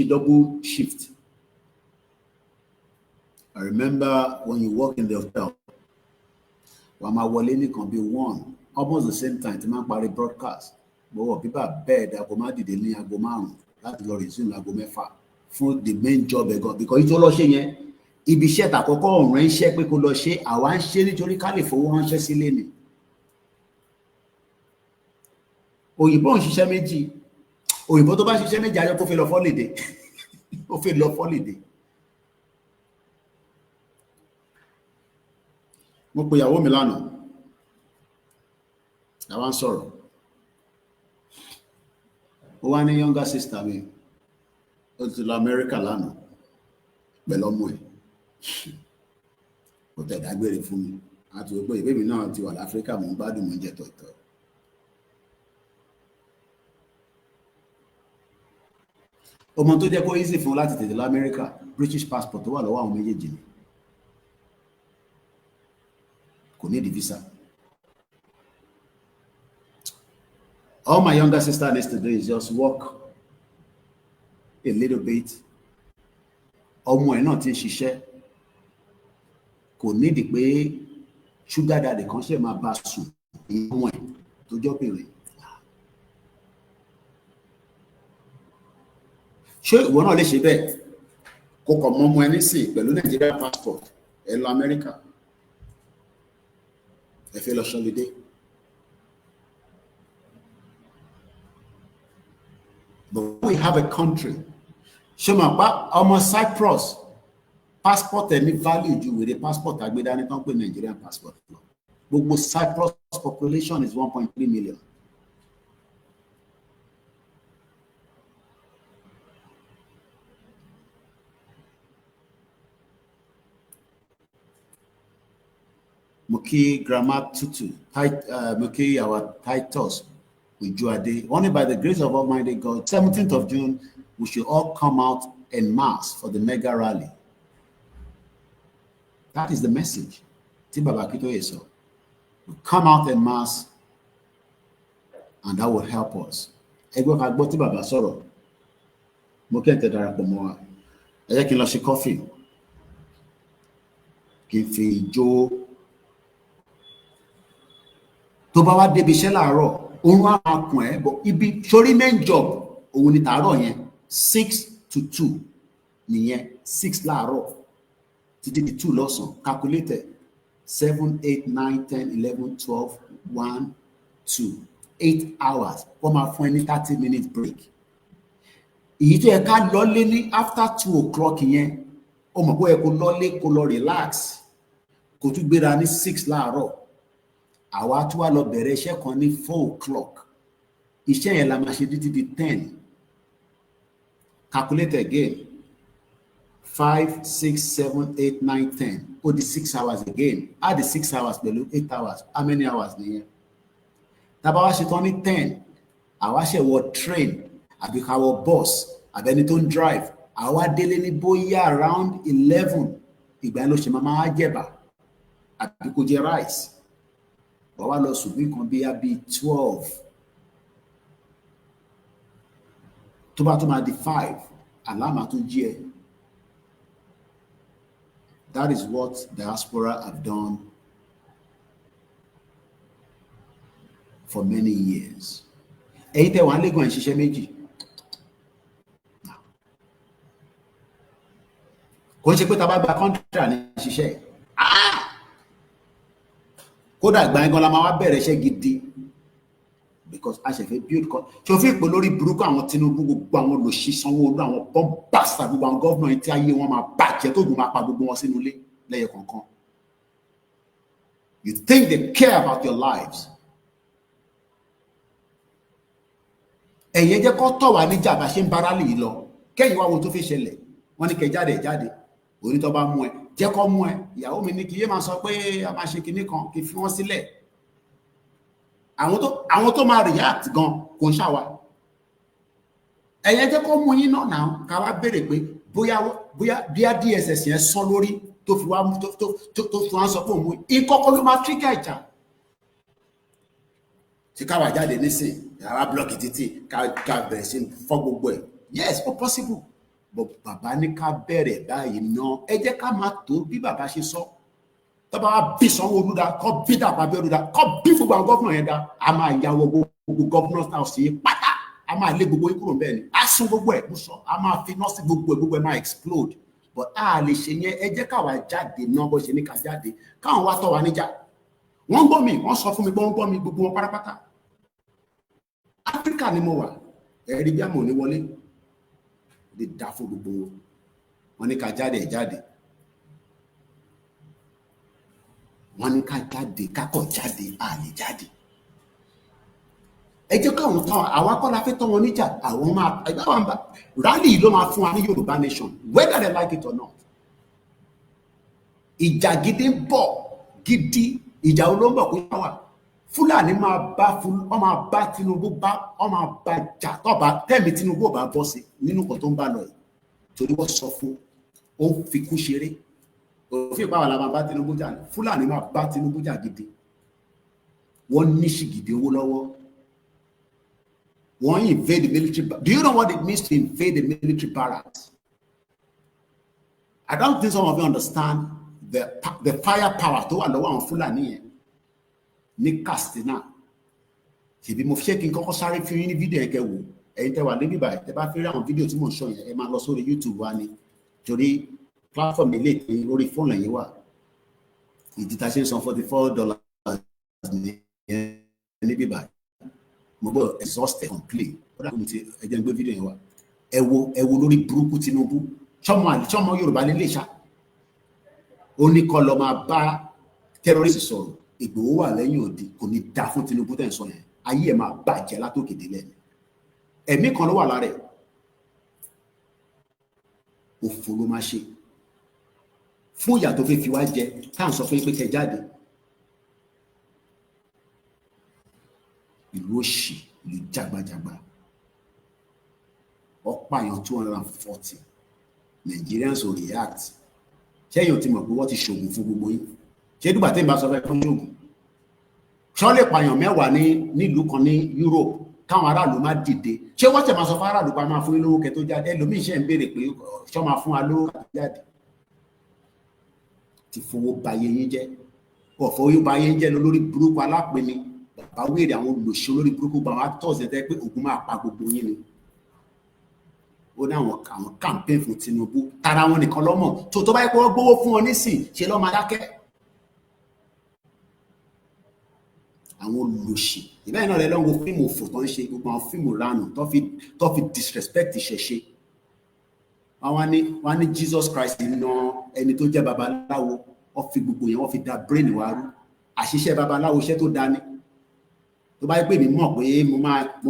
Double shift. I remember when you work in the hotel, wàá máa wọlé nìkan bí 1, almost the same time tí máa ń parí broadcast. Bọ́wọ̀ bíbá bed aago máa dìde ní aago 5 láti lọ resume aago 6 fún the main job ẹ̀gọ́ because ìtò lọ ṣe yẹn ibi iṣẹ́ tàkọ́kọ́ ọ̀run ẹ̀ ń ṣẹ́ pé kó lọ ṣe àwa ń ṣe nítorí ká lè fowó ránṣẹ́ sílé ni. Òyìnbó ń ṣiṣẹ́ méjì. Òyìnbó tó bá ṣiṣẹ́ méjì ayọ́ kó fi lọ fọ́lìdé ó fi lọ fọ́lìdé. Mo pe ìyàwó mi lánàá àwa ń sọ̀rọ̀ ó wá ní younger sister mi ó ti lọ Amẹ́ríkà lánàá pẹ̀lú ọmọ ẹ̀ kò tẹ̀ dágbére fún mi àti òpó ìbémi náà ti wà láfíríkà mò ń gbádùn mò ń jẹ tọ̀tọ̀. Ọmọ tó jẹ́ kó easy fún láti tètè lọ Amẹ́ríkà British passport tó wà lọ́wọ́ àwọn méjèèjì ni kò ní di visa. All my younger sister needs to do is just work a little bit. Ọmọ ẹ̀ náà ti ń ṣiṣẹ́ kò nídìí pé sugar daddy kan ṣe máa bá sùn ọmọ ẹ̀ tó jọ́bìnrin. Ṣé ìwọ náà lè ṣe bẹ́ẹ̀ kó kọ̀ mọ́ ọmọ ẹ nísìn pẹ̀lú Nigeria passport ẹ lọ Amẹ́ríkà ẹ fẹ́ lọ ṣọlidé? But we have a country. Ṣé mo pa ọmọ Cyprus passport ẹ ní value ju wèrè passport àgbédání tán pé Nigerian passport lọ. Gbogbo Cyprus population is 1.3 million. Mo kí Grandma Tutu, mo kí our Titus Ujuade. Only by the grace of Almighty God, 17th of June, we should all come out en masse for the mega rally. That is the message. Tí Baba Akintoye sọ. We come out en masse, and that will help us ẹgbẹ́ ká gbọ́ tí bàbá sọ̀rọ̀ mo kẹ́ǹtẹ̀ darapọ̀ mọ́ wa ẹ jẹ́ kí n lọ ṣe kọ́fì kí n fi jó tó bá wá débi iṣẹ́ láàárọ̀ oorun á máa kùn ẹ́ bọ̀ ibi sórí main job òun ni tàárọ̀ yẹn 6 to 2 nìyẹn 6 láàárọ̀ títí di 2 lọ́sàn-án calculated 7 8 9 10 11 12 1 2 8 hours wọ́n máa fún ẹ ní 30 minutes break èyí tó yẹ ká lọlé ní after 2 o'clock yẹn ó mọ̀ pé ó yẹ kó lọlé kó lọ relax kó tún gbéra ní 6 láàárọ̀ àwa tún wá lọ bẹ̀rẹ̀ iṣẹ́ kan ní 4 o'clock iṣẹ́ yẹn la máa ṣe títí di 10 calculate again 5 6 7 8 9 10 ó di 6 hours again add the 6 hours pẹ̀lú 8 hours how many hours nìyẹn tá bá wá ṣe tán ní 10 àwa ṣe wọ train àbí ká wọ bus àbí ẹni tó ń drive àwa délé ní bóyá around 11 ìgbà yẹn ló ṣe máa jẹ̀bà àbí kó jẹ rice wọ́n wá lọ sùn bí kan bí 12 tó bá tó máa di 5 àlámà tó jí ẹ. That is what diaspora have done for many years. Ẹ̀yin tẹ́ wà ń lẹ́gàn ìṣiṣẹ́ méjì. Kò ń ṣe pé tá bá gba contract ní ṣiṣẹ́. Kódà ìgbà yẹn gan la máa wá bẹ̀rẹ̀ iṣẹ́ gidi because a ṣe fẹ́ build kan. Ṣé o fi pè lórí burúkú àwọn Tinubu gbogbo àwọn olóṣì Sanwó-Olú àwọn bọ́mbàsà gbogbo àwọn gọ́vnà yìí tí ayé wọn máa bàjẹ́ tó gùn máa pa gbogbo wọn sínú ilé lẹ́yẹ kọ̀ọ̀kan. You think they care about your lives? Ẹ̀yin jẹ́ kó tọ̀ wá níjà bá ṣe ń bára lè lọ kẹ́yìn wá wo tó fi ṣẹlẹ̀ wọ́n ní kẹ́ jáde onítọ́ bá mú ẹ jẹ́ kó mú ẹ ìyàwó mi ní kí yé máa sọ pé a máa ṣe kinní kan kí fi wọ́n sílẹ̀ àwọn tó máa react gan kò ń ṣàwà ẹ̀yin jẹ́ kó mú yín náà ká wá béèrè pé bóyá DSS yẹn sọ lórí tó fi wá tó fi wá sọ pé òun ìkọ́kọ́ ló máa trigger ìjà tí káwà jáde nísìn yàrá blọọkì títì ká bẹ̀rẹ̀ sí fọ́ gbogbo ẹ̀ yes ó possible but bàbá ní ká bẹ̀rẹ̀ báyìí náà ẹ jẹ́ ká máa tó bí bàbá ṣe sọ tọ́ba wa bí Sanwó-Olú dá kọ́ bí Dàpọ̀ Abíọ́dún dá kọ́ bí gbogbo àwọn gọ́fúnà yẹn dá a máa yàwó gbogbo gọ́fúnà house yìí pátá a máa lé gbogbo yín kúrò bẹ́ẹ̀ ni a sún gbogbo ẹ̀ mo sọ a máa fi nọ́ọ̀sì gbogbo ẹ̀ máa explode but a lè ṣe yẹn ẹ jẹ́ káwa jáde náà bó ṣe ní ká jáde káwọn wá tọ́ wa níjà wọ́n gbọ́ mi wọ́n sọ fún mi pé wọ́n gbọ́ mi gbogbo wọn pátápátá Áfíríkà ni mo wà ẹ̀rí bí àmọ̀ ní wọlé lè dá fún gbogbo wọn ní ká jáde wọn ní ká jáde kákọ̀ jáde a lè jáde ẹ jẹ́ káwọn tán àwa kọ́ la fẹ́ tọ́ wọn níjà àwọn máa ẹgbẹ́ bá rally ló máa fún wa ní Yorùbá nation whether they like it or not ìjà gidi ń bọ̀ gidi ìjà olóńgbò kó yá wà Fúlàní máa bá Tinubu jà tọ́ba tẹ́mi Tinubu ò bá bọ́ sí nínú nǹkan tó ń bá lọ yìí torí wọ́n sọ fún ó ń fi kú ṣeré òfin ìpáwà la máa bá Tinubu jà Fúlàní máa bá Tinubu jà gidi wọ́n ní ṣìgìdì owó lọ́wọ́ wọ́n invade the military. Do you know what it means to invade the military barracks? I don't think some of you understand the firepower tó wà lọ́wọ́ àwọn Fúlàní yẹn ní Katsina. Ṣèbí mo fi ṣe kí n kọ́kọ́ sáré fi yín ní fídíò yẹn kẹ́ wò ẹ̀yin tẹ́ wà níbí báyìí tẹ́ bá fẹ́ rí àwọn fídíò tí mò ń sọ yẹn ẹ máa lọ sórí YouTube wa ni torí platform ilé ìpè lórí fóònù ẹ̀yin wà ìdí tá a ṣe ń san $44 níbí báyìí mo gbọ́ exhausted complete ó dàbí mi ti ẹjẹ́ ń gbé fídíò yẹn wá ẹ wo lórí burúkú Tinubu sọmọ Yorùbá lè lè ṣá ó ní kọ́ lọ máa bá terrorist sọ̀rọ̀ Ìgbòho wà lẹ́yìn òdì kò ní dá fún Tinubu tẹ̀ ń sọ yẹn ayé ẹ̀ máa bàjẹ́ látòkè délẹ̀ ni ẹ̀mí kan ló wà lára ẹ̀ òfò ló máa ṣe fún ìyà tó fẹ́ fi wá jẹ tá à ń sọ fún yín pé kẹ́ jáde ìlú òṣì ìlú jágbajàgba ọ̀pààyàn 240 Nigerians will react ṣẹ́yìn tí mọ̀ pé wọ́n ti ṣògùn fún gbogbo yín ṣé dùgbà tí n bá sọ fẹ́ fún ṣògùn ṣọ́ lè pààyàn 10 nílùú kan ní Europe káwọn aráàlú má dìde ṣé wọ́n ṣe máa sọ fún aráàlú pa máa fún yín lówó kẹ́ tó jáde ẹlòmíì ṣe ń béèrè pé ṣọ́ máa fún wa lówó kẹ́ tó jáde ti fowó bayé yín jẹ́ ọ̀fọ̀ bayé yín jẹ́ lórí burúkú alápẹ̀ni bàbá wéèrè àwọn olùṣọ́ lórí burúkú bá wọn tọ̀sẹ̀ tẹ́ pé ògùn máa pa gbogbo yín ni ó ní àwọn campaign fún Tinubu tara wọn nìkan lọ́mọ̀ tó bá yẹ kó wọ́n gbówó fún ọ nísìn ṣe lọ́ máa dákẹ́ àwọn olùṣì ìbẹ́ẹ̀ náà rẹ lọ́wọ́ fíìmù òfò tó ń ṣe gbogbo àwọn fíìmù ránù tó fi disrespect ìṣẹ̀ṣe wọ́n ní Jesus Christ na ẹni tó jẹ́ babaláwo wọ́n fi gbogbo yẹn wọ́n fi da brain wa rú àṣìṣe babaláwo iṣẹ́ tó dání tó bá yẹ pé mi mọ̀ pé mo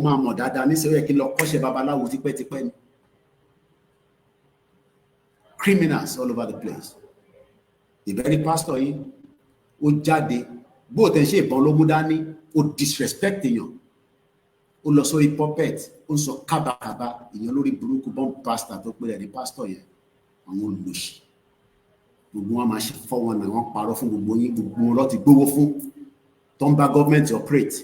máa mọ̀ dáadáa níṣẹ́ ó yẹ kí n lọ kọ́ṣẹ́ babaláwo tipẹ́tipẹ́ ni criminals all over the place ìbẹ̀rẹ̀ pastor yìí ó jáde bó tẹ̀ ṣe ìbọn ló mú dání ó disrespect èèyàn ó lọ sórí puppet ó ń sọ kábàkábà èèyàn lórí burúkú bomb pastor tó pé ẹ̀rí pastor yẹn àwọn olùlòṣì gbogbo wọn máa ṣe fọwọ́n náà wọ́n parọ́ fún gbogbo yín gbogbo wọn lọ ti gbówó fún tó ń bá government operate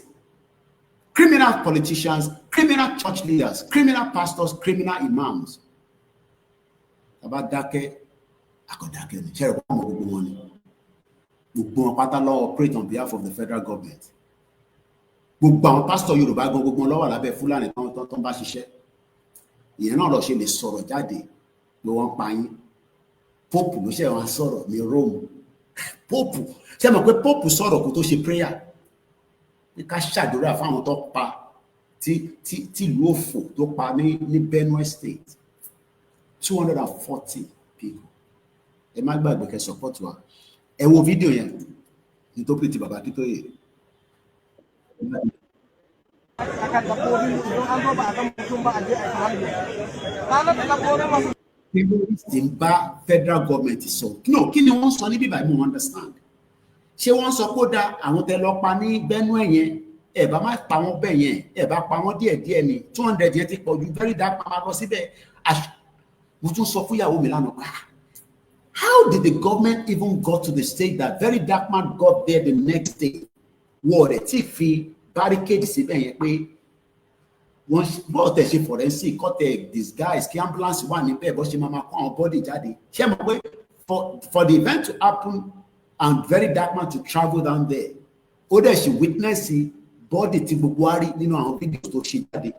criminal politicians criminal church leaders criminal pastors criminal imams tàbá dákẹ́ àkọ́dákẹ́ ní ṣẹ́rẹ̀ pọ̀ mọ́ gbogbo wọn ni gbogbo wọn pátá lọ operate on behalf of the federal government gbogbo àwọn pásítọ̀ Yorùbá gan gbogbo wọn ló wà lábẹ́ Fúlàní tó ń bá ṣiṣẹ́ ìyẹn náà lọ ṣe lè sọ̀rọ̀ jáde pé wọ́n pa yín Pope ló ṣe wọn sọ̀rọ̀ ní Rome Pope ṣe mọ̀ pé Pope sọ̀rọ̀ kó tó ṣe prayer ní ká ṣàdúrà fáwọn tó pa tí ìlú òfò tó pa ní Benue State 240 people ẹ má gbàgbé kẹ́ support wa ẹ wo fídíò yẹn ní tó pè ti bàbá Akíntóyè. Tí ń bá federal government sọ no kí ni wọ́n sọ níbí báyìí mo understand ṣé wọ́n sọ kó dá àwọn tẹ lọ pa ní Benue yẹn ẹ bá má pa wọ́n bẹ́ẹ̀ yẹn ẹ bá pa wọ́n díẹ̀díẹ̀ ni 200 yẹn ti pọ̀ ju very dark pa máa lọ síbẹ̀ mo tún sọ fún ìyàwó mi lánàá pa. How did the government even got to the state that very dark man got there the next day? Wọ́n rẹ̀ tí fi barricade síbẹ̀ yẹn pé wọ́n bọ́ọ̀ tẹ̀ ṣe forensic kọ́ tẹ̀ disguise kí ambulance wà níbẹ̀ bọ́ ṣe máa kó àwọn body jáde. Ṣé mo pé for the event to happen and very dark man to travel down there, ó dẹ̀ ṣe witness body tí gbogbo wa rí nínú àwọn fídíò tó ṣe jáde.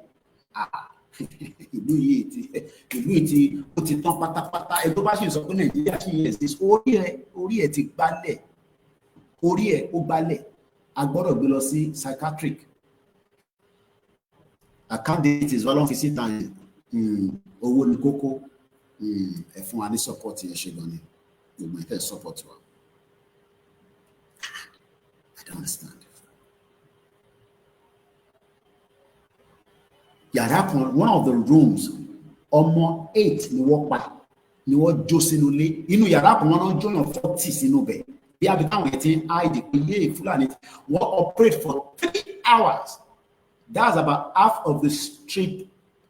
Ìlú yìí ti ó ti tán pátápátá ẹ tó bá ṣe sọ pé Nàìjíríà ṣì yẹ sí orí ẹ ti gbálẹ̀ orí ẹ ó gbálẹ̀ a gbọ́dọ̀ gbé lọ sí psychiatric account is wọ́n fi síta owó ní kókó ẹ fún wa ní support yẹn ṣe gan ni gbogbo ẹ tẹ support wa I don't understand. Yàrá kan one of the rooms ọmọ 8 ni wọ́n pa ni wọ́n jó sínú ilé inú yàrá kan wọn náà jóyàn 40 sínú bẹ̀ bí abi táwọn yẹn ti ń hide pé ilé Fúlàní wọ́n operate for 3 hours that's about half of the trip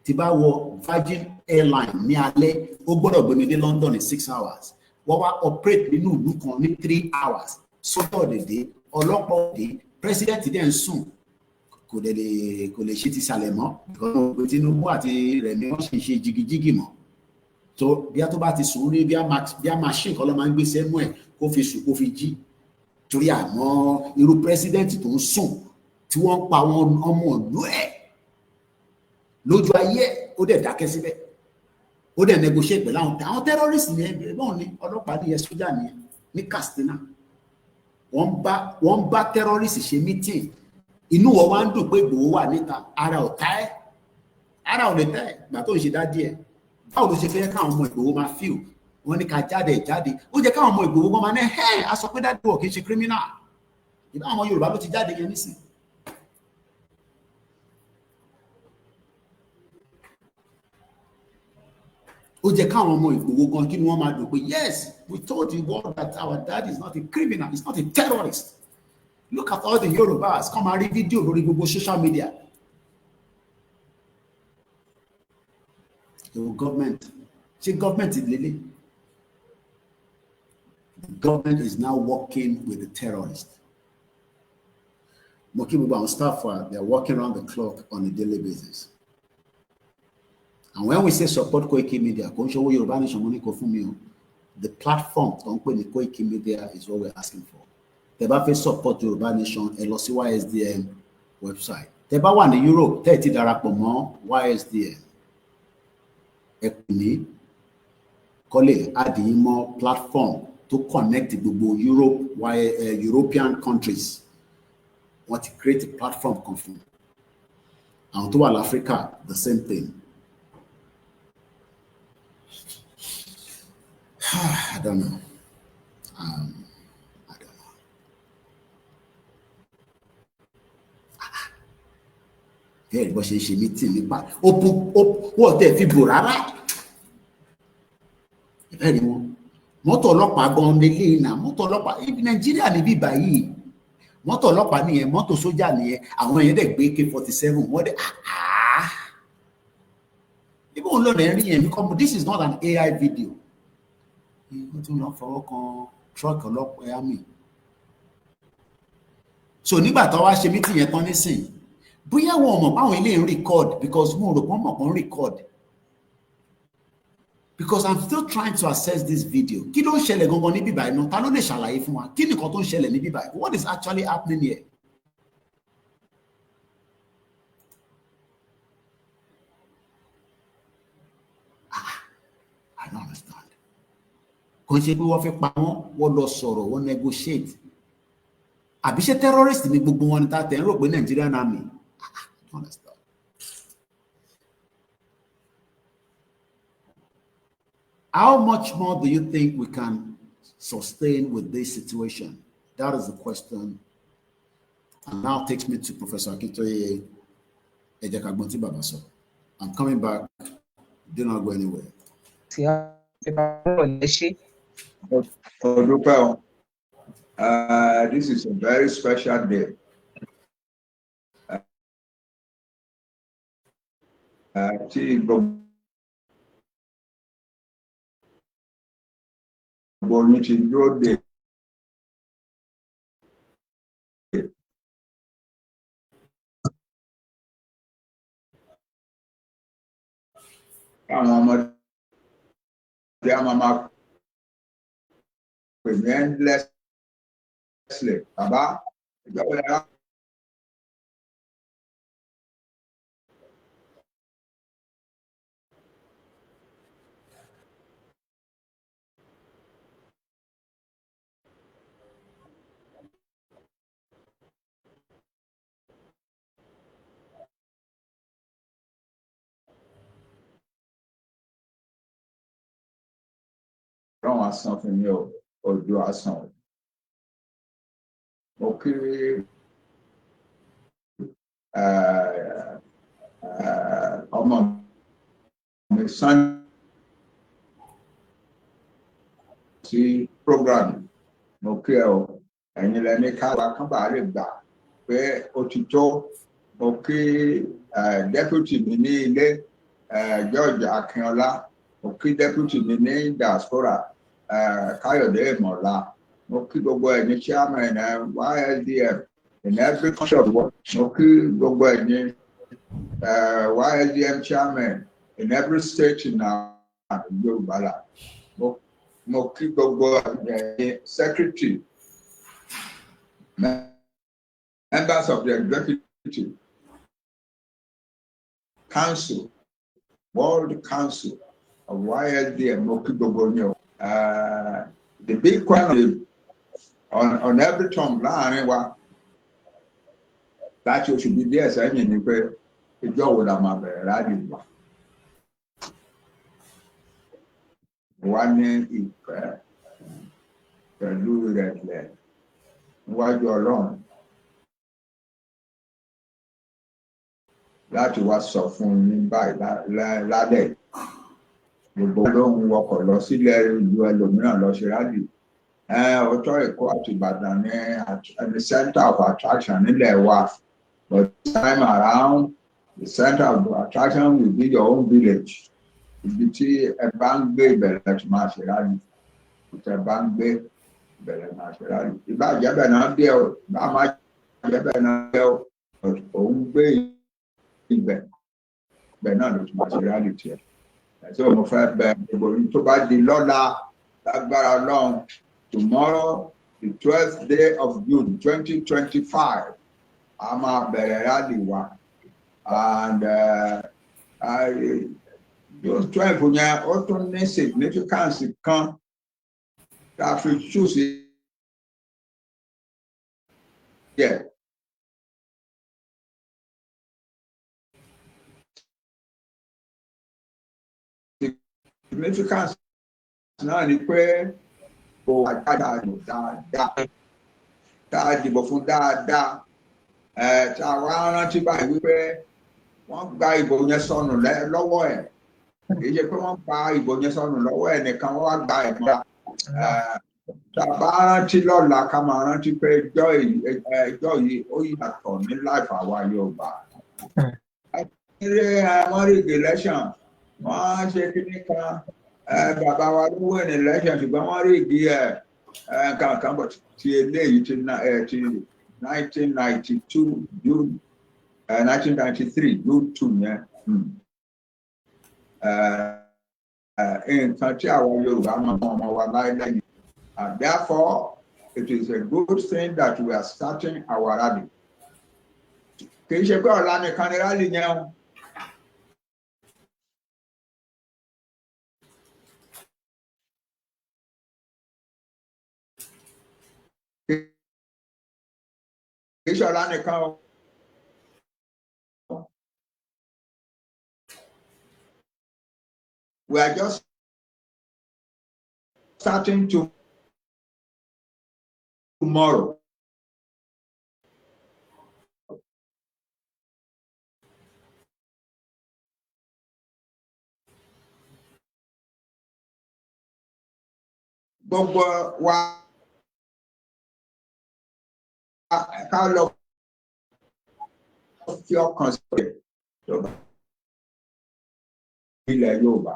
tí bá wọ Virgin Airline ní alẹ́ ó gbọ́dọ̀ gbé mi dé London ní 6 hours wọ́n wá operate nínú ìlú kan ní 3 hours sọ́tọ̀ dédé ọlọ́pàá òde president dẹ̀ ń sùn kò lè ṣe ti sàlẹ̀ mọ́ because Tinubu àti Rẹ̀mí wọ́n ṣe jigijigi mọ́ tó bí a tó bá ti sùn rí bí a machine kan ló máa ń gbé sẹ́nu ẹ̀ kó fi sùn kó fi jí torí àmọ́ irú president tó ń sùn tí wọ́n ń pa àwọn ọmọ ìlú ẹ̀ lójú ayé ó dẹ̀ dákẹ́ síbẹ̀ ó dẹ̀ negotiate pẹ̀lú àwọn terrorist ní ẹgbẹ́ náà ní ọlọ́pàá ní sójà ní Katsina wọ́n bá terrorist ṣe meeting inú wọn wá ń dùn pé Ìgbòho wà níta ara ò lè tẹ́ ẹ̀ gbà tó ń ṣe dá díẹ̀ báwo ló ṣe fẹ́ káwọn ọmọ Ìgbòho máa fíl wọn ní ká jáde ó jẹ́ káwọn ọmọ Ìgbòho wọn máa ní a sọ pé dájú wọ̀ kì í ṣe criminal ìbá àwọn Yorùbá ló ti jáde yẹn nísìn. ó jẹ́ káwọn ọmọ Ìgbòho gan kí ni wọ́n máa dùn pé yes we told the world that our dad is not a criminal he's not a terrorist. Look at all the Yorubas come and read video lórí gbogbo social media. The government ìdílé. The government is now working with the terrorists. Mokibu staff, they're working around the clock on a daily basis. And when we say support Koikimedia, the platform the Koikimedia is what we're asking for. The Bafe support Yoruba Nation, LOC YSDM website. The Bawa in Europe, 30 Darapomo, YSDM. Ekuni, Kole, Adimo platform to connect the Europe, European countries. Want to create a platform confirm. And to all Africa, the same thing. I don't know. I don't know. Very much she meeting me. What if people are very mọ́tò ọlọ́pàá gan lélẹ́yìn náà mọ́tò ọlọ́pàá ibi Nàìjíríà níbí báyìí mọ́tò ọlọ́pàá nìyẹn mọ́tò sójà nìyẹn àwọn èèyàn dẹ̀ gbé AK-47 wọ́n dẹ̀ ibi òun lọ́nà rí yẹn because this is not an AI video wọ́n tún lọ fọwọ́ kan truck ọlọ́pàá àmì so nígbà tó wá ṣe mítì yẹn tán nísìn bóyá wọn mọ̀ báwọn ilé ń record because mo rò pọ́n mọ̀ pọ́n record. Because I'm still trying to assess this video. Kí ló ń ṣẹlẹ̀ gangan ní bíbá iná? Ta ló lè ṣàlàyé fún wa? Kí nìkan tó ń ṣẹlẹ̀ ní bíbá? What is actually happening here? I don't understand. Kò ń ṣe pé wọ́n fẹ́ pa wọ́n lọ sọ̀rọ̀, wọ́n negotiate. Àbí ṣé terrorist ni gbogbo wọn ní ta tẹ̀ ń rò pé Nigerian army? I don't understand. How much more do you think we can sustain with this situation? That is the question. And now takes me to Professor Akintoye Ejekagbonti Babaso. I'm coming back. Do not go anywhere. This is a very special day. Something new or do a song. Okay. My son see program. Okay, and you let me come back where Otito, okay, deputy Mini, George Akinola, okay, deputy Mini diaspora. Kayode Mola, okay, go any chairman and YSDM in every country of the world, okay, go any YSDM chairman in every state in our Yoruba, okay, go secretary, members of the executive council, World Council of YSDM, okay, go the big question on every tongue line that you should be there saying in the job with a mother riding one name is Louis Red while you're alone. That was suffering by that day. Gbogbo lóhun wọkọ̀ lọ sílẹ̀ ìlú ẹlòmíràn lọ ṣe rálì ọjọ́ Èkó àti Ìbàdàn ní center of attraction nílẹ̀ wa but this time around the center of attraction will be your own village ibi tí ẹ bá ń gbé ìbẹ̀rẹ̀ tí máa ṣe rálì ìtẹ̀ bá ń gbé ìbẹ̀rẹ̀ máa ṣe rálì ìbàjẹ́ bẹ̀ náà dé ọ bá máa bẹ́ẹ̀ náà òun gbé ibẹ̀ bẹ́ẹ̀ náà ló tún máa ṣe reality ẹ̀. Tí mo fẹ́ bẹ ìbòrí tó bá di lọ́la lágbára Ọlọ́run, tomorrow the 12th day of June 2025 a máa bẹ̀rẹ̀ rally wa, and June 12 yẹn ó tún ní significance kan tá a fi choose yẹ. Significance náà ni pé kò àjáda lò dáadáa, tá a dìbò fún dáadáa, tá a wá rántí báyìí wípé wọ́n gba ìbò yẹn sọnù lọ́wọ́ ẹ̀, kì í ṣe pé wọ́n gba ìbò yẹn sọnù lọ́wọ́ ẹ̀ nìkan, wọ́n wá gba ẹ̀ mọ́ra. Tá a bá rántí lọ́la ká máa rántí pé ẹjọ́ yìí ó yàtọ̀ ní láìfà wa Yorùbá. Wọ́n rí election, wọ́n ṣe kíní kan, bàbá wa ló win election ṣùgbọ́n wọ́n rí ìdí kankan, bọ̀ ti eléyìí ti 1992 June 1993 June 2 yẹn. Nǹkan tí àwọn Yorùbá máa mọ ọmọ wa láìlẹ́yìn. And therefore, it is a good thing that we are starting our rally. Kì í ṣe pé ọ̀la nìkan ni rally yẹn o. Kì í ṣe ọ̀la nìkan o. We are just starting tomorrow. Gbogbo wa ká lọ fi ọkàn sílẹ̀ ilẹ̀ Yorùbá.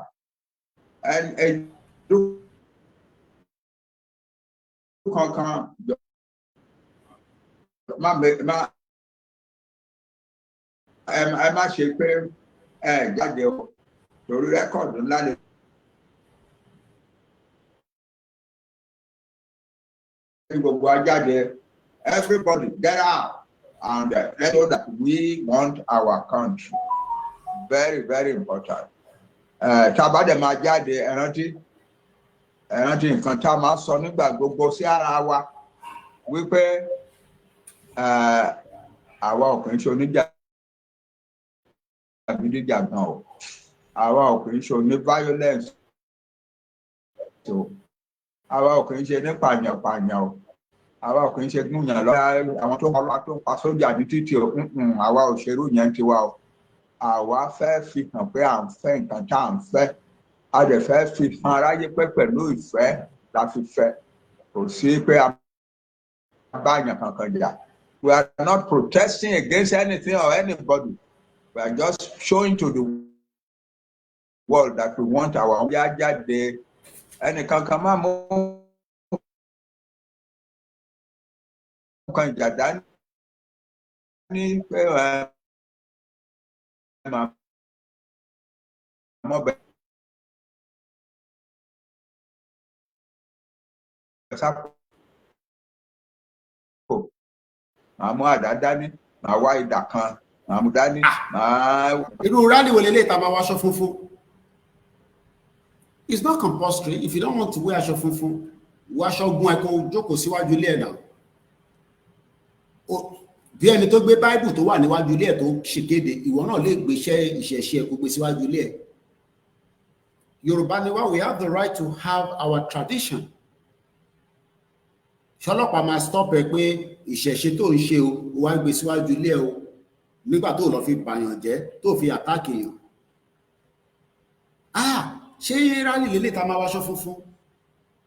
Kankan ẹ má ṣe pé jáde o, torí rẹ́kọ̀dù ńlá lè. Gbogbo ajáde, everybody get out and let know that we want our country. Very, very important. Tá a bá dẹ̀ máa jáde, ẹ rántí nǹkan tá a máa sọ nígbà gbogbo sí ara wa wípé àwa ò kì í ṣe oníjàgídíjàgan o, àwa ò kì í ṣe oní violence o, àwa ò kì í ṣe ní pààyàn-pààyàn o, àwa ò kì í ṣe gúnyàn lọ́wọ́ àwọn tó ń pa sójà ní títì o, àwa ò ṣerú yẹn tiwa o. Àwa fẹ́ fi hàn pé à ń fẹ́ nǹkan tá à ń fẹ́, a dẹ̀ fẹ́ fi hàn aráyé pé pẹ̀lú ìfẹ́ la fi fẹ́, kò sí pé a bá yàn kankan jà. We are not protesting against anything or anybody. We are just showing to the world that we want our own. Jáde ẹnìkankan máa mú nǹkan ìjà dání ní pé àmú àdá dání, màá wá ìdà kan, àmú dání, màá. Irú rally wo lélẹ́yìí tá a máa wá aṣọ funfun? It's not compulsory. If you don't want to wear aṣọ funfun, wọ aṣọ gun ẹ̀kọ́ jókòó síwájú ilé ẹ̀ náà. Bí ẹni tó gbé Bible tó wà níwájú ilé ẹ̀ tó ṣèkéde, ìwọ náà lè gbéṣẹ́ ìṣẹ̀ṣe ẹ̀ kó gbé síwájú ilé ẹ̀. Yorùbá ni wá, we have the right to have our tradition. Ṣọlọ́pàá máa stop ẹ pé ìṣẹ̀ṣe tó ń ṣe o, wá gbé síwájú ilé ẹ̀ o, nígbà tó lọ fi bàyàn jẹ́, tó fi àtàkì èèyàn. Ṣé rally lélẹ̀ tá máa wáṣọ funfun?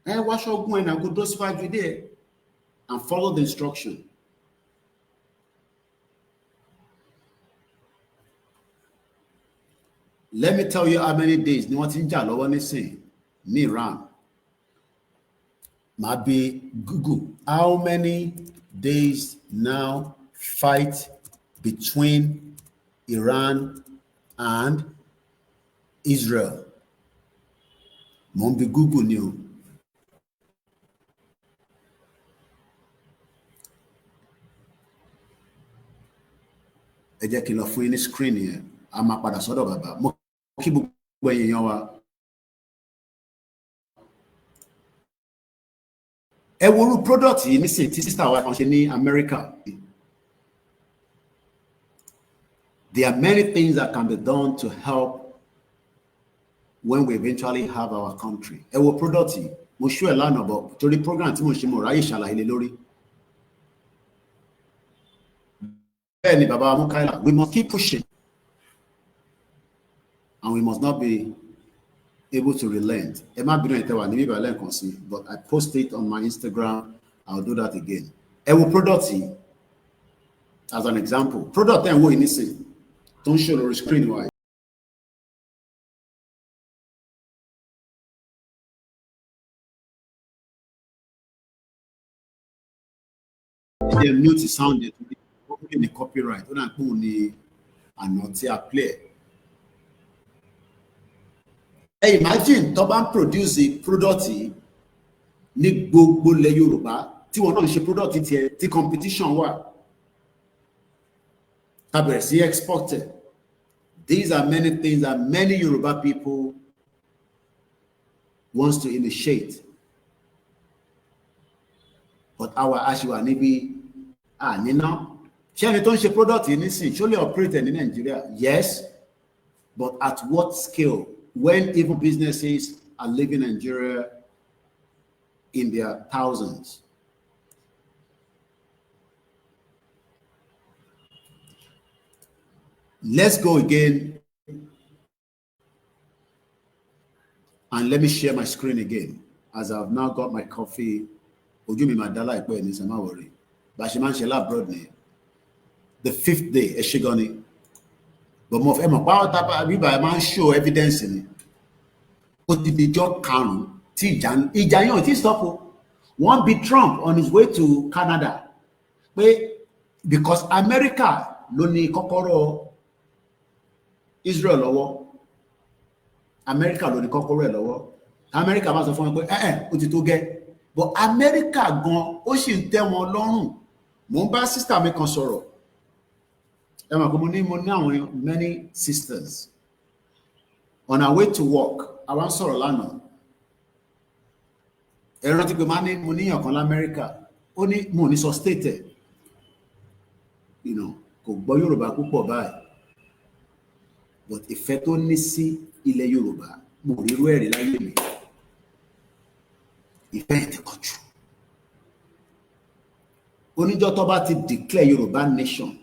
Wáṣọ gun ẹ̀ náà kó dó síwájú ilé ẹ̀ and follow the instruction. Let me tell you how many days ni wọ́n ti ń jà lọ́wọ́ nísìn ní Iran. Màá bi Google how many days now fight between Iran and Israel. Mombi Google new. Ẹ jẹ́ kí n lọ fún yín ní screen yẹn. A máa padà sọ́dọ̀ bàbá. Mo kí gbogbo èèyàn wa. Ẹ wo irú product yìí nísìnyí tí sister wa kan ṣe ní America. There are many things that can be done to help when we eventually have our country. Ẹ wo product yìí, mo ṣú ẹ̀ lánàá bọ̀ torí program tí mo ṣe mo ráyè ṣàlàyé lé lórí. Bẹ́ẹ̀ni bàbá Mukaila, we must keep pushing and we must not be able to relent. Ẹ má bínú ìtẹ́wà ní bíbá lẹ́ẹ̀kan sí, but I post it on my Instagram. I'll do that again. Ẹ wo product yìí as an example. Product ẹ̀ ń wo yìí nísìnyí tó ń ṣe lórí screen wa. They mute the sound it in the copyright. Ó náà kún ní àná tí a play. Hey, imagine tó bá ń produce product yìí ní gbogbo ilẹ̀ Yorùbá tí wọ́n náà ń ṣe product tiẹ̀ tí competition wà. Tá bẹ̀rẹ̀ sí export it. These are many things that many Yoruba people wants to initiate. But our Ashiwa níbi nínú. Ṣé ẹni tó ń ṣe product yìí nísìnyí ṣó lè operate in Nigeria? Yes, but at what scale? When even businesses are leaving Nigeria in their thousands. Let's go again and let me share my screen again as I've now got my coffee. Ojú mi máa dá láìpẹ́ ní sẹ́mà wọ̀rí. Bá ṣe máa ń ṣe láàbùrọ̀d ni. The 5th day, ẹ ṣe gan ni. But mo fẹ́ mọ̀ pàwọ́ tábà bíbá ẹ máa ń show evidence ni. Ó ti di ijọ́ karùn-ún tí ìjà yẹn ò tí stop o. Wọ́n bí Trump on his way to Canada pé because America ló ní kọ́kọ́rọ́ Israel lọ́wọ́. America ló ní kọ́kọ́rọ́ ẹ̀ lọ́wọ́. America máa sọ fún wọn pé ó ti tó gẹ́. But America gan ó sì ń tẹ́ wọn lọ́rùn. Mo ń bá sister mi kan sọ̀rọ̀. Ẹ mọ̀ pé mo ní àwọn many sisters. On our way to work, àwa ń sọ̀rọ̀ lánàá. Ẹ rántí pé mo níyàn kan l'America. Ó ní mo ní sọ state ẹ̀. You know, kò gbọ́ Yorùbá púpọ̀ báyìí. But ìfẹ́ tó ní sí ilẹ̀ Yorùbá, mo rí irú ẹ̀rí láyé mi. Ìfẹ́ ẹ̀ ti pọ̀ jù. Oníjọ́ tó bá ti declare Yorùbá nation,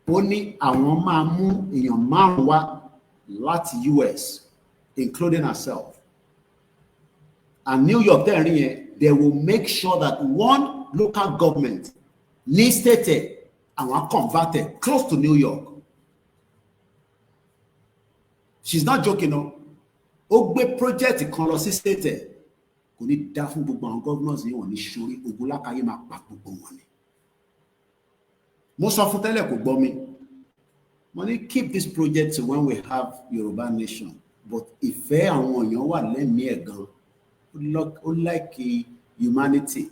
ó ní àwọn máa mú èèyàn 5 wá láti US, including herself. And New York, they will make sure that one local government ní state àwọn converted close to New York. She's not joking, no. Ó gbé project kan lọ sí state kò ní dá fún gbogbo àwọn governors yìí wọ́n ní sórí ogun lákàyè máa pa gbogbo wọn ni. Mo sọ fún tẹ́lẹ̀ kò gbọ́ mi. Mo ní keep this project to when we have Yoruba nation. But ìfẹ́ àwọn èèyàn wà lẹ́mìí ẹ̀ gan. Ó like humanity.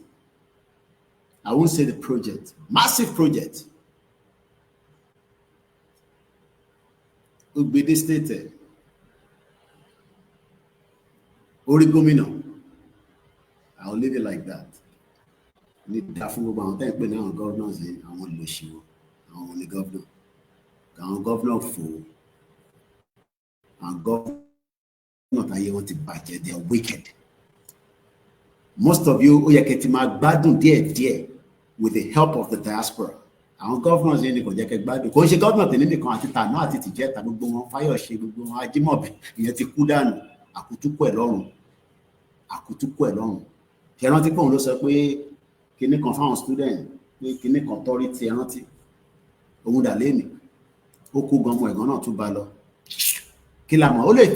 I won't say the project. Massive project. Ó gbé dé state orí gómìnà. I'll leave it like that. Ní dá fún gbogbo àwọn tẹ́ ń pè ní àwọn governors yìí, àwọn olóṣèlú, àwọn olè governor, àwọn governor fò, àwọn governor táyé wọn ti bàjẹ́, they are wicked. Most of you, ó yẹ kẹ́ ti máa gbádùn díẹ̀díẹ̀ with the help of the diaspora. Àwọn governors yìí ni kò jẹ́ kẹ́ gbádùn. Kò ń ṣe governor tèmi nìkan àti tàná àti tìjẹ́ta gbogbo wọn, Fáyọ̀ṣe gbogbo wọn, Ajímọ̀bí, ìyẹn ti kú dànù, àkútúkù ẹ̀ lọ́rùn. Ṣé rántí pé òun ló sọ pé kíní kan fáwọn student pé kíní kan tọ́rí ti rántí òun dà lé ní ó kú gan ọmọ ẹ̀gbọ́n náà tún bá lọ kí la mọ̀ ó lè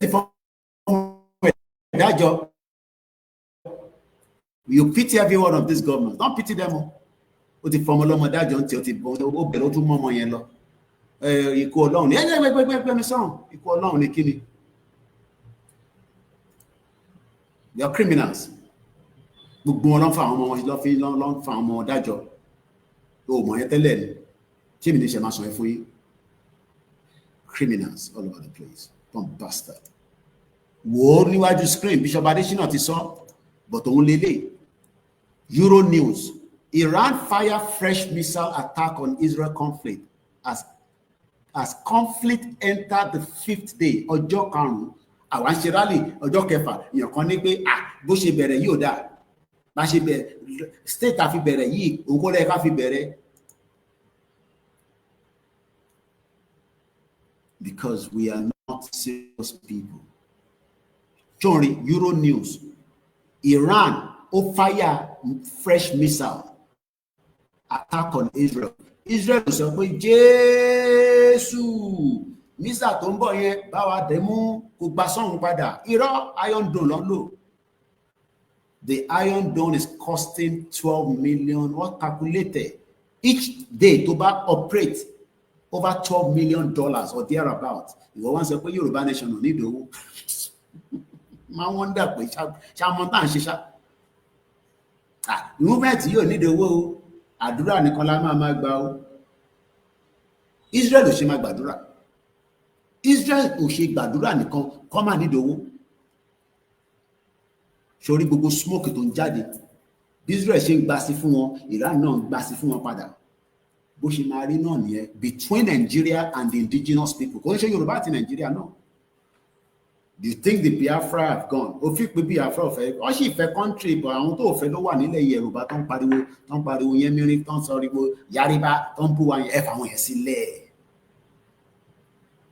ti fọ́ ìdájọ́. You pity every one of these governments, don't pity them all. ó ti fọmọ lọ́mọ dájọ́ ń tẹ ó ti bọ́ ó bẹ̀rẹ̀ ó tún mọ́ ọmọ yẹn lọ ikú Ọlọ́run ní ẹgbẹ́gbẹ́gbẹ́ mi sọ̀rọ̀ ikú Ọlọ́run ní kíni. They are criminals. Gbogbo wọn ló ń fa àwọn ọmọ wọn ló ń fa àwọn ọmọ dájọ́ tó mọ̀ yẹn tẹ́lẹ̀ ni tí mi ní ṣe máa sọ yẹn fún yín. Criminals all over the place. Some bastard. Wò ó níwájú screen Bishop Adesina ti sọ but òun lélẹ̀. Euro News. Iran fire fresh missile attack on Israel conflict as conflict entered the 5th day. Ọjọ́ karùn-ún àwọn ṣe rally ọjọ́ kẹfà èèyàn kan ní pé bó ṣe bẹ̀rẹ̀ yìí ò dáa bá ṣe bẹ̀rẹ̀ state àfi bẹ̀rẹ̀ yìí òun kó lẹ́yìn ká fi bẹ̀rẹ̀. Because we are not serious people. Sorry, Euro News. Iran fire fresh missile attack on Israel. Israel sọ pé Jésù missile tó ń bọ̀ yẹn bá wa dẹ̀ mú kó gba sọ́hun padà. Irọ́ Iron Dome ló ń lò. The Iron Dome is costing 12 million. What calculated? Each day to back operate over $12 million or thereabout. Ìwọ wá sọ pé Yorùbá nation ò ní ìdòwò. Máa wọ́n dà pé ṣàmọ́ tá à ń ṣe ṣá. Movement yóò ní ìdòwò o. Àdúrà nìkan la máa gbà o. Israel ò ṣe máa gbàdúrà. Israel ò ṣe gbàdúrà nìkan kọ́ máa ní ìdòwò. Sórí gbogbo smoke tó ń jáde. Bí Israel ṣe ń gbà sí fún wọn, Iran náà ń gbà sí fún wọn padà. Bó ṣe máa rí náà nìyẹn between Nigeria and the indigenous people. Kò ń ṣe Yorùbá àti Nigeria náà. Do you think the Biafra have gone? Ó fi pé Biafra ọ̀fẹ́ wọ́n sì fẹ́ country but àwọn tó fẹ́ ló wà nílẹ̀ Yorùbá tó ń pariwo yẹn mìíràn tó ń sọriwo Yariba tó ń bú wa yẹn ẹ fàwọn yẹn sílẹ̀.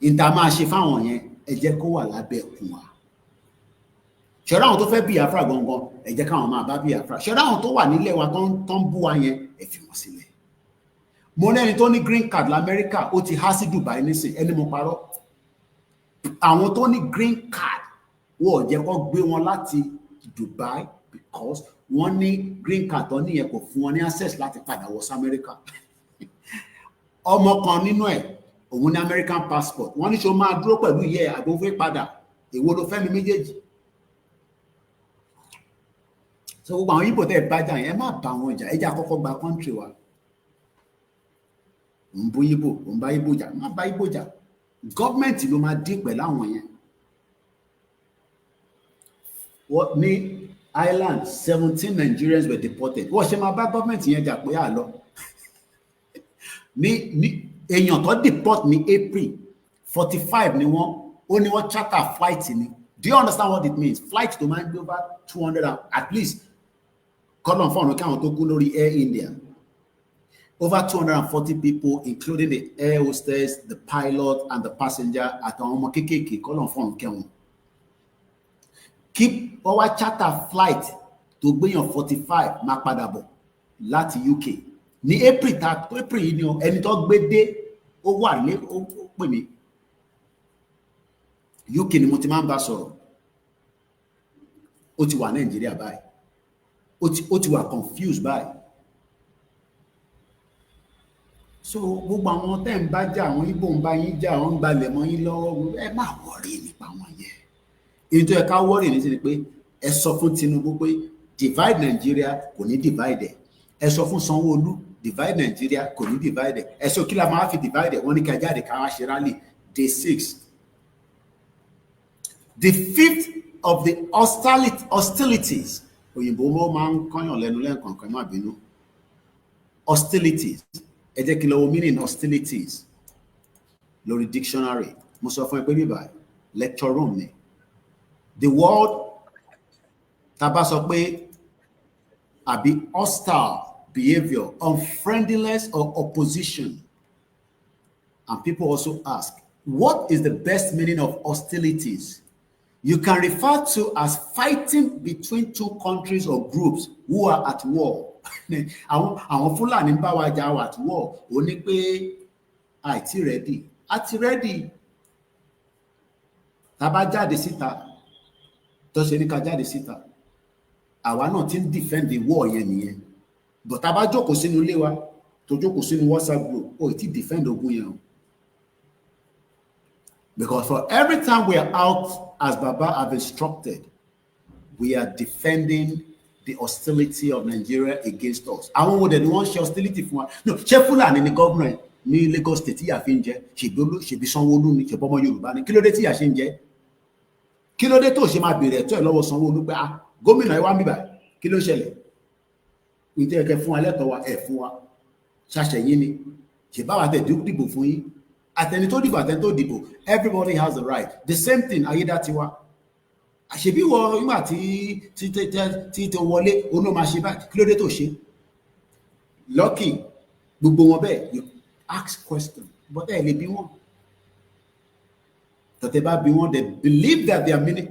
Ìta máa ṣe fáwọn yẹn ẹ jẹ́ kó wà lábẹ́ ẹ̀kún wa. Ṣọ́ra àwọn tó fẹ́ Biafra gangan ẹ jẹ́ káwọn máa bá Biafra. Ṣọ́ra àwọn tó wà nílẹ̀ wa tó ń bú wa yẹn ẹ fi wọn sílẹ̀. Mo lẹ́ni tó ní green card l'Amẹ́ríkà ó ti há sí Dubai nísìn ẹni mo parọ́. Àwọn tó ní green card wọ́n jẹ́ kó gbé wọn láti Dubai because wọ́n ní green card tó níyẹn kò fún wọn ní access láti padà wọ sí Amẹ́ríkà. Ọmọ kan nínú ẹ̀ òun ní American passport wọ́n ní ṣe ó máa dúró pẹ̀lú ìyẹ́ àgbófẹ́ padà èwo ló fẹ́ ní méjèèjì. So gbogbo àwọn Ìgbò tẹ́ bá jà yẹn má bá wọn jà ẹ jẹ́ àkọ́kọ́ gba country wa. Ń bú Ìgbò ń bá Ìgbò jà má bá Ìgbò jà gọ́ọ̀mẹ̀ntì ló máa dín pẹ̀lú àwọn yẹn. Wọ́n ní Ireland 17 Nigerians were deported. Wọ́n ṣe máa bá gọ́ọ̀mẹ̀ntì yẹn jà pé àlọ́. ní èèyàn tó deport ní April 45 ni wọ́n ó ní wọ́n charter flight ni. Do you understand what it means? Flight tó máa ń gbé over 200 at least kọ́lọ̀ fọ́ọ̀nù kí àwọn tó kú lórí Air India. Over 240 people, including the air hostess, the pilot, and the passenger at ọmọ kékèké kọ́lọ̀ fọ́ọ̀nù kẹwọn. Keep our charter flight tó gbéyàn 45 máa padà bọ̀ láti UK. Ní April yìí ni ẹni tó gbé dé ó wà ní ó pè mí. UK ni mo ti máa ń bá sọ̀rọ̀. Ó ti wà Nàìjíríà báyìí. Ó ti wà confused báyìí. So gbogbo àwọn tẹ́ ń bá jà àwọn Ìgbò ń bá yín jà wọ́n ń gbalẹ̀ mọ́ yín lọ́wọ́ ẹ má wọ́rí nípa wọn yẹn. Èyí tó yẹ ká wọ́rí ní sí ni pé ẹ sọ fún Tinubu pé divide Nigeria kò ní divide ẹ̀. Ẹ sọ fún Sanwó-Olú divide Nigeria kò ní divide ẹ̀. Ẹ sọ kí la máa fi divide ẹ̀ wọ́n ní ká jáde ká wá ṣe rally day 6. The 5th of the hostilities òyìnbó mo máa ń kọ́yàn lẹ́nu lẹ́ẹ̀kọ̀ọ̀kan má bínú. Hostilities ẹ jẹ́ kí lọ wo meaning hostilities lórí dictionary mo sọ fún ẹ pé bíbá lecture room ni the word tá bá sọ pé àbí hostile behaviour unfriendliness or opposition and people also ask what is the best meaning of hostilities. You can refer to as fighting between two countries or groups who are at war. Àwọn Fúlàní ń bá wa jà at war. Ó ní pé àìtí ready. Àti ready. Tá bá jáde síta. Tó ṣe ní ká jáde síta. Àwa náà ti ń defend the war yẹn nìyẹn. but tá bá jókòó sínú ilé wa tó jókòó sínú WhatsApp group ó ti defend ogun yẹn o. Because for every time we are out as Baba have instructed, we are defending the hostility of Nigeria against us. Àwọn wo dẹ̀ ni wọ́n ṣe hostility fún wa? No, ṣé Fúlàní ni gómìnà ní Lagos State tí ìyà fi ń jẹ? Ṣèbí Sanwó-Olú ni, ṣèbí ọmọ Yorùbá ni. Kí ló dé tí ìyà ṣe ń jẹ? Kí ló dé tó ṣe máa béèrè ẹ̀tọ́ ẹ̀ lọ́wọ́ Sanwó-Olú pé gómìnà ẹ wá ń bíbà? Kí ló ṣẹlẹ̀? Ǹjẹ́ ẹ̀kẹ́ fún wa lẹ́tọ̀ọ́ wa ẹ̀ fún wa? Ṣàṣẹ̀yìn ni. Ṣèbáwa tẹ̀ dìbò fún yín. Àtẹni tó dìbò àtẹni tó dìbò, everybody has the right. The same thing Ayédatiwa. Àṣebí wọ nígbà tí tó wọlé onú máa ṣe báyìí, kí ló dé tó ṣe? Lucky gbogbo wọn bẹ́ẹ̀, you ask question, but ẹ lè bí wọn. Tọ́tẹ̀ bá bí wọn, they believe that they are mini.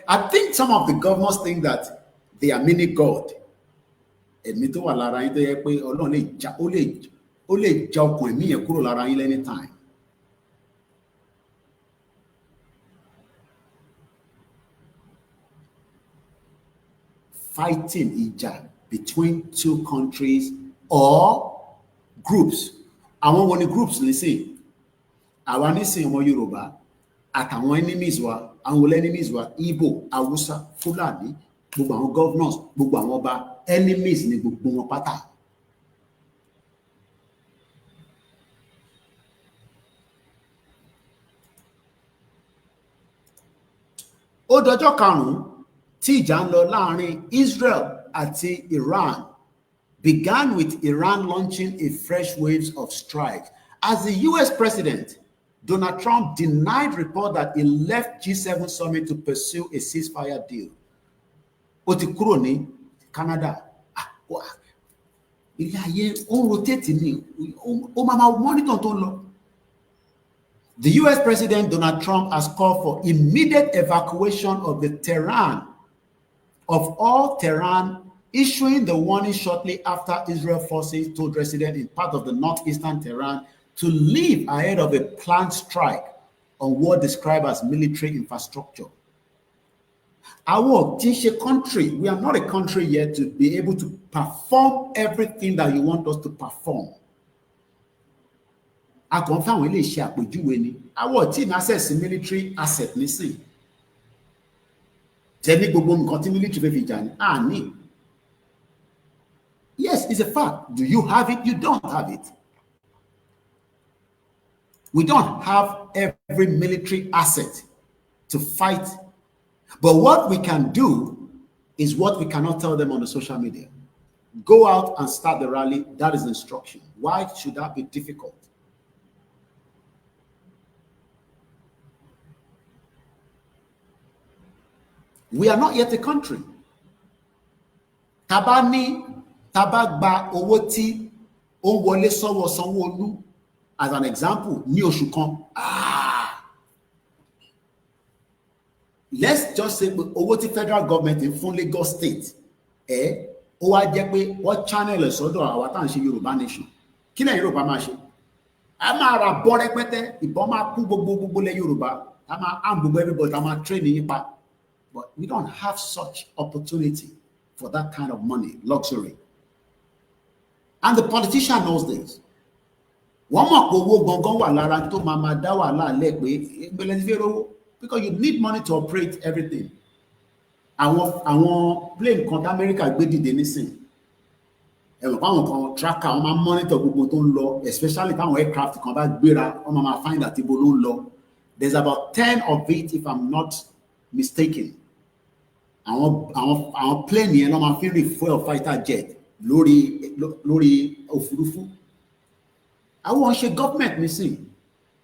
I think some of the governors think that they are mini God. Ẹ̀mí tó wà lára yín tó yẹ pé Ọlọ́run ó lè já ọkàn ẹ̀mí yẹn kúrò lára yín anytime. Fighting ìjà between two countries or groups. Àwọn wo ni groups nísìn? Àwa nísìn ọmọ Yorùbá àtàwọn enemies wa, àwọn enemies wa, Igbo, Hausa, Fulani, gbogbo àwọn governors, gbogbo àwọn ọba, enemies ni gbogbo wọn pátá. Ó dọjọ́ karùn-ún tí ìjà ń lọ láàrin Israel àti Iran began with Iran launching a fresh waves of strikes as the US President Donald Trump denied report that he left G7 summit to pursue a ceasefire deal. Ó ti kúrò ní Canada. Ilé ayé ó rotate ní ó máa monitor tó ń lọ. The US President Donald Trump has called for immediate evacuation of all Tehran, issuing the warning shortly after Israel forces told residents in part of the northeastern Tehran to leave ahead of a planned strike on what described as military infrastructure. Our country, we are not a country yet to be able to perform everything that you want us to perform. A kàn fáwọn ilé iṣẹ́ àpèjúwe ni àwọn tí ní access military asset nísìn tẹ ní gbogbo nǹkan tí military fẹ́ fi jà ní àní. Yes, it's a fact. Do you have it? You don't have it. We don't have every military asset to fight, but what we can do is what we cannot tell them on the social media. Go out and start the rally. That is instruction. Why should that be difficult? We are not yet a country. Tabá gba owó tí ó wọlé sọ́wọ́ Sanwó-Olú as an example ní oṣù kan. Let's just say owó tí federal government ń fún Lagos State ó wá jẹ́ pé wọ́n channel sọ́dọ̀ àwa tá à ń ṣe Yorùbá nation. Kí lẹ́yìn Yorùbá máa ṣe? A máa ra bọ́ rẹpẹtẹ, ìbọn máa kú gbogbo lẹ́ Yorùbá. A máa arm gbogbo everybody, a máa train yín pa. But we don't have such opportunity for that kind of money, luxury. And the politician knows this. One more owó gangan wà lára tó máa dá wàhálà lẹ́ pé ìgbẹ́lẹ̀ ti fẹ́ rówó, because you need money to operate everything. Àwọn plane kan tí America gbé dìde nísìn. Ẹ̀wọ̀n fáwọn kan tracker, wọ́n máa monitor gbogbo tó ń lọ, especially táwọn aircraft kan bá gbéra, wọ́n máa find that ibo ló ń lọ. There's about 10 of it, if I'm not mistaken. Àwọn plane yẹn ló máa fi refuel fighter jet lórí òfurufú. Àwọn ṣe government nísìn.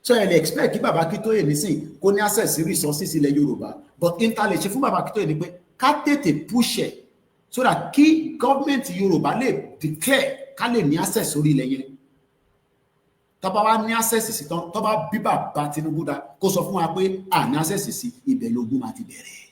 So ẹ lè expect kí Baba Akintoye nísìn kó ní access sí resources ilẹ̀ Yorùbá. But inter lè ṣe fún Baba Akintoye ni pé ká tètè push ẹ̀ so that kí government Yorùbá lè declare ká lè ní access sórí ilẹ̀ yẹn. Tó bá wá ní access sí tán, tó bá bí Baba Tinubu dá kó sọ fún wa pé à ní access sí ibẹ̀ lógún máa ti bẹ̀rẹ̀.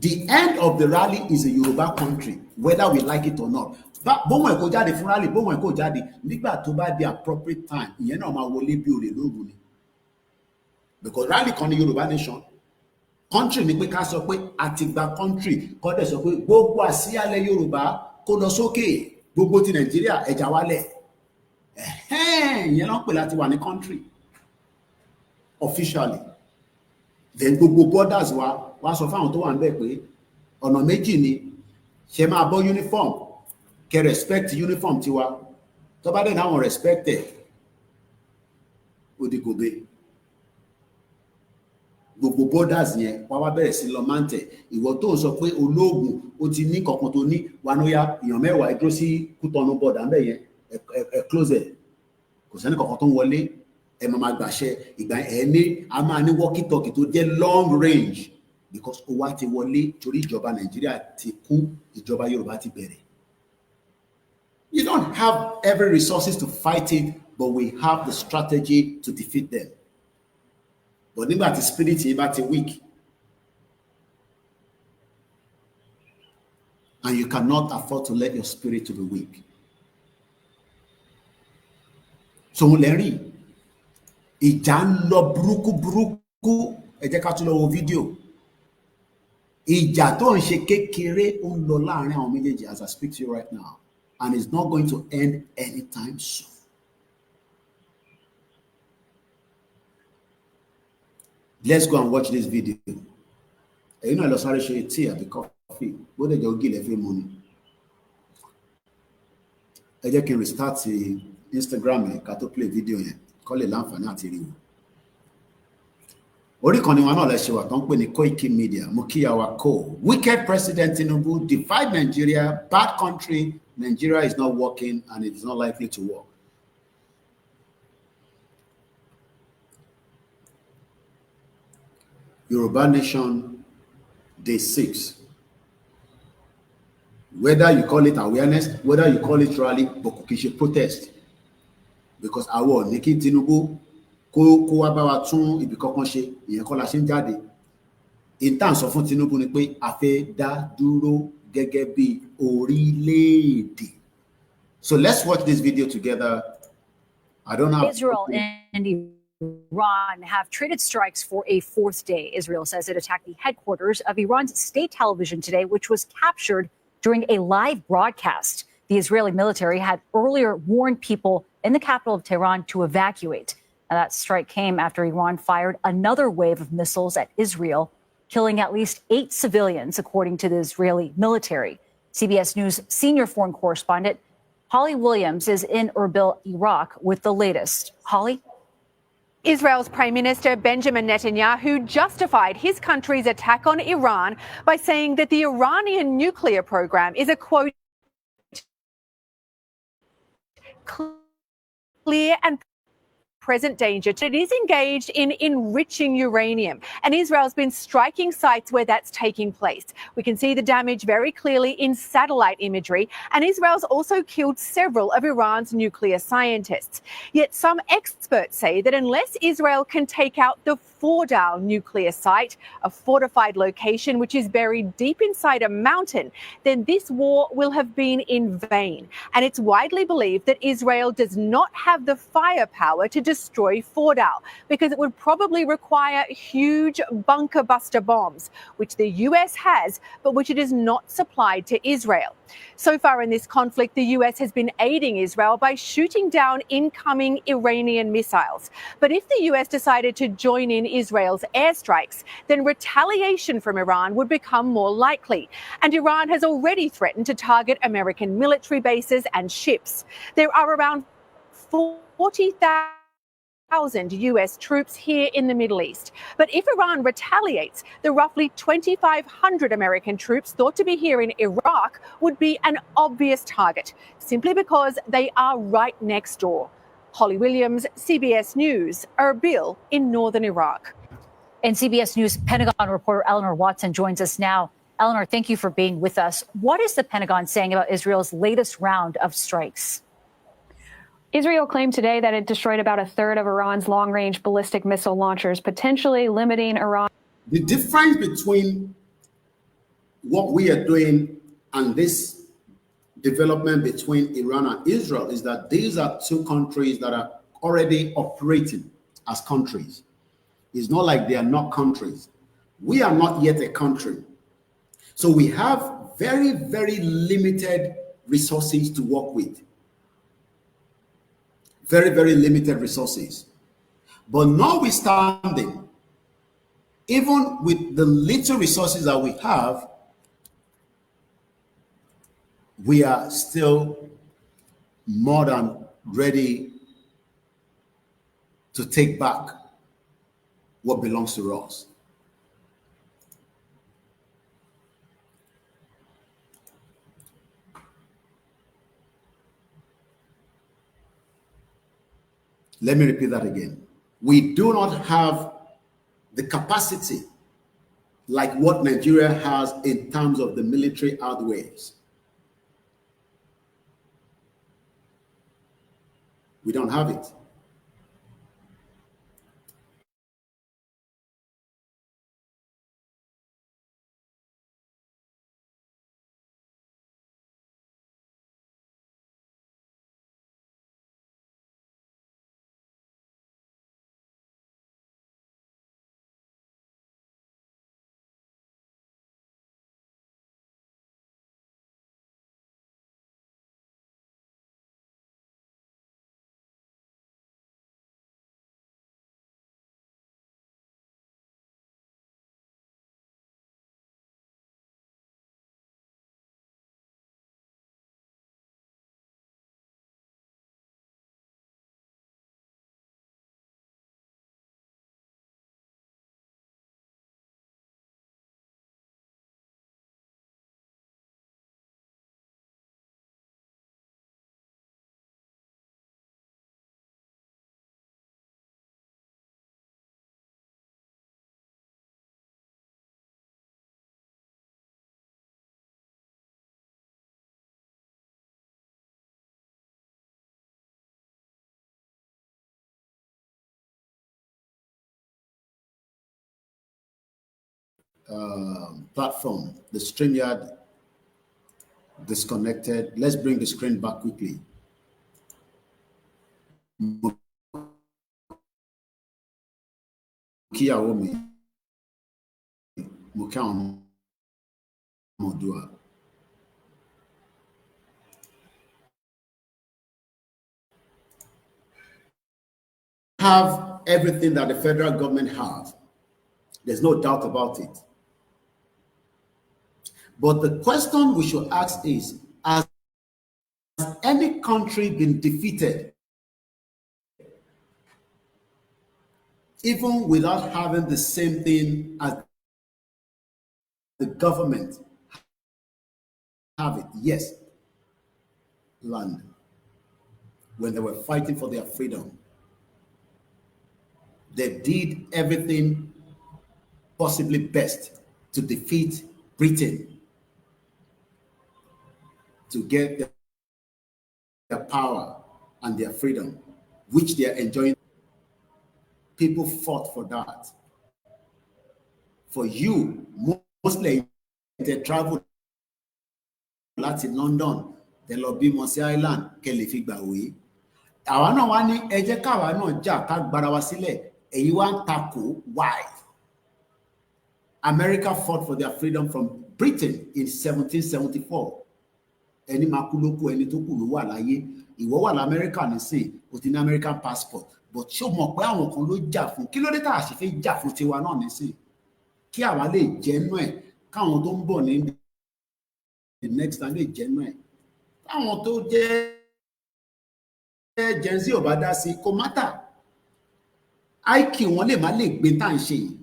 The end of the rally is a Yoruba country, whether we like it or not. Bóun ẹ̀kọ́ jáde fún rally, bóun ẹ̀kọ́ jáde nígbà tó bá di appropriate time, ìyẹn náà máa wọlé bí olè lóru ni. Because rally kan ní Yoruba nation, Country ni pé ká sọ pé àtìgbà country kọ́ dẹ̀ sọ pé gbogbo àsíálẹ̀ Yorùbá kó lọ sókè, gbogbo ti Nàìjíríà ẹja wálẹ̀. Ìyẹn ló ń pè láti wà ní country officially. Then gbogbo borders wa sọ fáwọn tó wà níbẹ̀ pé ọ̀nà méjì ni, ṣe máa bọ́ uniform, kẹ́ respect uniform tiwa, tó bá dẹ̀ náà wọn respect ẹ̀, ó di gòbe. Gbogbo borders yẹn wá wá bẹ̀rẹ̀ sí lọ máa ń tẹ̀. Ìwọ tó ń sọ pé olóògùn ó ti ní kankan tó ní wa ní ó yá èèyàn 10 dúró sí Kútọ̀nù border ńbẹ̀ yẹn, ẹ close ẹ̀, kò sẹ́ni kankan tó ń wọlé, ẹ máa gbàṣẹ. Ìgbà ẹ̀ ní a máa ní walkie talkie tó jẹ́ long range, because owó á ti wọlé torí ìjọba Nàìjíríà ti kú, ìjọba Yorùbá ti bẹ̀rẹ̀. You don't have every resources to fight it, but we have the strategy to defeat them. But nígbà tí spirit yìí bá ti weak, and you cannot afford to let your spirit to be weak. So mo lè rí ìjà ń lọ burúkú, ẹ jẹ́ ká tún lọ wo fídíò. Ìjà tó ń ṣe kékeré ó ń lọ láàrin àwọn méjèèjì as I speak to you right now, and it's not going to end anytime soon. Let's go and watch this video. You know, I lost a tea àbí coffee. What did you give every morning? I just can restart the Instagram ká tó play video yẹn. Kó lè láǹfààní àti rí wọn. Orí kan ni wọn náà lè ṣe wà tó ń pè ní Koikimedia. Mo kí àwa kó. Wicked President Tinubu divide Nigeria, bad country. Nigeria is not working and it is not likely to work. Yoruba Nation, Day 6. Whether you call it awareness, whether you call it rally, but kò kìí ṣe protest. Because àwọn ní kí Tinubu kó wá bá wa tún ibi kankan ṣe, ìyẹn kọ́ la ṣe ń jáde. Ìtàn sọ fún Tinubu ni pé a fẹ́ dá dúró gẹ́gẹ́ bí orílẹ̀-èdè. So let's watch this video together. I don't know. Israel and Iran have traded strikes for a fourth day. Israel says it attacked the headquarters of Iran's state television today, which was captured during a live broadcast. The Israeli military had earlier warned people in the capital of Tehran to evacuate. Now, that strike came after Iran fired another wave of missiles at Israel, killing at least 8 civilians, according to the Israeli military. CBS News senior foreign correspondent Holly Williams is in Erbil, Iraq, with the latest. Holly? Israel's Prime Minister Benjamin Netanyahu justified his country's attack on Iran by saying that the Iranian nuclear program is a, quote, clear and present danger. It is engaged in enriching uranium, and Israel's been striking sites where that's taking place. We can see the damage very clearly in satellite imagery, and Israel's also killed several of Iran's nuclear scientists. Yet some experts say that unless Israel can take out the Fordow nuclear site, a fortified location which is buried deep inside a mountain, then this war will have been in vain. And it's widely believed that Israel does not have the firepower to destroy Fordow, because it would probably require huge bunker buster bombs, which the US has, but which it is not supplied to Israel. So far in this conflict, the US has been aiding Israel by shooting down incoming Iranian missiles. But if the US decided to join in Israel's airstrikes, then retaliation from Iran would become more likely. And Iran has already threatened to target American military bases and ships. There are around 40,000 US troops here in the Middle East. But if Iran retaliates, the roughly 2,500 American troops thought to be here in Iraq would be an obvious target, simply because they are right next door. Holly Williams, CBS News, Erbil in northern Iraq. And CBS News Pentagon reporter Eleanor Watson joins us now. Eleanor, thank you for being with us. What is the Pentagon saying about Israel's latest round of strikes? Israel claimed today that it destroyed about a third of Iran's long-range ballistic missile launchers, potentially limiting Iran. The difference between what we are doing and this development between Iran and Israel is that these are two countries that are already operating as countries. It's not like they are not countries. We are not yet a country. So we have very, very limited resources to work with. Very, very limited resources. But notwithstanding, even with the little resources that we have, we are still more than ready to take back what belongs to us. Let me repeat that again. We do not have the capacity like what Nigeria has in terms of the military outways. We don't have it. Platform, the StreamYard disconnected. Let's bring the screen back quickly. Have everything that the federal government has. There's no doubt about it. But the question we should ask is, has any country been defeated even without having the same thing as the government have it? Yes. Land. When they were fighting for their freedom, they did everything possibly best to defeat Britain, to get their power and their freedom, which they are enjoying. People fought for that. For you, mostly they travel láti London, they lọ bímọ sí Ireland, kẹ́ lè fi gbàwé. Àwa náà wá ní ẹ jẹ́ káwa náà jà ká gbára wa sílẹ̀. Èyí wá ń takò. Why? America fought for their freedom from Britain in 1774. Ẹni máa kú ló kú, ẹni tó kù ló wà láyé. Ìwọ wà l'America nísìn, o ti ní American passport. But ṣé o mọ̀ pé àwọn kan ló jà fún? Kí ló dé tá a ṣe fẹ́ jà fún tiwa náà nísìn? Kí àwa lè jẹ́nu ẹ̀, káwọn tó ń bọ̀ ní the next time lè jẹ́nu ẹ̀. Táwọn tó jẹ́ Gen Z ò bá dá sí, kò mátà. IQ wọn lè má lè gbé tá à ń ṣe yìí.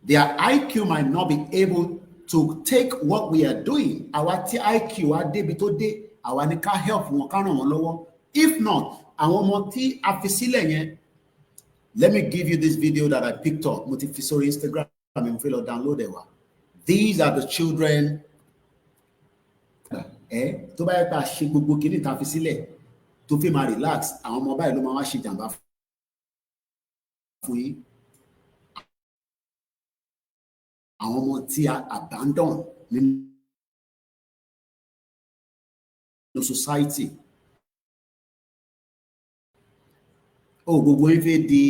Their IQ might not be able to take what we are doing. Àwa tí IQ wa débi tó dé, àwa ní ká help wọn, ká ràn wọ́n lọ́wọ́. If not, àwọn ọmọ tí a fi sílẹ̀ yẹn. Let me give you this video that I picked up. Mo ti fi sórí Instagram, mi fẹ́ lọ download ẹ̀ wá. These are the children. Tó bá yẹ ká ṣe gbogbo kìíní tá a fi sílẹ̀, tó fi máa relax, àwọn ọmọ báyìí ló máa wá ṣe jàǹbá fún yín. Àwọn ọmọ tí a abandon nínú society. Gbogbo yín fẹ́ di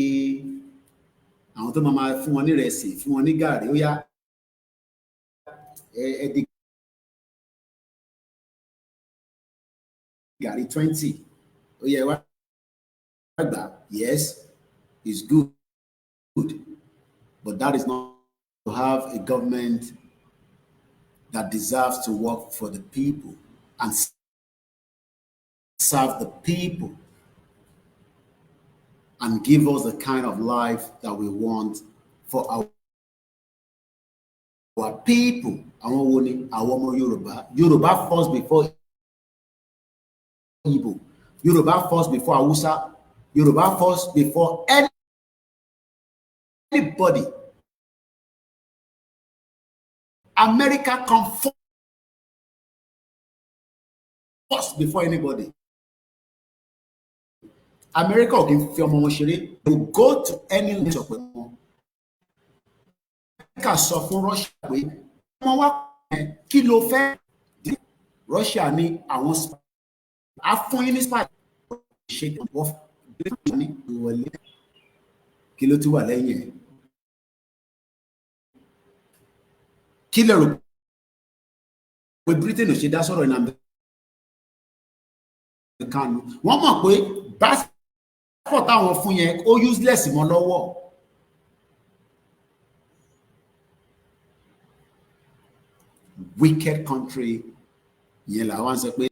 àwọn tó máa fún wọn ní rẹsì fún wọn ní gàrí ó yá di gàrí 20 ó yẹ wá gbà. Yes, it's good, but that is not to have a government that deserves to work for the people and serve the people and give us the kind of life that we want for our people. Àwọn wo ni àwọn ọmọ Yorùbá? Yorùbá first before Igbo. Yorùbá first before Hausa. Yorùbá first before anybody. America come first before anybody. America ò kí n fi ọmọ wọn ṣeré. You go to any nation pẹ̀lú wọn. America sọ fún Russia pé ọmọ wa kí ló fẹ́. Russia ní àwọn á fún yín ní spy. Ṣé wọ́n ní ìwọlé kí ló ti wà lẹ́yìn ẹ̀? Kí lè rò pé Britain ò ṣe dá sọ̀rọ̀ ní America nù? Wọ́n mọ̀ pé passport táwọn fún yẹn ó useless mọ́ lọ́wọ́. Wicked country yẹn làwọn sọ pé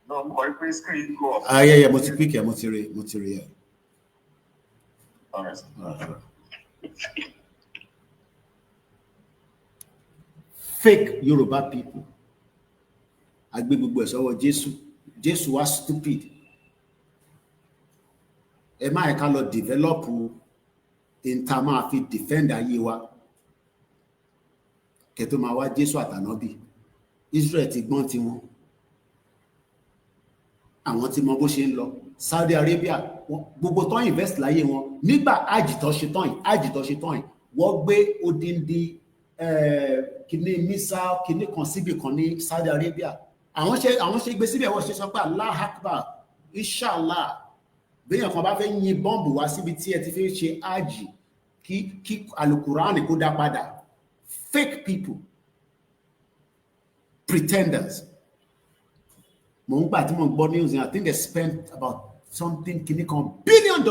No, my screen go off. yeah, mo ti pick mo ti rí. All right. Fake Yoruba people. Agbe gbogbo ẹ̀ sọ́wọ́ Jésù wá stupid. Ẹ má ẹ ká lọ develop in ta máa fi defend ayé wa. Kẹ́ tó máa wá Jésù àtànábì. Israel ti gbọ́n tiwọn. Àwọn tí mọ bó ṣe ń lọ. Saudi Arabia gbogbo tán invest láyé wọn nígbà àjìtọ́ ṣe tán wọ́n gbé odindi kìíní missile kìíní kan síbì kan ní Saudi Arabia. Àwọn ṣe gbé síbẹ̀ wọ́n ṣe sọ pé Allah Akbar inshallah béèyàn kan bá fẹ́ yin bọ́ǹbù wá síbi tí ẹ ti fi ṣe ájì kí alukurani kó dá padà. Fake people, pretenders. Mo ń gbà tí mo ń gbọ́ news I think they spent about something kìíní kan $1 billion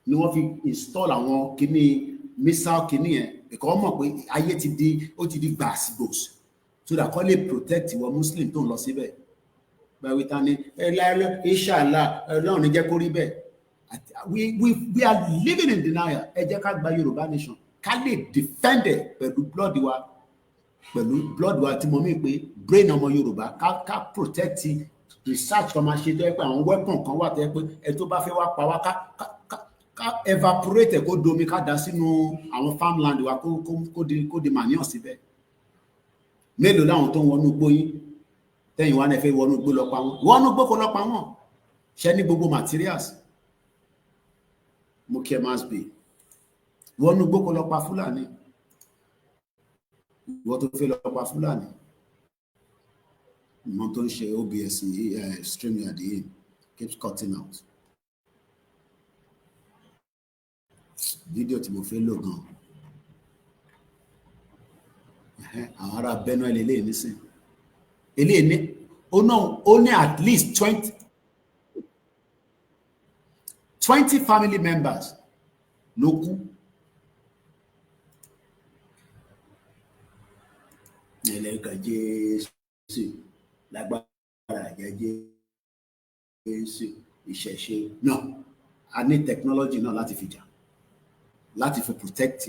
ni wọ́n fi install àwọn kìíní missile kìíní yẹn because wọ́n mọ̀ pé ayé ti di gbàsígbòs so that kọ́ lè protect ìwọ Muslim tó ń lọ síbẹ̀. Báwo ta ni inshallah Ọlọ́run ní jẹ́ kó rí bẹ́ẹ̀. We are living in denial. Ẹ jẹ́ ká gba Yorùbá nation ká lè defend it pẹ̀lú blood wa. pẹ̀lú blood wa tí mo mí pé brain ọmọ Yorùbá ká protect research kan máa ṣe tó yẹ pé àwọn weapon kan wà tó yẹ pé ẹ tó bá fẹ́ wá pa wá ká evaporate kó domi ká dà sínú àwọn farmland wa kó di manure síbẹ̀. Mélòó láwọn tó ń wọnú igbó yín tẹ́yìn wá ní ẹ fẹ́ wọnú igbó lọ pa wọ́n wọnú igbó kó lọ pa wọ́n ṣẹ́ ní gbogbo materials mo kí ẹ máa gbé wọnú igbó kó lọ pa Fúlàní ìwọ tó fẹ́ lọ pa Fúlàní ìmọ̀ tó ń ṣe OBS streaming at the end keeps cutting out fídíò tí mo fẹ́ lò gan àwọn ará Benue eléyìí nísìn eléyìí ní ó ní at least 20 family members ló kú ẹlẹ́gàn Jésù lágbára jẹ́ Jésù ìṣẹ̀ṣe náà a ní technology náà láti fi jà láti fi protect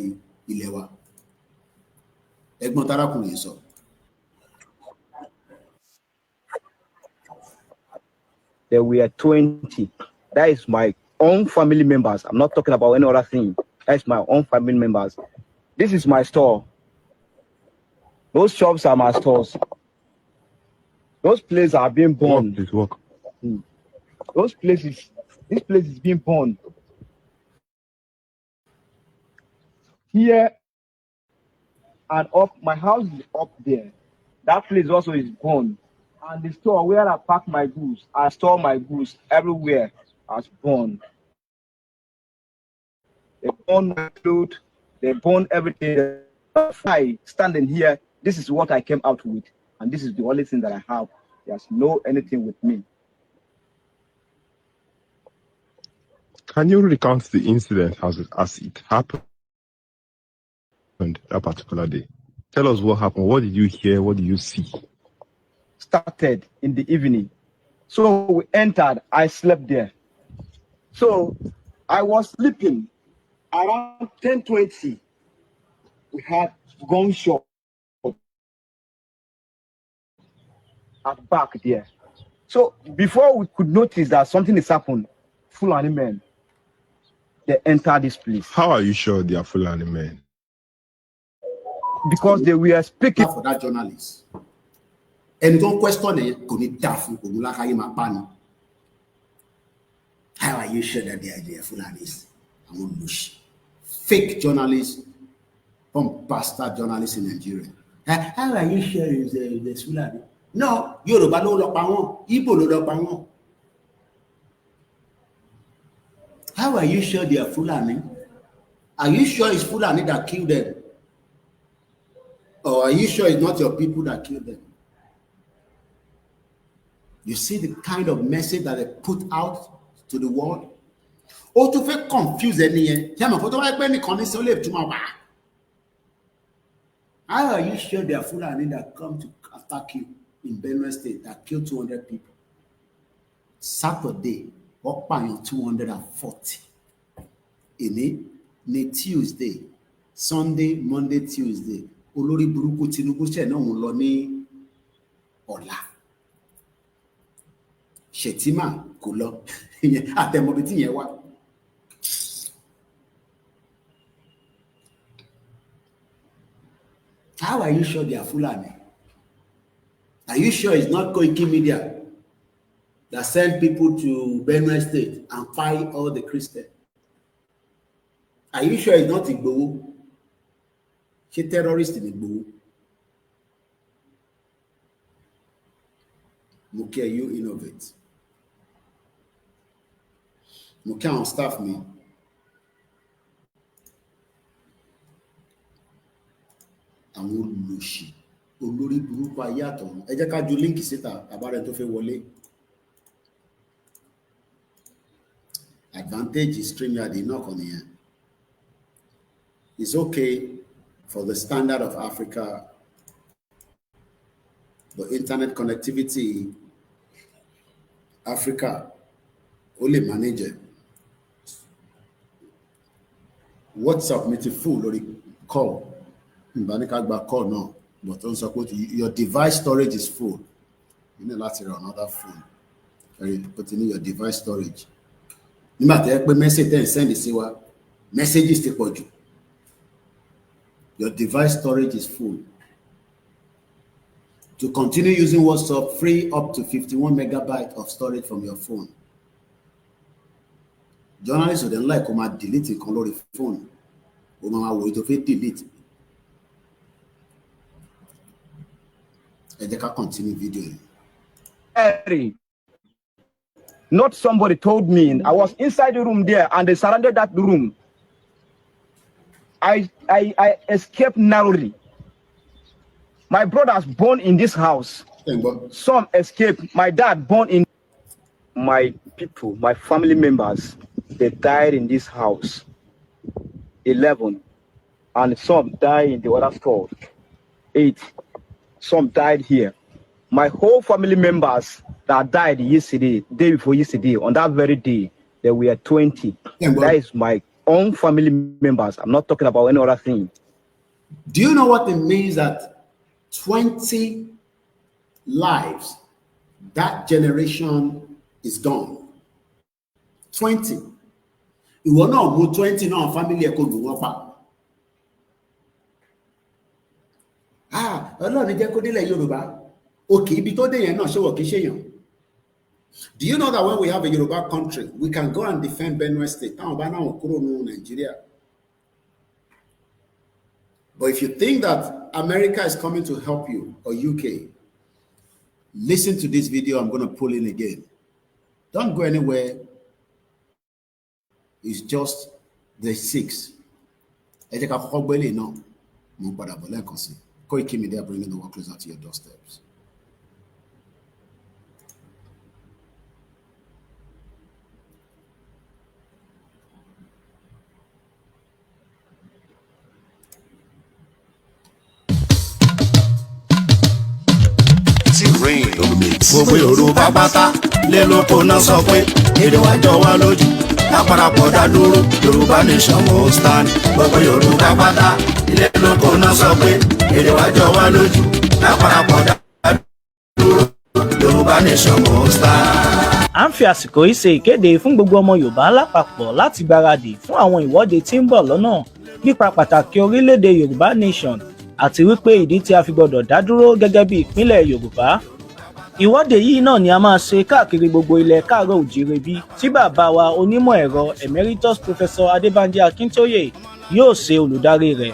ilẹ̀ wa ẹ̀gbọ́n tarakùnrin sọ. There were 20. That is my own family members. I'm not talking about any other thing. That's my own family members. This is my store. Those shops are my stores. Those places are being burned. Those places, this place is being burned. Here and up, my house is up there. That place also is burned. And the store where I pack my goods, I store my goods everywhere has burned. They burn my clothes, they burn everything. I standing here, this is what I came out with, and this is the only thing that I have. There's no anything with me. Can you recount the incident as it happened that particular day? Tell us what happened. What did you hear? What did you see? Started in the evening. So we entered, I slept there. So I was sleeping around 10:20. We had gunshot at back there. So before we could notice that something is happened, Fulani men, they entered this place. How are you sure they are Fulani men? Because they were speaking for that journalist. And don't question it, kò ní dá fún òun lákàyè máa pa ni. How are you sure that they are Fulanis? Àwọn olùsí. Fake journalists, bastard journalists in Nigeria. How are you sure it's Fulani? No, Yorùbá ló lọ pa wọ́n, Igbo ló lọ pa wọ́n. How are you sure they are Fulani? Are you sure it's Fulani that killed them? Or are you sure it's not your people that killed them? You see the kind of message that they put out to the world? Or to feel confused any how are you sure they are Fulani that come to attack you in Benue State that killed 200 people? Saturday, up by 240. In Tuesday, Sunday, Monday, Tuesday. Olórí burúkú Tinubu ṣe náà ń lọ ní ọ̀la. Shetima kò lọ. Àtẹ̀mọ́bí tí yẹn wá. How are you sure they are Fulani? Are you sure it's not Koikimedia that sent people to Benue State and fight all the Christians? Are you sure it's not Igboho? She terrorist in Igboho. Moke, you innovate. Moke on staff me. Àwọn olùlòṣì olórí burúkú ayé àtọ̀run ẹ jẹ́ ká ju líǹkì síta àbárẹ tó fẹ́ wọlé. Advantage is StreamYard náà kàn nìyẹn. It's okay for the standard of Africa, but internet connectivity Africa only manage it. WhatsApp me to full lórí call. Ìbáníká gba call náà But on support your device storage is full. You need another phone. Put in your device storage. No matter what message then send it, messages take you. Your device storage is full. To continue using WhatsApp, free up to 51 megabytes of storage from your phone. Journalists would then like to delete it on your phone. Or delete. And they can continue videoing. Not somebody told me. I was inside the room there and they surrounded that room. I escaped narrowly. My brothers born in this house. Some escaped. My dad born in. My people, my family members, they died in this house. 11. And some died in the other store. 8. Some died here. My whole family members that died yesterday, day before yesterday, on that very day, there were 20. That is my own family members. I'm not talking about any other thing. Do you know what it means that 20 lives, that generation is gone? 20. You will not go 20 now, family could go up. Ọlọ́run jẹ́ kó délẹ̀ Yorùbá. Okay, ibi tó dé yẹn náà ṣé wọ́n kì í ṣèyàn. Do you know that when we have a Yoruba country, we can go and defend Benue State? Nigeria. But if you think that America is coming to help you, or UK, listen to this video I'm going to pull in again. Don't go anywhere. It's just the 6. Koikimedia bringing the work closer to your doorsteps. Rain on the mix. Gbogbo Yorùbá pátá lé lóko náà sọ pé èdè wa jọ wá lójú. Láparapọ̀ dá dúró, Yorùbá nation will stand. Gbogbo Yorùbá pátá lé lóko náà sọ pé èdè wa jọ wá lójú. Láparapọ̀ dá dúró, Yorùbá nation will stand. À ń fi àsìkò yìí ṣe ìkéde fún gbogbo ọmọ Yorùbá lápapọ̀ láti gbáradì fún àwọn ìwọ́de tí ń bọ̀ lọ́nà nípa pàtàkì orílẹ̀-èdè Yorùbá nation àti wípé ìdí tí a fi gbọdọ̀ dá dúró gẹ́gẹ́ bí ìpínlẹ̀ Yorùbá. Ìwọ́de yìí náà ni a máa ṣe káàkiri gbogbo ilẹ̀ káàárọ̀ òjíire bí tí bàbá wa onímọ̀ ẹ̀rọ emeritus professor Adébánjí Akíntóyè yóò ṣe olùdarí rẹ̀.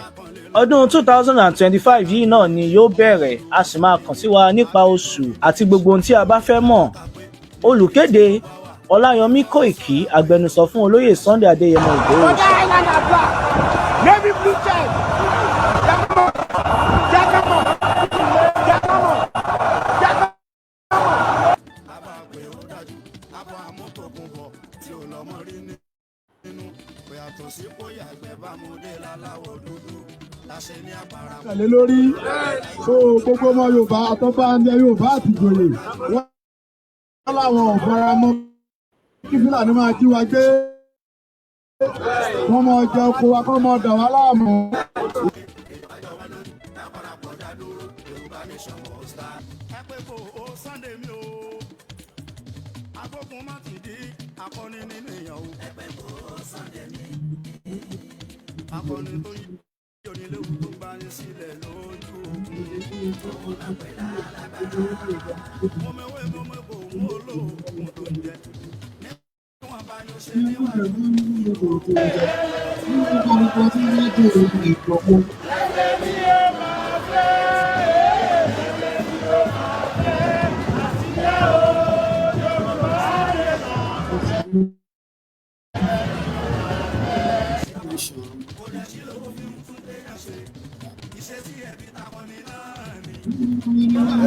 Ọdún 2025 yìí náà ni yóò bẹ̀rẹ̀, a sì máa kàn sí wa nípa oṣù àti gbogbo ohun tí a bá fẹ́ mọ̀. Olùkéde Ọláyọmí Kóìkí, agbẹnusọ fún olóyè Sunday Adéyẹmọ Ìgbòho. Tẹ̀lé lórí so gbogbo ọmọ Yorùbá àtọ́fà ní Yorùbá àti ìjòyè wọ́n láwọn ò fara mọ́ kí Fúlàní máa jí wa gbé wọ́n máa jẹ oko wa kọ́ máa dà wá láàmú.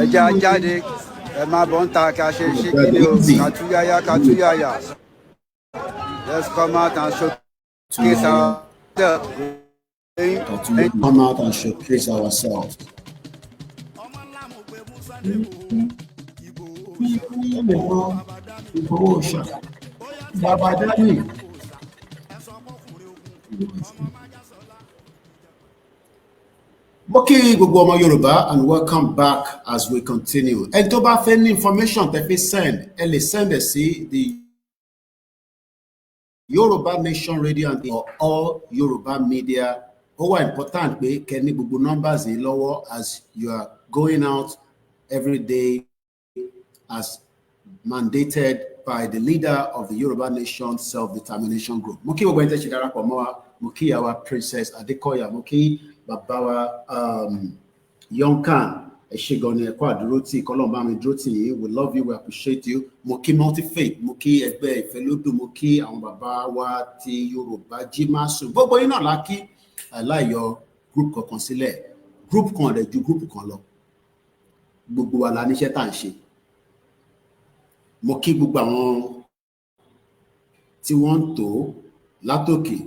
Ẹja jáde ẹ máa bọ̀ ń ta ká ṣe ṣí kíni o kàtúyáyá kàtúyáyá. Let's come out and showcase ourselves. Come out and showcase ourselves. Okay, gbogbo ọmọ Yorùbá, and welcome back as we continue. And tó bá fẹ́ ní information tẹ́ fi send, ẹ lè send ẹ sí the Yoruba Nation Radio and or all Yoruba Media. Ó wà important pé kẹ́ ní gbogbo numbers yìí lọ́wọ́ as you are going out every day as mandated by the leader of the Yoruba Nation Self-Determination Group. Mo kí gbogbo ẹni tẹ́ ṣe darapọ̀ mọ́ wa, mo kí àwa Princess Adekoya, mo kí bàbá wa Yonkan, ẹ ṣé gan ni ẹ kú àdúró tí kọ́lọ́run bá mi dúró tì yín. We love you, we appreciate you. Mo kí Multi-Faith, mo kí ẹgbẹ́ Ìfẹ́lódùn, mo kí àwọn bàbá wa ti Yorùbá jí máa sùn. Gbogbo yín náà la kí aláìyọ group kankan sílẹ̀. Group kan rẹ̀ ju group kan lọ. Gbogbo wa la níṣẹ́ tá à ń ṣe. Mo kí gbogbo àwọn tí wọ́n ń tò látòkè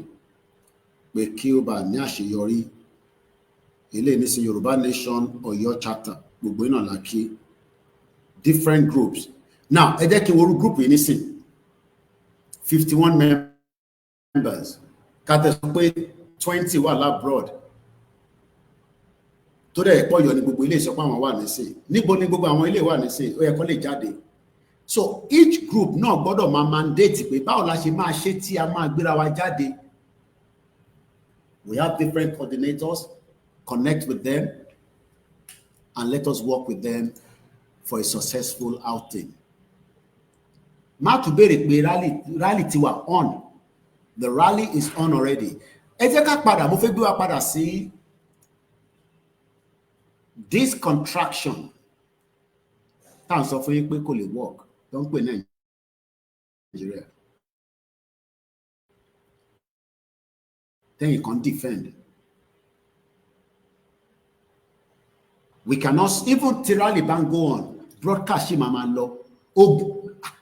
pé kí ó bá ní àṣeyọrí. Ilé nísìn Yorùbá Nation Ọ̀yọ́ chapter gbogbo iná la kí different groups. Now ẹ jẹ́ kí n worú group yìí nísìn 51 members ká tẹ̀ sọ pé 20 wà labroad tó dẹ̀ pọ̀ yọ ní gbogbo ilé ìsọpọ̀ àwọn wà nísìn. Níbo ni gbogbo àwọn ilé wà nísìn ó yẹ kó lè jáde. So each group náà gbọ́dọ̀ máa mandate pé báwo la ṣe máa ṣe tí a máa gbéra wa jáde. We have different coordinators. Connect with them and let us work with them for a successful outing. Má tún béèrè pé rally ti wà on. The rally is on already. Ẹ jẹ́ ká padà, mo fẹ́ gbé wa padà sí this contraction. Tá à ń sọ fún yín pé kò lè work. Tó ń pè Nàìjíríà. Then you can defend. We cannot even Tirali ban go on broadcast ṣì máa lọ.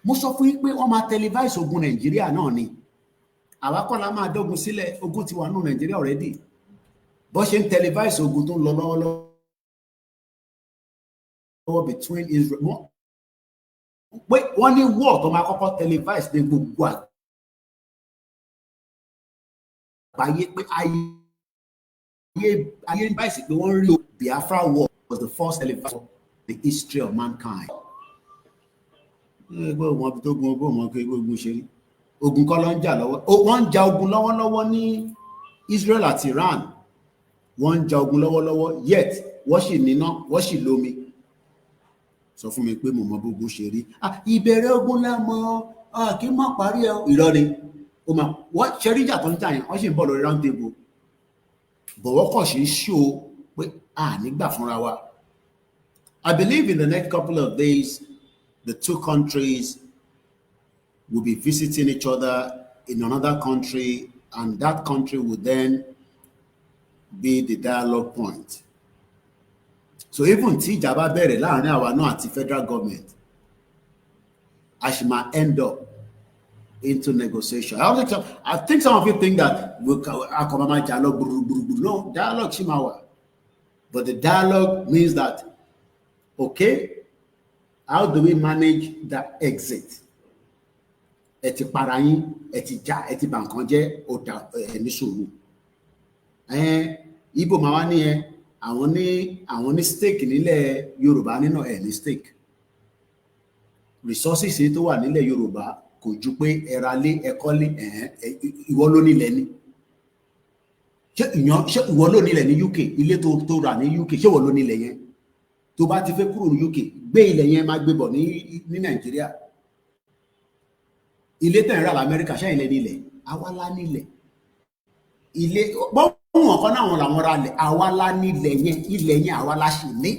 Mo sọ fún yín pé wọ́n máa televise ogun Nàìjíríà náà ni. Àwa kọ́ la máa dógun sílẹ̀, ogun ti wà nínú Nàìjíríà already. Bó ṣe ń televise ogun tó ń lọ lọ́wọ́lọ́wọ́ between Israel. Wọ́n ní war tó máa kọ́kọ́ televise ní gbogbo àgbáyé pé ayé báyìí pé wọ́n rí Biafra war was the first television in the history of mankind. Ogun kọ́ ló ń jà lọ́wọ́. Wọ́n ń ja ogun lọ́wọ́lọ́wọ́ ní Israel àti Iran. Wọ́n ń ja ogun lọ́wọ́lọ́wọ́ yet wọ́n sì níná, wọ́n sì lómi. Sọ fún mi pé mo mọ gbogbo ṣe rí. Ìbẹ̀rẹ̀ ogun lámọ́ kí n má parí ẹ̀. Irọ́ ni. Wọ́n ṣe rí ìjà tó ń jà yẹn, wọ́n sì ń bọ̀ lórí round table. Bọ̀wọ́ kọ̀ sí ṣó pé nígbà fúnra wa. I believe in the next couple of days, the two countries will be visiting each other in another country, and that country will then be the dialogue point. So even tí ìjà bá bẹ̀rẹ̀ láàrin àwa náà àti federal government, I should end up into negotiation. I think some of you think that dialogue. No, dialogue shimawa. But the dialogue means that, okay, how do we manage the exit? Eti parayin, eti ja, eti bankonje, ota nisuru. Ibo mawani àwọn ní stake nílẹ̀ Yorùbá nínú ní stake. Resources tó wà nílẹ̀ Yorùbá kò ju pé ẹralé ẹkọ́lé ìwọ ló nílẹ̀ ni. Ṣé ìwọ ló nílẹ̀ ní UK, ilé tó rà ní UK, ṣé ìwọ ló nílẹ̀ yẹn? Tó bá ti fẹ́ kúrò ní UK, gbé ilẹ̀ yẹn máa gbé bọ̀ ní Nàìjíríà. Ilé tẹ̀ ń rà l'Amẹ́ríkà, ṣé ilẹ̀ nílẹ̀? Àwa la nílẹ̀. Ilé wọn kan náà làwọn ra lẹ̀, àwa la nílẹ̀ yẹn, ilẹ̀ yẹn àwa la ṣì ní.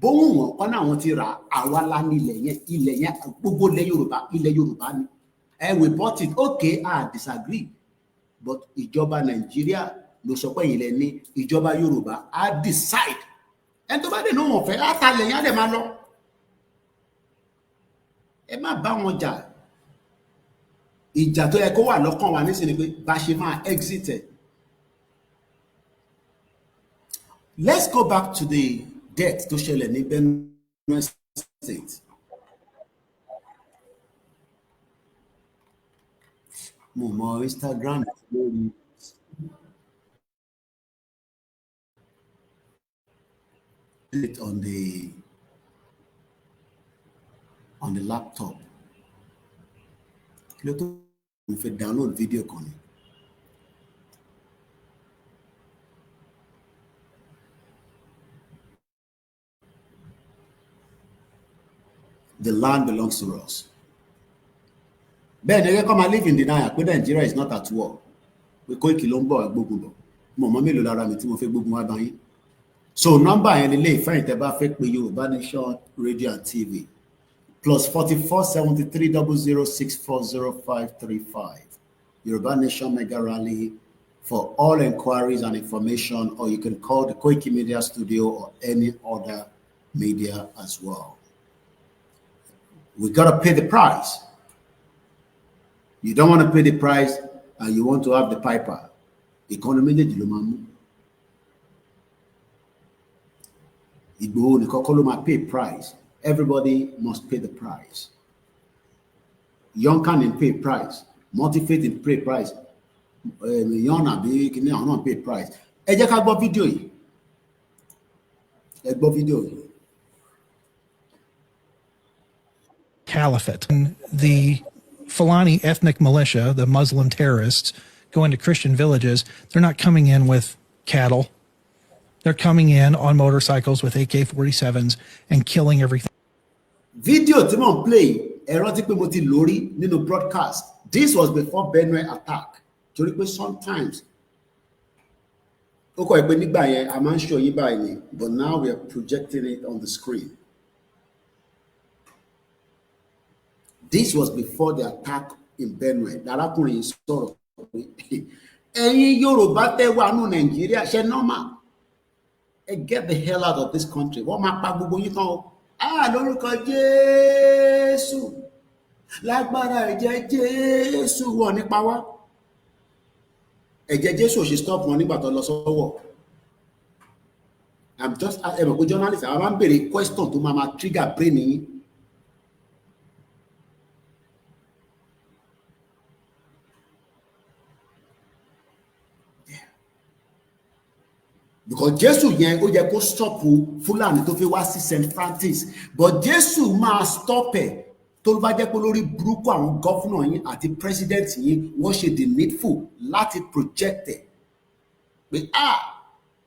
Bóhùn wọn kan náà wọn ti rà, àwa la nílẹ̀ yẹn, ilẹ̀ yẹn gbogbo ilẹ̀ Yorùbá ni. We bought it, okay, I disagree. But ìjọba Nàìjíríà ló sọ pé ilẹ̀ ní, ìjọba Yorùbá I decide. Ẹni tó bá dé náà wọ́n fẹ́ àtàlẹ̀ yẹn á dẹ̀ máa lọ. Ẹ má bá wọn jà. Ìjà tó yẹ kó wà lọ́kàn wa nísìnyí pé bá ṣe máa exit ẹ̀. Let's go back to the death tó ṣẹlẹ̀ ní Benue State. Mo mọ Instagram lórí. it on the laptop. If you download video con. The land belongs to us. Ben, they come and live in denial. But Nigeria is not at war. We Koiki ló ń bọ̀ gbógun bọ̀. Mọ̀mọ́ mélòó lára mi tí mo fẹ́ gbógun wá bá yín. So number yẹn lélẹ̀ ìfẹ́yìn tẹ́ bá fẹ́ pé Yorùbá Nation Radio and TV +44 73 00 640535. Yorùbá Nation Mega Rally for all inquiries and information, or you can call the Koikimedia studio or any other media as well. We gotta pay the price. You don't want to pay the price and you want to have the piper. Economy de Dilomamu. Igbo ni kokoloma pay price. Everybody must pay the price. Young can pay price. Motivated pay price. Young abi kini àwọn pay price. Ẹ jẹ́ ká gbọ́ fídíò yìí. Ẹ gbọ́ fídíò yìí. Caliphate. The Fulani ethnic militia, the Muslim terrorists, go into Christian villages. They're not coming in with cattle. They're coming in on motorcycles with AK-47s and killing everything. Video tí mo play, ẹ rántí pé mo ti lórí nínú broadcast. This was before Benue attack. Torí pé sometimes ó kọ́ ẹgbẹ́ nígbà yẹn a máa ń show yín báyìí ni, but now we are projecting it on the screen. This was before the attack in Benue. Lárákùnrin yìí sọ̀rọ̀ pé ẹ̀yin Yorùbá tẹ́ wà nù Nàìjíríà ṣe normal. Get the hell out of this country. Wọ́n máa pa gbogbo yín tán o. Lórúkọ Jésù. Lágbára ẹ̀jẹ̀ Jésù wọ̀ nípa wá. Ẹ̀jẹ̀ Jésù ò ṣe stop wọn nígbà tó lọ sọ́wọ́. I'm just a journalist. I máa ń béèrè question tó máa trigger brain yín. Because Jesus yẹn ó yẹ kó stop Fúlàní tó fi wá sí St. Francis, but Jesus máa stop ẹ̀ tó bá jẹ́ pé lórí burúkú àwọn gọ́fúnà yín àti president yín wọ́n ṣe the needful láti project ẹ̀ pé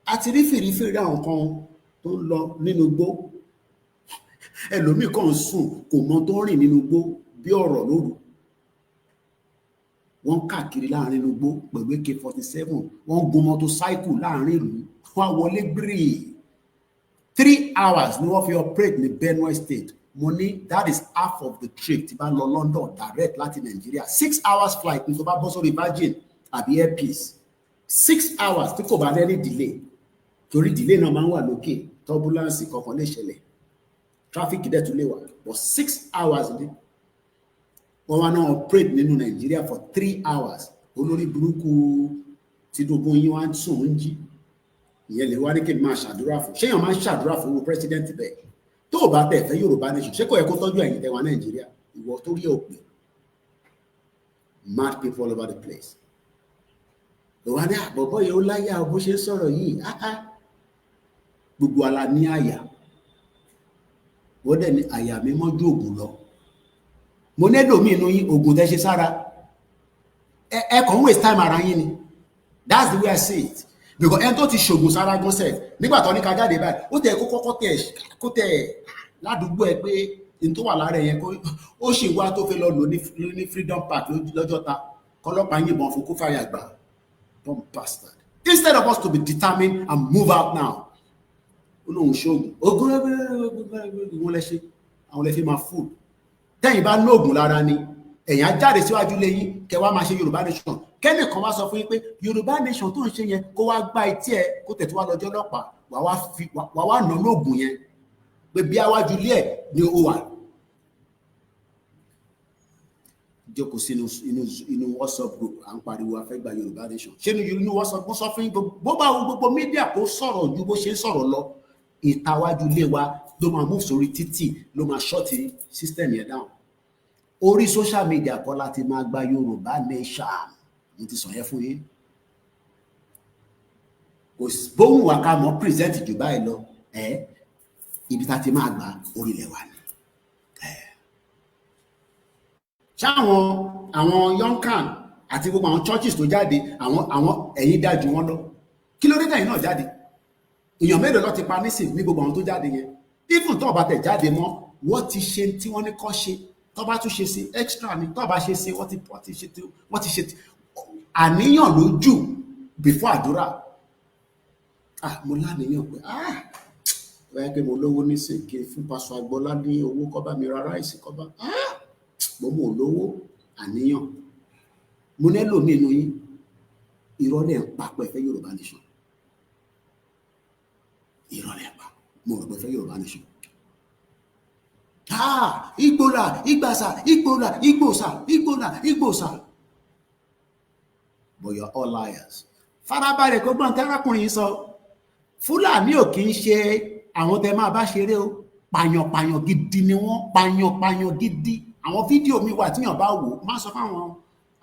àti rí fìrífìrí àwọn kan tó ń lọ nínú igbó ẹlòmíì kan sùn kò mọ tó ń rìn nínú igbó bí ọ̀rọ̀ lóru wọ́n káàkiri láàrin inú igbó pẹ̀lú AK-47 wọ́n gun motorcycle láàrin ìlú wọ́n wọlé gbìrì 3 hours ni wọ́n fi operate ní Benue State. Money, that is half of the trip tí bá lọ London direct láti Nigeria. 6 hours flight ní tó bá bọ́ sórí Virgin àbí Air Peace. 6 hours tí kò bá lẹ́ni delay. Torí delay náà máa ń wà lókè, turbulence kankan lè ṣẹlẹ̀. Traffic dẹ̀ tún lè wà. But 6 hours ni wọ́n wá náà operate nínú Nigeria for 3 hours. Olórí burúkú Tinubu yín wá ń sùn ń jí. Ìyẹn lè wá ní kí n máa ṣàdúrà fún. Ṣé èèyàn máa ń ṣàdúrà fún owó president bẹ́ẹ̀? Tó o bá tẹ̀ fẹ́ Yorùbá nation, ṣé kò yẹ kó tọ́jú ẹ̀yin tẹ̀wá Nàìjíríà? Ìwọ tó rí òpin. Mad people all over the place. Ìwà ní àbọ̀bọ̀ yẹn ó láyà bó ṣe ń sọ̀rọ̀ yìí. Gbogbo ala ní àyà. Wọ́n dẹ̀ ní àyà mi mọ́jú ògùn lọ. Mo ní ẹlòmíì inú yín ògùn tẹ́ ṣe sára. Ẹ kàn ń waste time ara yín ni. That's the way I see it. Because ẹni tó ti ṣògùn sára gan sef nígbà tó ní ká jáde báyìí ó tẹ kó tẹ ládùúgbò ẹ pé n tó wà lára yẹn ó ṣì wá tó fẹ́ lọ lò ní Freedom Park lọ́jọ́ta kọlọ́pàá yìnbọn fún kó fàyà gbà dumb bastard. Instead of us to be determined and move out now ó lóun ṣògùn ogun wọn lẹ́ṣẹ̀ àwọn lẹ́ṣẹ̀ máa food tẹ́yìn bá lóògùn lára ni èèyàn jáde síwájú lẹ́yìn kẹwàá máa ṣe Yorùbá nation kẹ́nìkan wá sọ fún yín pé Yorùbá nation tó ń ṣe yẹn kó wá gbá etí ẹ kó tẹ̀tí wá lọ́jọ́ ọlọ́pàá wà wá nà lóògùn yẹn pé bí awájú ilé ẹ̀ ni ó wà. Jókòó sínú inú WhatsApp group à ń pariwo a fẹ́ gba Yorùbá nation ṣé inú WhatsApp sọ fún yín gbogbo mídíà kó sọ̀rọ̀ ju bó ṣe ń sọ̀rọ̀ lọ ìtawájú ilé wa ló máa move sórí títì ló máa ṣọ́ọ̀tì system yẹn down. Orí social media kọ́ láti máa gba Yorùbá nation mo ti sọ yẹn fún yín kò bóun wà ká mọ́ present jù báyìí lọ ibi tá ti máa gbà orílẹ̀ wa ni. Ṣáwọn àwọn yonkan àti gbogbo àwọn churches tó jáde àwọn ẹ̀yin dájú wọn lọ. Kí ló dé tẹ̀yin náà jáde? Èèyàn mélòó ló ti pa nísìn ní gbogbo àwọn tó jáde yẹn? Even tó bá tẹ̀ jáde mọ́, wọ́n ti ṣe tí wọ́n ní kó ṣe. Tó bá tún ṣe sí extra ni, tó bá ṣe sí wọ́n ti ṣe àníyàn lójú before àdúrà. Mo láníyàn pé bẹ́ẹ̀ pé mo lówó nísìn kí fún Pásítọ̀ Agbọ́lá ní owó kó bá mi ra ráìsì kó bá mo mọ̀ lówó àníyàn. Mo nílò nínú yín ìrọ̀lẹ́ ń pa pẹ́ fẹ́ Yorùbá nation. Ìrọ̀lẹ́ ń pa mo rò pé fẹ́ Yorùbá nation. Igbola, Igbasa, Igbola, Igbosa, Igbola, Igbosa. But you're all liars. Farabalẹ̀ kó gbọ́n tẹ́rákùnrin yìí sọ. Fúlàní ò kì í ṣe àwọn tẹ máa bá ṣeré o. Pàyàn gidi ni wọ́n, pàyàn gidi. Àwọn fídíò mi wà tíyàn bá wò, má sọ fáwọn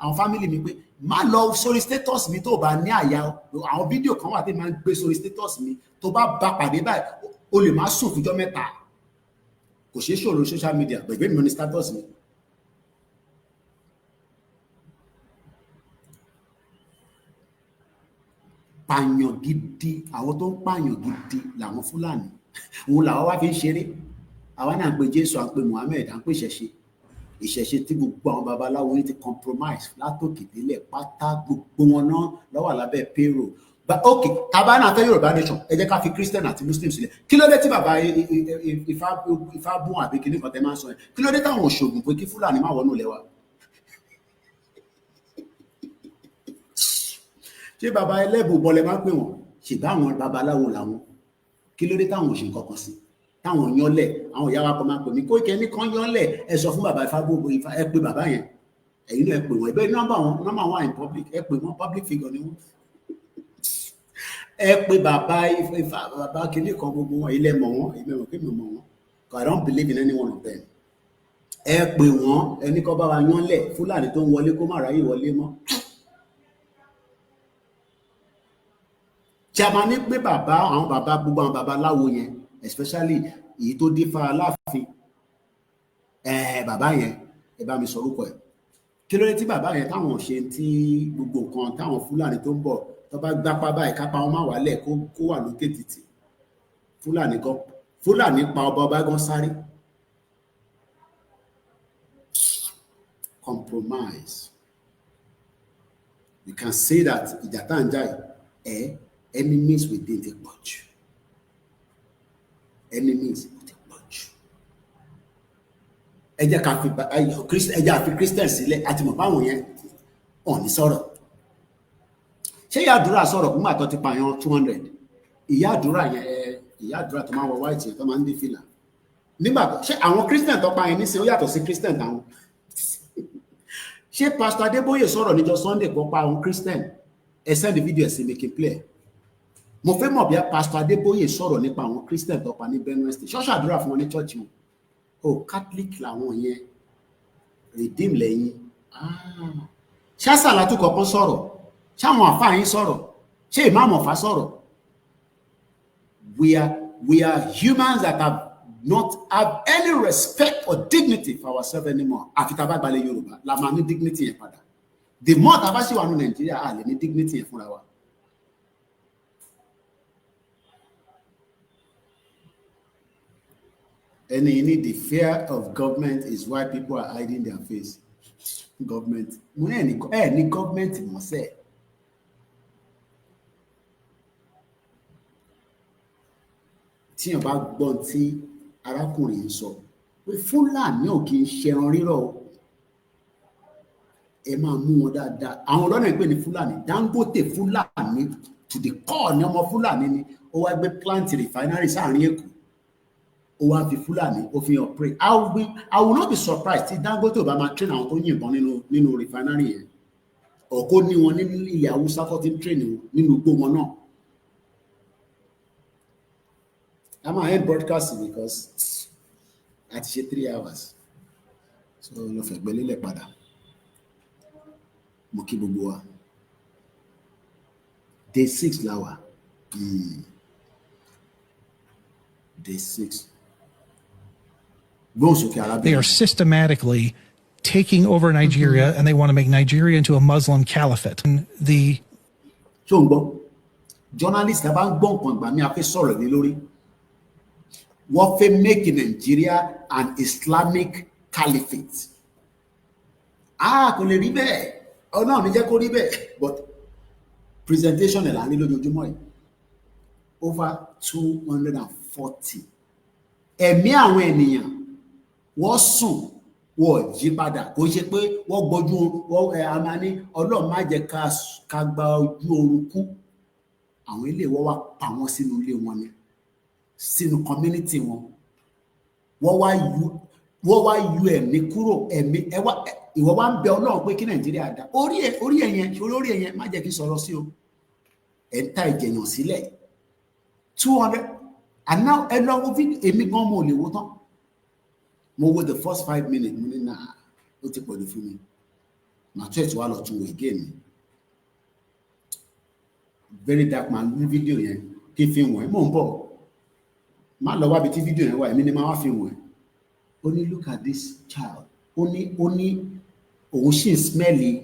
àwọn fámílì mi pé má lọ sórí status mi tó bá ní àyà àwọn fídíò kan wà tí máa ń gbé sórí status mi tó bá bá pàdé báyìí o lè má sùn fúnjọ́ mẹ́ta. Kò ṣeé ṣòro social media gbẹ̀gbẹ́ mi ní status mi. Pàyàn gidi, àwọn tó ń pàyàn gidi làwọn Fúlàní. Òun làwọn wá fi ń ṣeré. Àwa náà ń pe Jésù, à ń pe Muhammed, à ń pe ìṣẹ̀ṣe tí gbogbo àwọn babaláwo yìí ti compromise látòkè délẹ̀ pátá gbogbo wọn náà lọ́wọ́ lábẹ́ payroll. Ok, tàbá náà fẹ́ Yorùbá nation, ẹ jẹ́ ká fi Christian àti Muslim sílẹ̀. Kí ló dé tí bàbá Ifá bùn àbí kìíní kan tẹ́ máa ń sọ yẹn? Kí ló dé táwọn òṣogùn pé kí Fúlàní má wọnú ilẹ̀ wa? Ṣé bàbá ẹlẹ́bù bọ́lẹ̀ máa ń pè wọ́n? Ṣèbá àwọn babaláwo làwọn. Kí ló dé táwọn òṣèǹ kankan sí? Táwọn yánlẹ̀, àwọn ìyá wa kan máa pè mí Kóìkì ní kan yánlẹ̀, ẹ sọ fún bàbá Ifá gbogbo Ifá, ẹ pé bàbá yẹn. Ẹ̀yin náà ẹ pè wọ́n, ẹgbẹ́ nọ́mbà wọn in public, ẹ pè wọ́n public figure ni wọ́n. Ẹ pé bàbá Ifá, bàbá kìíní kan gbogbo wọn, ilé mọ̀ wọ́n, ilé mọ̀ kí mi mọ̀ wọ́n. I don't believe in any one of them. Ẹ pè wọ́n, ẹni kan bá wa yánlẹ̀, Fúlàní tó ń wọlé kó má ráyè wọlé mọ́. Tí a máa ní pé bàbá àwọn bàbá gbogbo àwọn babaláwo yẹn especially èyí tó dífá Aláàfin bàbá yẹn ẹ bá mi sọ orúkọ ẹ̀. Kí ló dé tí bàbá yẹn táwọn ṣe tí gbogbo nǹkan táwọn Fúlàní tó ń bọ̀ tó bá gbápá báyìí kápá wọn má wálẹ̀ kó wà lókè títì. Fúlàní pa ọba gan sáré. Compromise. You can say that ìjà tá à ń jà yìí enemies within the church. Enemies within the church. Ẹ jẹ́ àfi Christian sílẹ̀ àti mọ̀ báwọn yẹn ọ̀ ní sọ̀rọ̀. Ṣé ìyá àdúrà sọ̀rọ̀ fún àtọ́ ti pààyàn 200? Ìyá àdúrà yẹn ìyá àdúrà tó máa wọ white yẹn tó máa ń dé fìlà. Nígbà tó ṣé àwọn Christian tó pààyàn nísìnyí ó yàtọ̀ sí Christian táwọn. Ṣé Pastor Adébóyè sọ̀rọ̀ níjọ́ Sunday kó pa àwọn Christian? Ẹ send the video ẹ̀ sí mi kí n play. Mo fẹ́ mọ̀ bí Pastor Adébóyè sọ̀rọ̀ nípa àwọn Christian tó pa ní Benue State. Ṣọ́ọ̀ṣì àdúrà fún wọn ní church wọn. Catholic làwọn yẹn. Redeem lẹ́yìn. Ṣé àsàlátù kọ̀ọ̀kan sọ̀rọ̀? Ṣé àwọn àfáà yín sọ̀rọ̀? Ṣé ìmáàmù ọ̀fà sọ̀rọ̀? We are humans that have not have any respect or dignity for ourselves anymore. Àfi tá bá gbalẹ̀ Yorùbá la máa ní dignity yẹn padà. The more tá bá ṣì wà ní Nàìjíríà a lè ní dignity yẹn fúnra wa. And you need the fear of government is why people are hiding their face. Government. Mo ní ní government mọ̀ sẹ́. Tí yàn bá gbọ́n tí arákùnrin ń sọ pé Fúlàní ò kì í ṣẹran rírọ̀ o. Ẹ máa mú wọn dáadáa. Àwọn ọlọ́nà ìpè ní Fúlàní. Dangote Fúlàní to the core ní ọmọ Fúlàní ni. Ó wá gbé plant refinery sáàrin Èkó. Ó wá fi Fúlàní ó fi hàn pray. I will not be surprised tí Dangote ò bá máa train àwọn tó yìnbọn nínú refinery yẹn. Ọ̀kọ́ ní wọn ní ilẹ̀ Haúsá tó ti ń train wọn nínú igbó wọn náà. I'm going to end broadcasting because I teach 3 hours. So, no fẹ́ gbẹ́lẹ́ lẹ̀ padà. Mo kí gbogbo wa. Day 6 la wà. Day 6. They are systematically taking over Nigeria, and they want to make Nigeria into a Muslim caliphate. And the journalists have gone by me. I feel sorry, Lori. What they make in Nigeria an Islamic caliphate? Kò lè rí bẹ́ẹ̀. Ọlọ́run ní jẹ́ kó rí bẹ́ẹ̀. But presentation ẹ̀ là ń rí lójoojúmọ́ yìí. Over 240. Ẹ̀mí àwọn ènìyàn wọ́n sùn wọ́n jí padà. Kò ṣe pé wọ́n gbójú a máa ní Ọlọ́run má jẹ́ ká gba ojú oorun kú. Àwọn ilé wọ́n wá pa wọ́n sínú ilé wọn ni, sínú community wọn. Wọ́n wá yú ẹ̀mí kúrò, ẹ̀mí ìwọ wá ń bẹ Ọlọ́run pé kí Nàìjíríà dá. Orí ẹ̀yẹn má jẹ́ kí sọ̀rọ̀ sí o. Ẹ̀ ń ta ìjẹ̀yàn sílẹ̀. 200 and now ẹ lọ wo fídíò èmi gan mo lè wo tán. Mo wo the first 5 minutes mo ní náà ó ti pọ̀ jù fún mi. Màá church wá lọ tún wo again. Very dark man ní fídíò yẹn kí fi wọ̀n ẹ́ mò ń bọ̀. Má lọ wábi tí fídíò yẹn wà èmi ni máa wá fi wọ̀n ẹ́. Ó ní look at this child. Ó ní òun ṣì ń smelly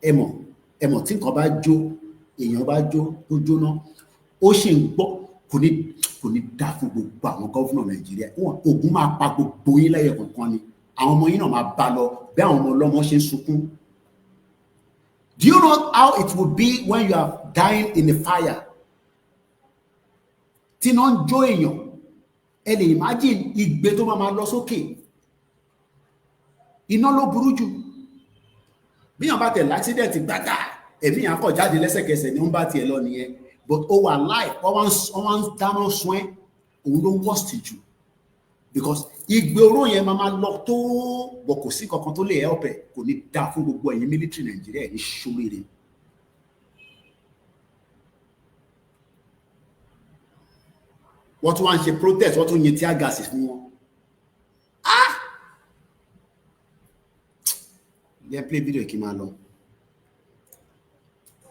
ẹmọ̀ tí nǹkan bá jó èèyàn bá jó tó jóná ó ṣì ń gbọ́ kò ní dá fún gbogbo àwọn gọ́fúnà Nàìjíríà. Ogun máa pa gbogbo yín lẹ́yọ kọ̀ọ̀kan ni. Àwọn ọmọ yín náà máa bá lọ bí àwọn ọmọ ọlọ́mọ ṣe ń sunkún. Do you know how it will be when you are dying in the fire? Tí náà ń jó èèyàn, ẹ lè imagine ìgbé tó máa lọ sókè. Iná ló burú jù. Bí yàn bá tẹ̀lé accident gbàgà, ẹ̀mí yàn kọ̀ jáde lẹ́sẹ̀kẹsẹ̀ ni ó ń bá tiẹ̀ lọ nìyẹn. But ó wà live, wọ́n ń dáná sun ẹ́, òun ló worst jù. Because ìgbé oró yẹn máa lọ tó bọ̀ kò sí kankan tó lè help ẹ̀, kò ní dá fún gbogbo ẹ̀yin military Nàìjíríà ní ṣoríire. Wọ́n tún wá ń ṣe protest, wọ́n tún yin tear gas fún wọn. Yẹ play video kí máa lọ.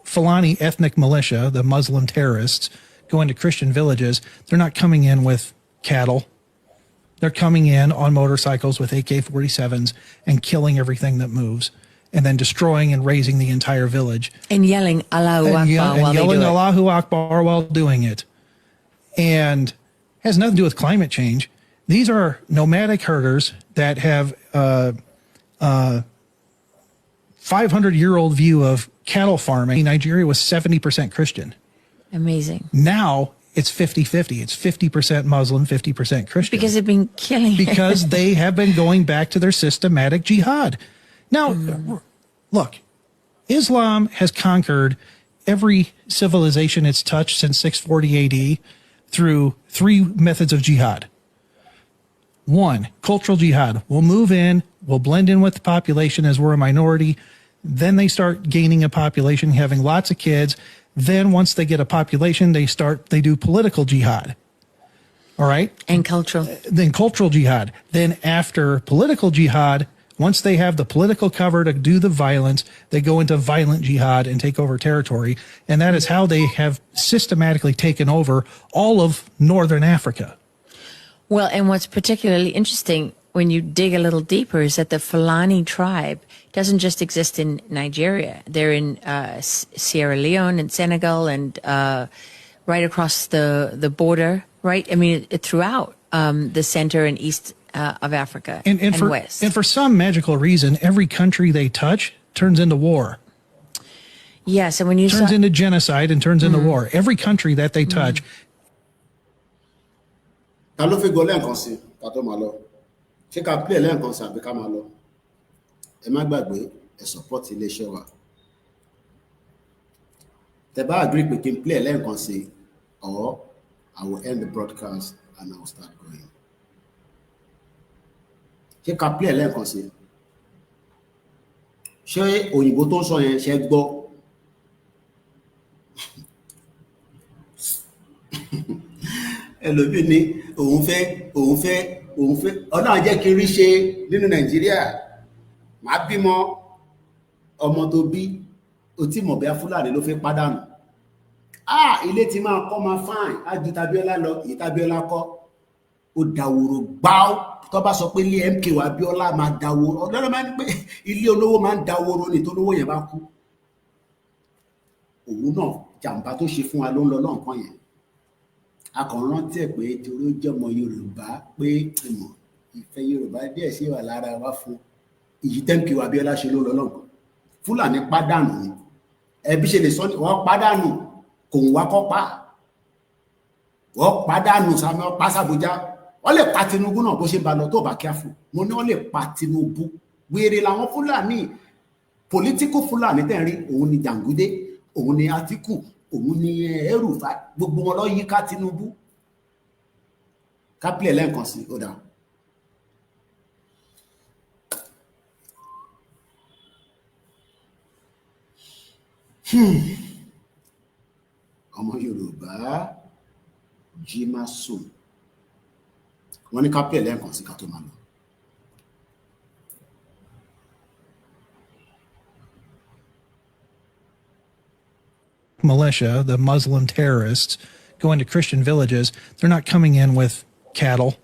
Fulani ethnic militia, the Muslim terrorists, go into Christian villages. They're not coming in with cattle. They're coming in on motorcycles with AK-47s and killing everything that moves, and then destroying and razing the entire village. And yelling Allahu Akbar while they do it. Allahu Akbar while doing it. And has nothing to do with climate change. These are nomadic herders that have 500-year-old view of cattle farming. Nigeria was 70% Christian. Amazing. Now it's 50-50. It's 50% Muslim, 50% Christian. Because they've been killing. Because they have been going back to their systematic jihad. Now, look, Islam has conquered every civilization it's touched since 640 AD through 3 methods of jihad. 1, cultural jihad. We'll move in, we'll blend in with the population as we're a minority. Then they start gaining a population, having lots of kids. Then once they get a population, they do political jihad. All right? And cultural. Then cultural jihad. Then after political jihad, once they have the political cover to do the violence, they go into violent jihad and take over territory. And that is how they have systematically taken over all of northern Africa. Well, and what's particularly interesting when you dig a little deeper is that the Fulani tribe doesn't just exist in Nigeria. They're in Sierra Leone and Senegal and right across the border, right? I mean, throughout the center and east of Africa and west. And for some magical reason, every country they touch turns into war. Yes, and when you turns into genocide and turns into war. Every country that they touch. Ta ló fi go lẹ́ẹ̀kan sí ká tó máa lọ? Ṣé ká play lẹ́ẹ̀kan sí àbí ká máa lọ? Ẹ má gbàgbé ẹ support iléeṣẹ́ wa. Tẹ́ bá agree pé kí n play lẹ́ẹ̀kan sí, or I will end the broadcast and I will start going. Ṣé ká play lẹ́ẹ̀kan sí? Ṣé òyìnbó tó ń sọ yẹn ṣe gbọ́? Ẹlòmíì ní òun fẹ́ Ọlọ́run jẹ́ kí n rí ṣe nínú Nàìjíríà. Màá bímọ ọmọ tó bí o tí mọ̀ bí Fúlàní ló fẹ́ pàdánù. Ilé tí máa kọ́ máa fáìn á ju Tabiola lọ, èyí Tabiola kọ́. ó dàwòrò gbáù tó bá sọ pé ilé MKO Abíọ́lá máa dàwòrò ọlọ́run máa ń pé ilé olówó máa ń dàwòrò ní tó lówó yẹn bá kú òun náà jàǹbá tó ṣe fún wa ló ń lọ náà kan yẹn a kàn rántí ẹ̀ pé torí ó jẹ́ ọmọ Yorùbá pé ìmọ̀ ìfẹ́ Yorùbá díẹ̀ sí wà lára wa fún ìyí MKO Abíọ́lá ṣe ló ń lọ náà Fúlàní pàdánù ni ẹbí ṣe lè sọ wọ́n pàdánù kò ń wá kọ́ pa wọ́n pàdánù sàmì ọ̀pá sàbújá wọ́n lè pa Tinubu náà bó ṣe bá lọ tó bá kíáfù mo ní wọ́n lè pa Tinubu wèrè làwọn Fúlàní political Fúlàní tẹ̀ ń rí òun ni Jàǹgúdé òun ni Àtíkù òun ni Ẹrùfà gbogbo wọn lọ yí ká Tinubu kápílẹ̀ lẹ́ẹ̀kan sí ó dà. ọmọ Yorùbá jí má sùn wọ́n ní kápílẹ̀ lẹ́ẹ̀kan sí ká tó máa lọ. Militia, the Muslim terrorists, go into Christian villages. They're not coming in with cattle.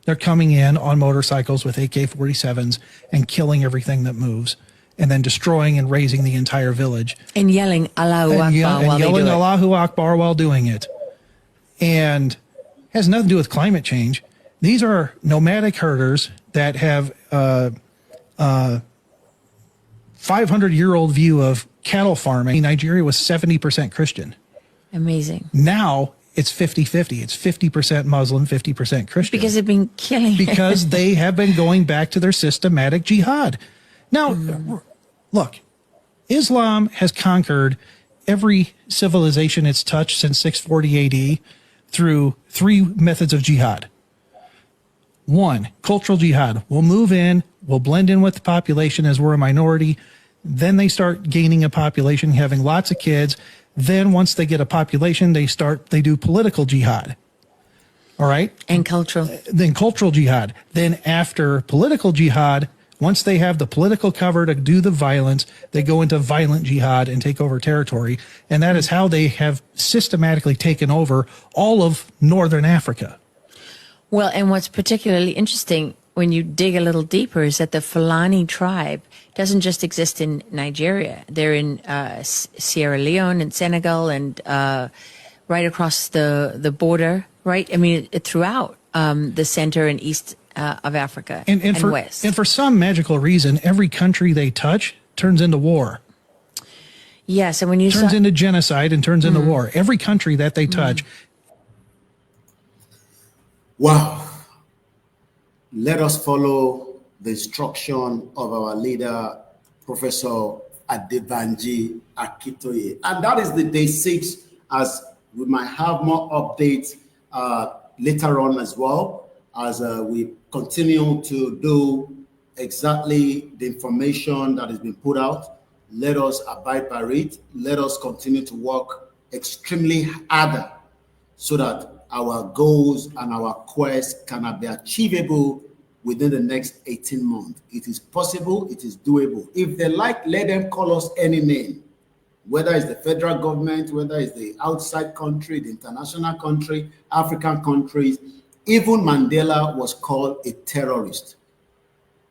They're coming in on motorcycles with AK-47s and killing everything that moves, and then destroying and razing the entire village. And yelling Allahu Akbar while they do it. Allahu Akbar while doing it. And has nothing to do with climate change. These are nomadic herders that have 500-year-old view of cattle farming. Nigeria was 70% Christian. Amazing. Now it's 50-50. It's 50% Muslim, 50% Christian. Because they've been killing. Because they have been going back to their systematic jihad. Now, look, Islam has conquered every civilization it's touched since 640 AD through 3 methods of jihad. 1, cultural jihad. We'll move in, we'll blend in with the population as we're a minority. Then they start gaining a population, having lots of kids. Then once they get a population, they do political jihad. All right? And cultural. Then cultural jihad. Then after political jihad, once they have the political cover to do the violence, they go into violent jihad and take over territory. And that is how they have systematically taken over all of Northern Africa. Well, and what's particularly interesting when you dig a little deeper is that the Fulani tribe doesn't just exist in Nigeria. They're in Sierra Leone and Senegal and right across the border, right? I mean, throughout the center and east of Africa and west. And for some magical reason, every country they touch turns into war. Yes, and when you turns into genocide and turns into war. Every country that they touch. Wow. Let us follow the instruction of our leader, Professor Adebanji Akitoye. And that is the day 6, as we might have more updates later on as well, as we continue to do exactly the information that has been put out. Let us abide by it. Let us continue to work extremely harder so that our goals and our quest can be achievable within the next 18 months. It is possible, it is doable. If they like, let them call us any name, whether it's the federal government, whether it's the outside country, the international country, African countries. Even Mandela was called a terrorist.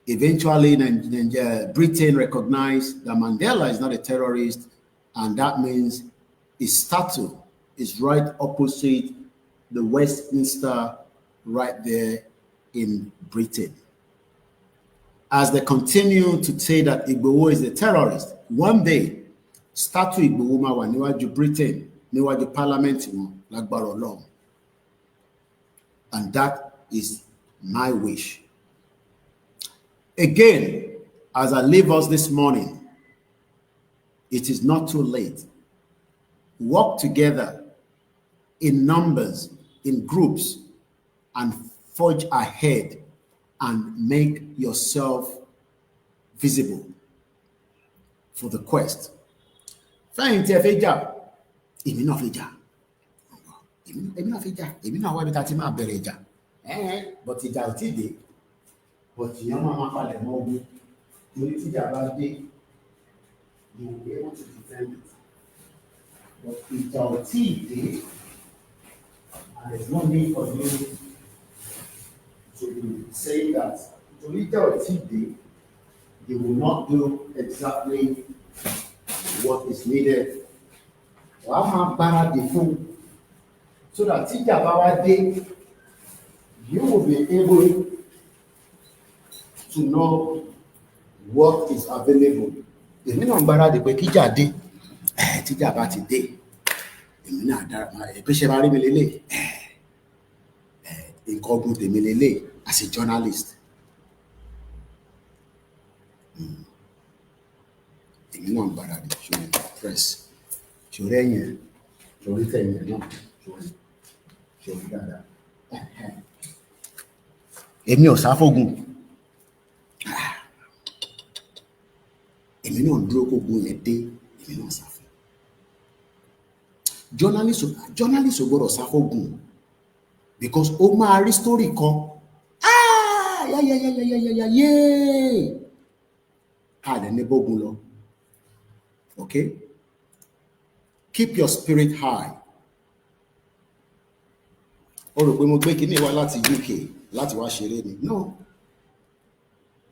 Eventually, Britain recognized that Mandela is not a terrorist, and that means his statue is right opposite the Westminster right there in Britain. As they continue to say that Igboho is a terrorist, one day, statue Igboho ma wà níwájú Britain, níwájú Parliament wọn lágbára Ọlọ́run. And that is my wish. Again, as I leave us this morning, it is not too late. Work together in numbers, in groups, and forge ahead and make yourself visible for the quest. Fẹ́yìn tí ẹ fẹ́ jà, èmi náà fẹ́ jà. Èmi náà fẹ́ jà. Èmi náà wá bí ta ti máa bẹ̀rẹ̀ ìjà. But ìjà ò tí dé. But ìyẹn máa palẹ̀ mọ́ ogun. Torí tí ìjà bá dé, you will be able to defend it. But ìjà ò tí dé, and there's no need for you to be saying that they will not do exactly what is needed. So that you will be able to know what is available. Èmi náà gbáradì pé kíjà dé, tíjà bá ti dé, èmi náà dára, pé ṣe máa rí mi lélẹ̀, nǹkan ọgbọ́n tèmi lélẹ̀ as a journalist. Èmi náà gbáradì ṣòro press, ṣòro ẹ̀yìn, ṣòro tẹ̀yìn náà, ṣòro dáadáa. Èmi ò sáfógun. Èmi náà dúró kógun yẹn dé, èmi náà sáfó. Journalist ò gbọ́dọ̀ sáfógun because ó máa rí story kan. Dẹ̀ ní bógun lọ. Okay? Keep your spirit high. Ó rò pé mo gbé kíní wá láti UK láti wá ṣeré ni. No.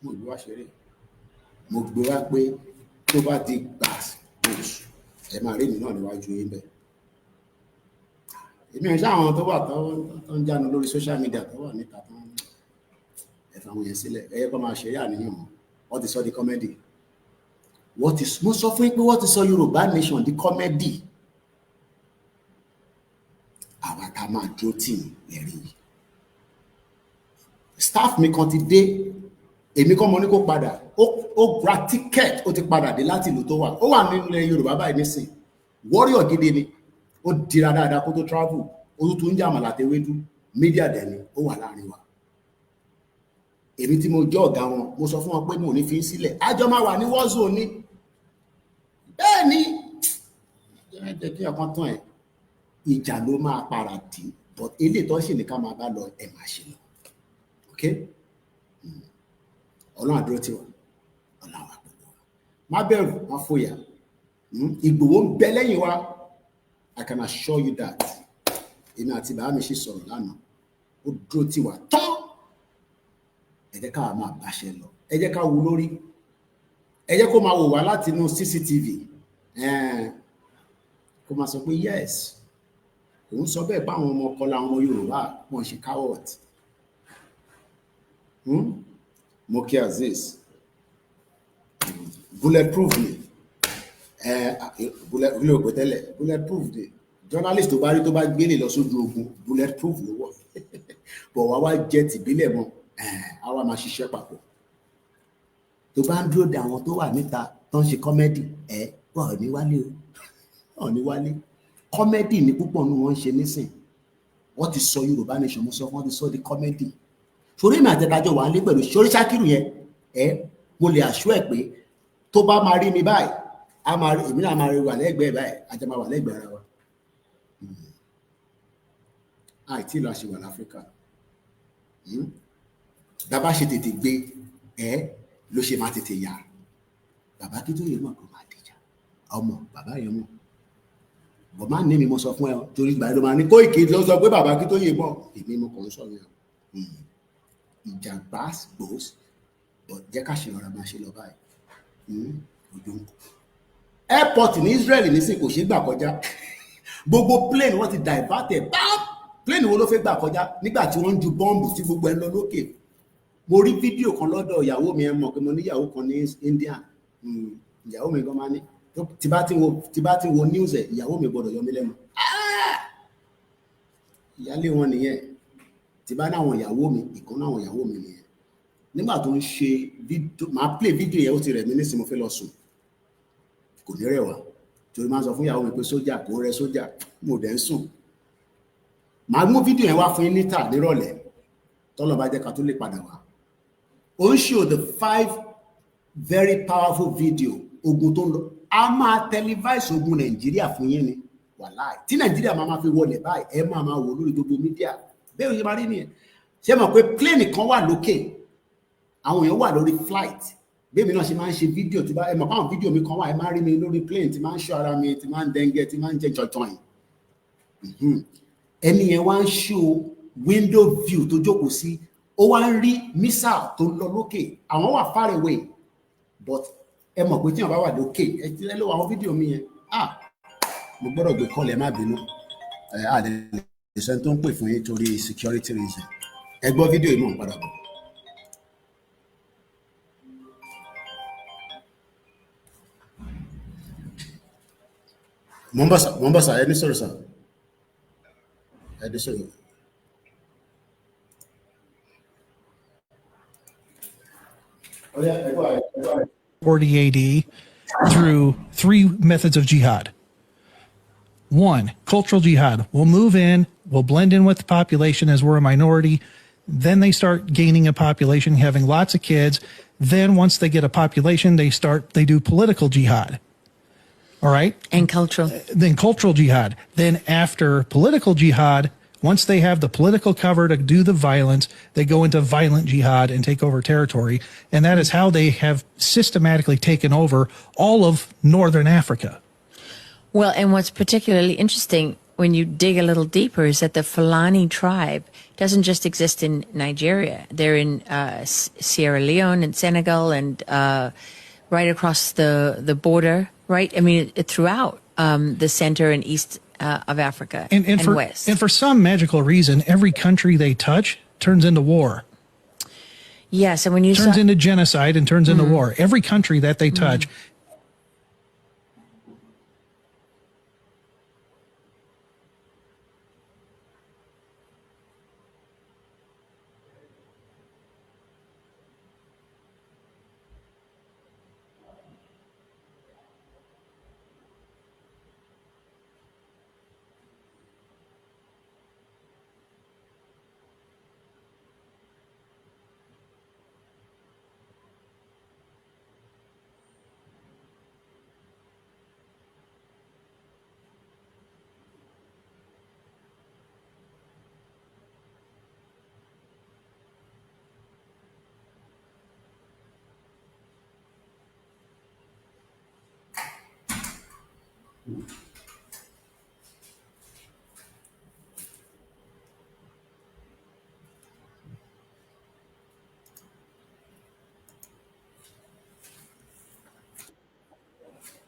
Mo gbé wá ṣeré. Mo gbé wá pé tó bá di gbàs oṣù ẹ máa rí mi náà níwájú yín bẹ́ẹ̀. Èmi ò ṣe àwọn tó wà tó ń jánu lórí social media tó wà níta tó ń ẹ̀fà àwọn yẹn sílẹ̀ ẹ̀yẹ́ kọ́ máa ṣe yà níyàn mọ́. Wọ́n ti sọ di comedy. Mo sọ fún yín pé wọ́n ti sọ Yorùbá nation di comedy. Àwa ká máa dúró tì í lẹ́rí yìí. Staff mi kan ti dé, èmi kọ́ mo ní kó padà, ó gba ticket, ó ti padà dé láti ìlú tó wà. Ó wà nínú ilẹ̀ Yorùbá báyìí nísìn. Warrior gidi ni, ó dira dáadáa kó tó travel, ó tún ń jà àmàlà àtẹwédú, media dẹ̀ ni, ó wà láàrin wa. Èmi tí mo jẹ́ ọ̀gá wọn, mo sọ fún wọn pé mo ò ní fi sílẹ̀. Àjọ máa wà ní war zone ni. Bẹ́ẹ̀ ni, jẹ́ kí ọkàn tán ẹ̀. Ìjà ló máa para dì, but eléyìí tó ṣì ní ká máa bá lọ ẹ̀ máa ṣe lọ. Okay? Ọlọ́run àdúró tiwa, Ọlọ́run àpẹẹrẹ wa. Má bẹ̀rù, má fòyà. Ìgbòho ń bẹ lẹ́yìn wa. I can assure you that. Èmi àti bàbá mi ṣì sọ̀rọ̀ lánàá. Ó dúró tiwa tán. Ẹ jẹ́ ká máa báṣẹ lọ. Ẹ jẹ́ ká wo lórí. Ẹ jẹ́ kó máa wò wá láti inú CCTV. Kó máa sọ pé yes. Òun sọ bẹ́ẹ̀ bá àwọn ọmọ ọkọ làwọn ọmọ Yorùbá wọ́n ṣe coward. Mo kí Aziz. Bulletproof ni. Bulletproof ni. Journalist tó bá rí tó bá gbélé lọ sójú ogun, bulletproof ló wọ̀. Bọ̀ wá jẹ́ tìbílẹ̀ mọ́. Àwa máa ṣiṣẹ́ papọ̀. Tó bá ń dúró de àwọn tó wà níta tó ń ṣe comedy, wọ́n ò ní wálé o. Wọ́n ò ní wálé. Comedy ni púpọ̀ nínú wọn ń ṣe nísìn. Wọ́n ti sọ Yorùbá nation, mo sọ fún wọn ti sọ di comedy. Sórí mi àtẹ̀kájọ wà nílé pẹ̀lú sórí Ṣákìrù yẹn, mo lè àṣọ ẹ̀ pé tó bá máa rí mi báyìí, èmi náà máa rí wà lẹ́gbẹ̀ẹ́ báyìí, àjọ máa wà lẹ́gbẹ̀ẹ́ ara wa. Àìtí ìlú àṣewà l'Áfíríkà. Bàbá ṣe tètè gbé, ló ṣe máa tètè yà. Bàbá kí tó yẹ mọ̀ kó máa dìjà. Ọmọ bàbá yẹn mọ̀. Bọ̀ máa ní mi mo sọ fún ẹ torí ìgbà ló máa ní Kóìkì ló sọ pé bàbá kí tó yẹ mọ̀. Èmi mo kàn ń sọ yẹn. Ìjà gbòs, jẹ́ ká ṣe lọ́ra máa ṣe lọ báyìí. Ojú ń kọ. Airport ní Israel nísìn kò ṣe gbà kọjá. Gbogbo plane wọ́n ti divert bam. Plane wo ló fẹ́ gbà kọjá nígbà tí wọ́n ń ju bọ́ǹbù tí gbogbo ẹ lọ lókè. Mo rí fídíò kan lọ́dọ̀ ìyàwó mi, ẹ mọ̀ pé mo ní ìyàwó kan ní India. Ìyàwó mi gan máa ní tí bá ti wo news ẹ̀ ìyàwó mi gbọ́dọ̀ yọ mí lẹ́nu. Ìyálé wọn nìyẹn. Tí bá náwọn ìyàwó mi, ìkan náwọn ìyàwó mi nìyẹn. Nígbà tó ń ṣe fídíò, máa play fídíò yẹn ó ti rẹ̀ mí nísìnyí mo fẹ́ lọ sùn. Kò ní rẹwà. Torí máa sọ fún ìyàwó mi pé sójà kò rẹ sójà, mo dẹ̀ ń sùn. Màá mú fídíò yẹn wá fún yín níta nírọ̀lẹ́. Tọ́lọ̀ bá jẹ́ ká tó lè padà wá. Ó ń show the 5 very powerful video ogun tó ń lọ. A máa televise ogun Nàìjíríà fún yín ni. Wàláì. Tí Nàìjíríà máa fi wọlé báyìí, ẹ máa wò lórí gbogbo mídíà. Bẹ́ẹ̀ ni máa rí nìyẹn. Ṣé mọ̀ pé plane kan wà lókè? Àwọn èèyàn wà lórí flight. Bẹ́ẹ̀ mi náà ṣe máa ń ṣe fídíò tí ẹ mọ̀ báwọn fídíò mi kan wà, ẹ máa rí mi lórí plane tí máa ń ṣọ́ ara mi, tí máa ń dẹ́ngẹ́, tí máa ń jẹ́ jọjọyìn. Ẹni yẹn wá ń show window view tó jókòó sí ó wá ń rí missile tó lọ lókè àwọn wà far away but ẹ mọ̀ pé tí wọ́n bá wà lókè ẹ ti lẹ́lọ́ àwọn fídíò mi yẹn mo gbọ́dọ̀ gbé kọ́lẹ̀ má bínú àdé ìṣẹ́ tó ń pè fún yín torí security reason ẹ gbọ́ fídíò yìí mọ̀ ń padà bọ̀. Mombasa, any sir, sir. Any sir. 40 AD through 3 methods of jihad. 1, cultural jihad. We'll move in, we'll blend in with the population as we're a minority. Then they start gaining a population, having lots of kids. Then once they get a population, they do political jihad. All right? And cultural. Then cultural jihad. Then after political jihad, once they have the political cover to do the violence, they go into violent jihad and take over territory. And that is how they have systematically taken over all of northern Africa. Well, and what's particularly interesting when you dig a little deeper is that the Fulani tribe doesn't just exist in Nigeria. They're in Sierra Leone and Senegal and right across the border, right? I mean, throughout the center and east of Africa and west. And for some magical reason, every country they touch turns into war. Yes, and when you turns into genocide and turns into war. Every country that they touch.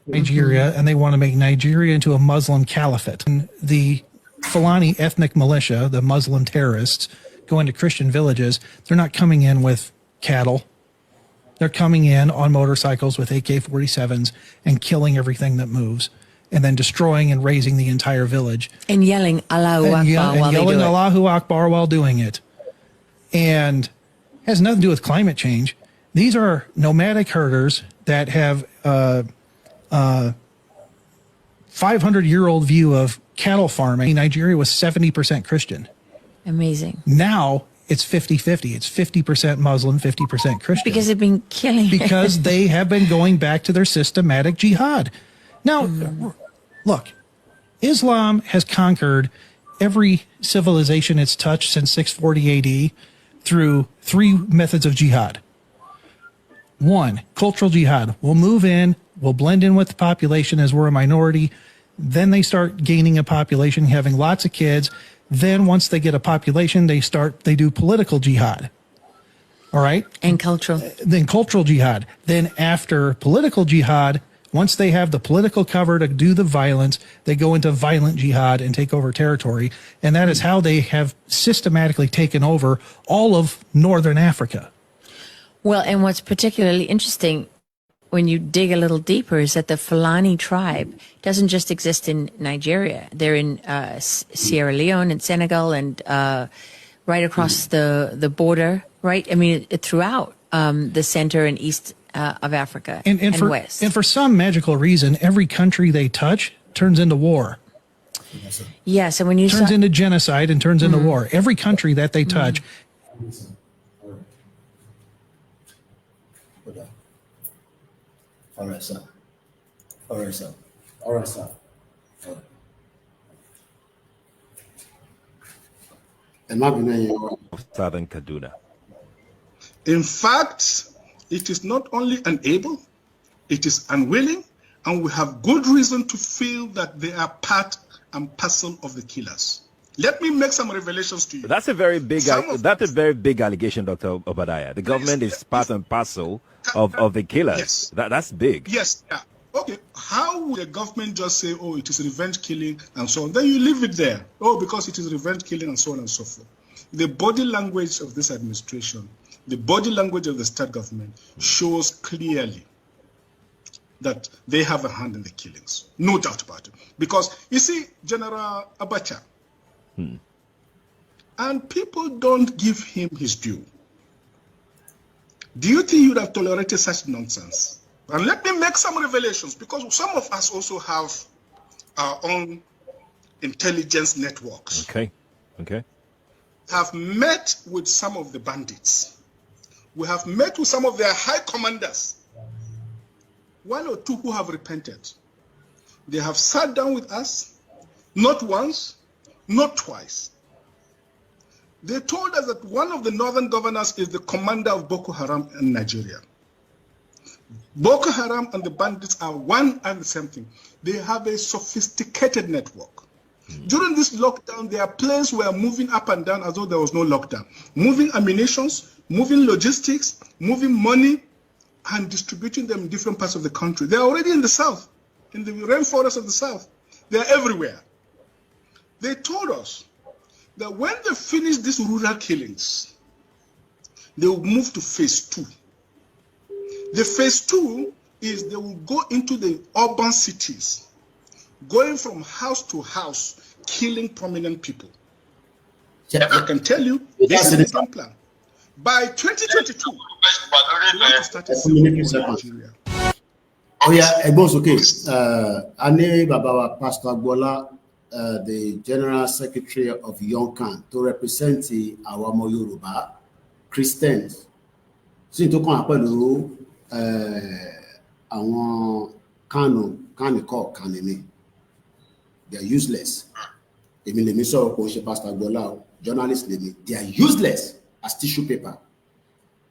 Nigeria, and they want to make Nigeria into a Muslim caliphate. And the Fulani ethnic militia, the Muslim terrorists, go into Christian villages. They're not coming in with cattle. They're coming in on motorcycles with AK-47s and killing everything that moves, and then destroying and razing the entire village. And yelling Allahu Akbar while they do it. Allahu Akbar while doing it. And it has nothing to do with climate change. These are nomadic herders that have 500-year-old view of cattle farming. Nigeria was 70% Christian. Amazing. Now it's 50-50. It's 50% Muslim, 50% Christian. Because they've been killing. Because they have been going back to their systematic jihad. Now, look, Islam has conquered every civilization it's touched since 640 AD through 3 methods of jihad. 1, cultural jihad. We'll move in, we'll blend in with the population as we're a minority. Then they start gaining a population, having lots of kids. Then once they get a population, they do political jihad. All right? And cultural. Then cultural jihad. Then after political jihad, once they have the political cover to do the violence, they go into violent jihad and take over territory. And that is how they have systematically taken over all of northern Africa. Well, and what's particularly interesting when you dig a little deeper is that the Fulani tribe doesn't just exist in Nigeria. They're in Sierra Leone and Senegal and right across the border, right? I mean, throughout the center and east of Africa and west. And for some magical reason, every country they touch turns into war. Yes, and when you turns into genocide and turns into war. Every country that they touch. All right, sir. All right, sir. All right, sir. Of Southern Kaduna. In fact, it is not only unable, it is unwilling, and we have good reason to feel that they are part and parcel of the killers. Let me make some revelations to you. That's a very big allegation, Dr. Obadiah. The government is part and parcel of the killers. Yes. That's big. Yes. Yeah. Okay. How would the government just say, oh, it is revenge killing and so on? Then you leave it there. Oh, because it is revenge killing and so on and so forth. The body language of this administration, the body language of the state government shows clearly that they have a hand in the killings. No doubt about it. Because, you see, General Abacha, and people don't give him his due. Do you think you would have tolerated such nonsense? And let me make some revelations, because some of us also have our own intelligence networks. Okay. Have met with some of the bandits. We have met with some of their high commanders. One or two who have repented. They have sat down with us, not once, not twice. They told us that one of the northern governors is the commander of Boko Haram in Nigeria. Boko Haram and the bandits are one and the same thing. They have a sophisticated network. During this lockdown, their planes were moving up and down as though there was no lockdown. Moving ammunitions, moving logistics, moving money, and distributing them in different parts of the country. They're already in the south, in the rainforest of the south. They're everywhere. They told us that when they finish these rural killings, they will move to phase 2. The phase 2 is they will go into the urban cities, going from house to house, killing prominent people. I can tell you, this is the game plan. By 2022, we want to start a civil war in Nigeria. Oh yeah, Egbos, okay. Ane Babawa Pastor Agbola, the General Secretary of Yonkan, to represent the Awamo Yoruba Christians. So to come apelu àwọn Kanini. They are useless. Èmi lèmi sọ̀rọ̀ kò ṣe Pastor Agbola, journalist lèmi. They are useless as tissue paper.